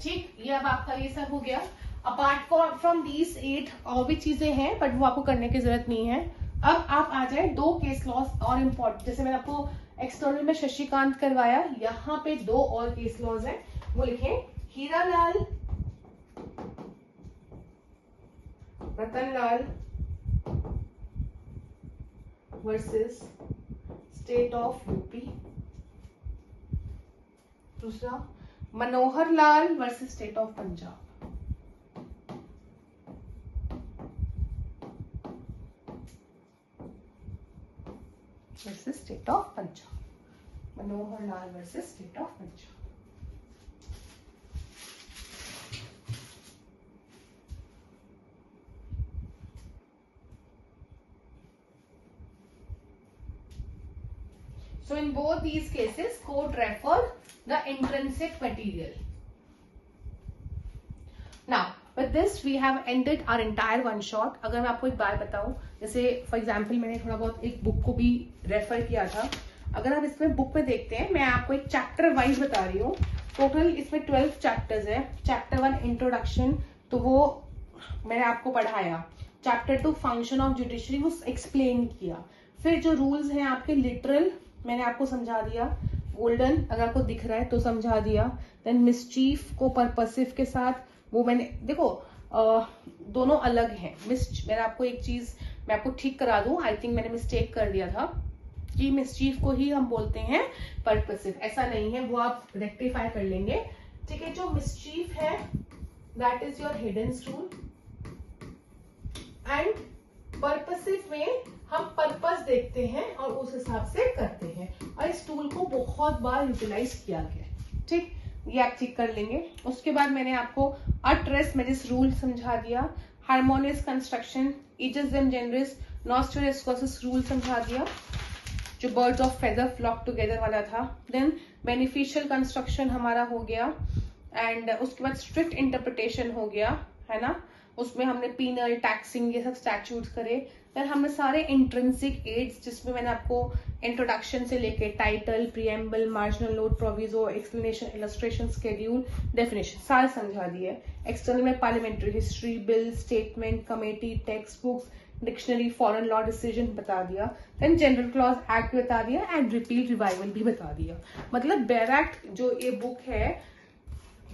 ठीक, ये अब आपका ये सब हो गया। अपार्ट फ्रॉम दीज 8 और भी चीजें हैं, बट वो आपको करने की जरूरत नहीं है। अब आप आ जाए 2 केस लॉज और इम्पोर्टेंट, जैसे मैंने आपको एक्सटर्नल में शशिकांत करवाया, यहाँ पे 2 और केस लॉज है, वो लिखें Hiralal Ratanlal versus state of UP, दूसरा Manohar Lal versus state of Punjab, versus state of Punjab, Manohar Lal versus state of Punjab. So in both these cases, court refer the intrinsic material. Now, with this we have ended our entire one shot. अगर मैं आपको एक बात बताऊं, जैसे for example मैंने थोड़ा बहुत एक बुक को भी रेफर किया था, अगर आप इसमें बुक में देखते हैं, मैं आपको एक चैप्टर वाइज बता रही हूँ। टोटल इसमें 12 चैप्टर्स है। चैप्टर 1 इंट्रोडक्शन, तो वो मैंने आपको पढ़ाया। चैप्टर 2 फंक्शन ऑफ जुडिशरी, वो एक्सप्लेन किया। फिर जो रूल्स हैं आपके लिटरल, मैंने आपको समझा दिया। गोल्डन अगर आपको दिख रहा है तो समझा दिया। देन मिसचीफ को पर्पसिव के साथ, वो मैंने देखो दोनों अलग हैं। मैंने आपको एक चीज मैं आपको ठीक करा दूं, आई थिंक मैंने मिस्टेक कर दिया था कि मिसचीफ को ही हम बोलते हैं पर्पसिव, ऐसा नहीं है, वो आप रेक्टिफाई कर लेंगे। ठीक है, जो मिसचीफ है that is your hidden stool, and purposive में हम पर्पस देखते हैं और उस हिसाब से करते हैं, और इस टूल को बहुत बार यूटिलाइज किया गया। ठीक, ये आप ठीक कर लेंगे। उसके बाद मैंने आपको अट्रेस मेजिस रूल समझा दिया, harmonious construction, ejusdem generis, noscitur rule समझा दिया, जो birds of feather flock together वाला था। देन बेनिफिशियल कंस्ट्रक्शन हमारा हो गया, एंड उसके बाद स्ट्रिक्ट इंटरप्रिटेशन हो गया, है ना। उसमें हमने पीनल, टैक्सिंग, ये सब स्टैट्यूट्स करे। फिर हमने सारे इंट्रिंसिक एड्स, जिसमें मैंने आपको इंट्रोडक्शन से लेके title, preamble, marginal note, proviso, explanation, illustration, schedule, definition सारे समझा दिए। एक्सटर्नल में parliamentary history, bill, statement, committee, text books, dictionary, foreign law decision बता दिया। देन जनरल क्लॉज एक्ट बता दिया, एंड रिपील रिवाइवल भी बता दिया। मतलब बेयर एक्ट जो ये बुक है,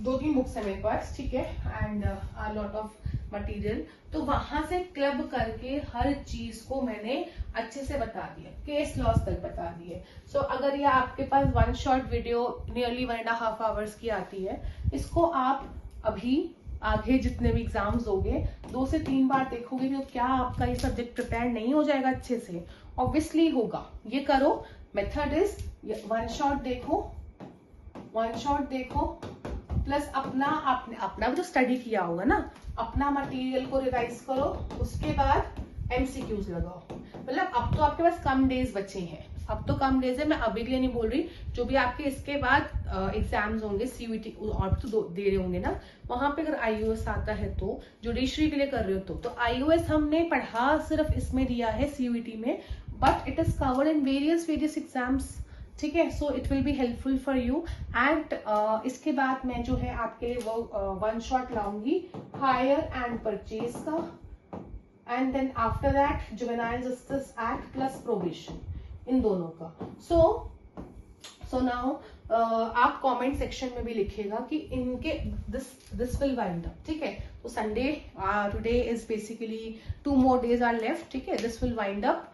2-3 बुक्स है मेरे पास, ठीक है, एंड लॉट ऑफ मटेरियल, तो वहां से क्लब करके हर चीज को मैंने अच्छे से बता दिया, केस लॉस तक बता दिए। सो अगर ये आपके पास 1 शॉर्ट वीडियो नियरली 1.5 आवर्स की आती है, इसको आप अभी आगे जितने भी एग्जाम्स दोगे 2 से 3 बार देखोगे तो क्या आपका ये सब्जेक्ट प्रिपेयर नहीं हो जाएगा अच्छे से? ऑब्वियसली होगा। ये करो, मेथड इज 1 शॉट देखो, 1 शॉट देखो, प्लस अपना भी तो स्टडी किया होगा ना, अपना मटेरियल को रिवाइज करो, उसके बाद एमसीक्यूज लगाओ। मतलब अब तो आपके पास कम डेज बचे हैं, अब तो कम डेज है, मैं अभी के लिए नहीं बोल रही, जो भी आपके इसके बाद एग्जाम्स होंगे सीयूईटी और तो दे रहे होंगे ना, वहां पे अगर आईओएस आता है तो जुडिशरी के लिए कर रहे हो तो आईओएस हमने पढ़ा सिर्फ इसमें दिया है सीयूईटी में, but it is covered in various exams, ठीक है। So it will be helpful for you. And इसके बाद मैं जो है आपके लिए वो 1 शॉट लाऊंगी हायर एंड परचेज का, and then after that juvenile justice act plus probation, इन दोनों का। सो नाउ आप कमेंट सेक्शन में भी लिखेगा कि इनके दिस विल वाइंड अप, ठीक है। तो Sunday today is basically 2 more days are left, ठीक है। This will wind up,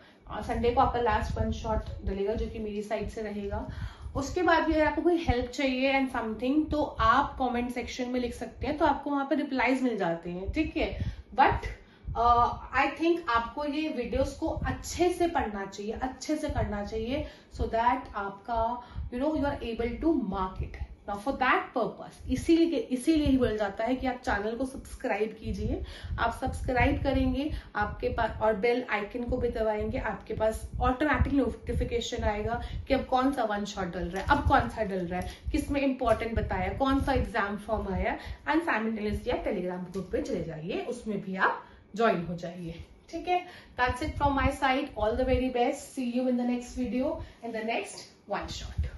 Sunday को आपका लास्ट 1 शॉट डलेगा जो कि मेरी साइड से रहेगा। उसके बाद भी अगर आपको कोई हेल्प चाहिए एंड समथिंग तो आप कमेंट सेक्शन में लिख सकते हैं, तो आपको वहां पे रिप्लाईज मिल जाते हैं, ठीक है। बट आई थिंक आपको ये वीडियोस को अच्छे से पढ़ना चाहिए, अच्छे से करना चाहिए, सो दैट आपका you are able to mark it. Now for that purpose इसीलिए ही बोला जाता है कि आप चैनल को सब्सक्राइब कीजिए। आप सब्सक्राइब करेंगे आपके पास और बेल आइकन को भी दबाएंगे, आपके पास ऑटोमेटिक नोटिफिकेशन आएगा कि अब कौन सा 1 शॉट डल रहा है, अब कौन सा डल रहा है, किसमें इंपॉर्टेंट बताया, कौन सा एग्जाम फॉर्म आया। एंड साइमल्टेनियसली आप टेलीग्राम ग्रुप पे चले जाइए, उसमें भी आप ज्वाइन हो जाइए, ठीक है। That's it from my side, all the very best, see you in the next video in the next 1 shot.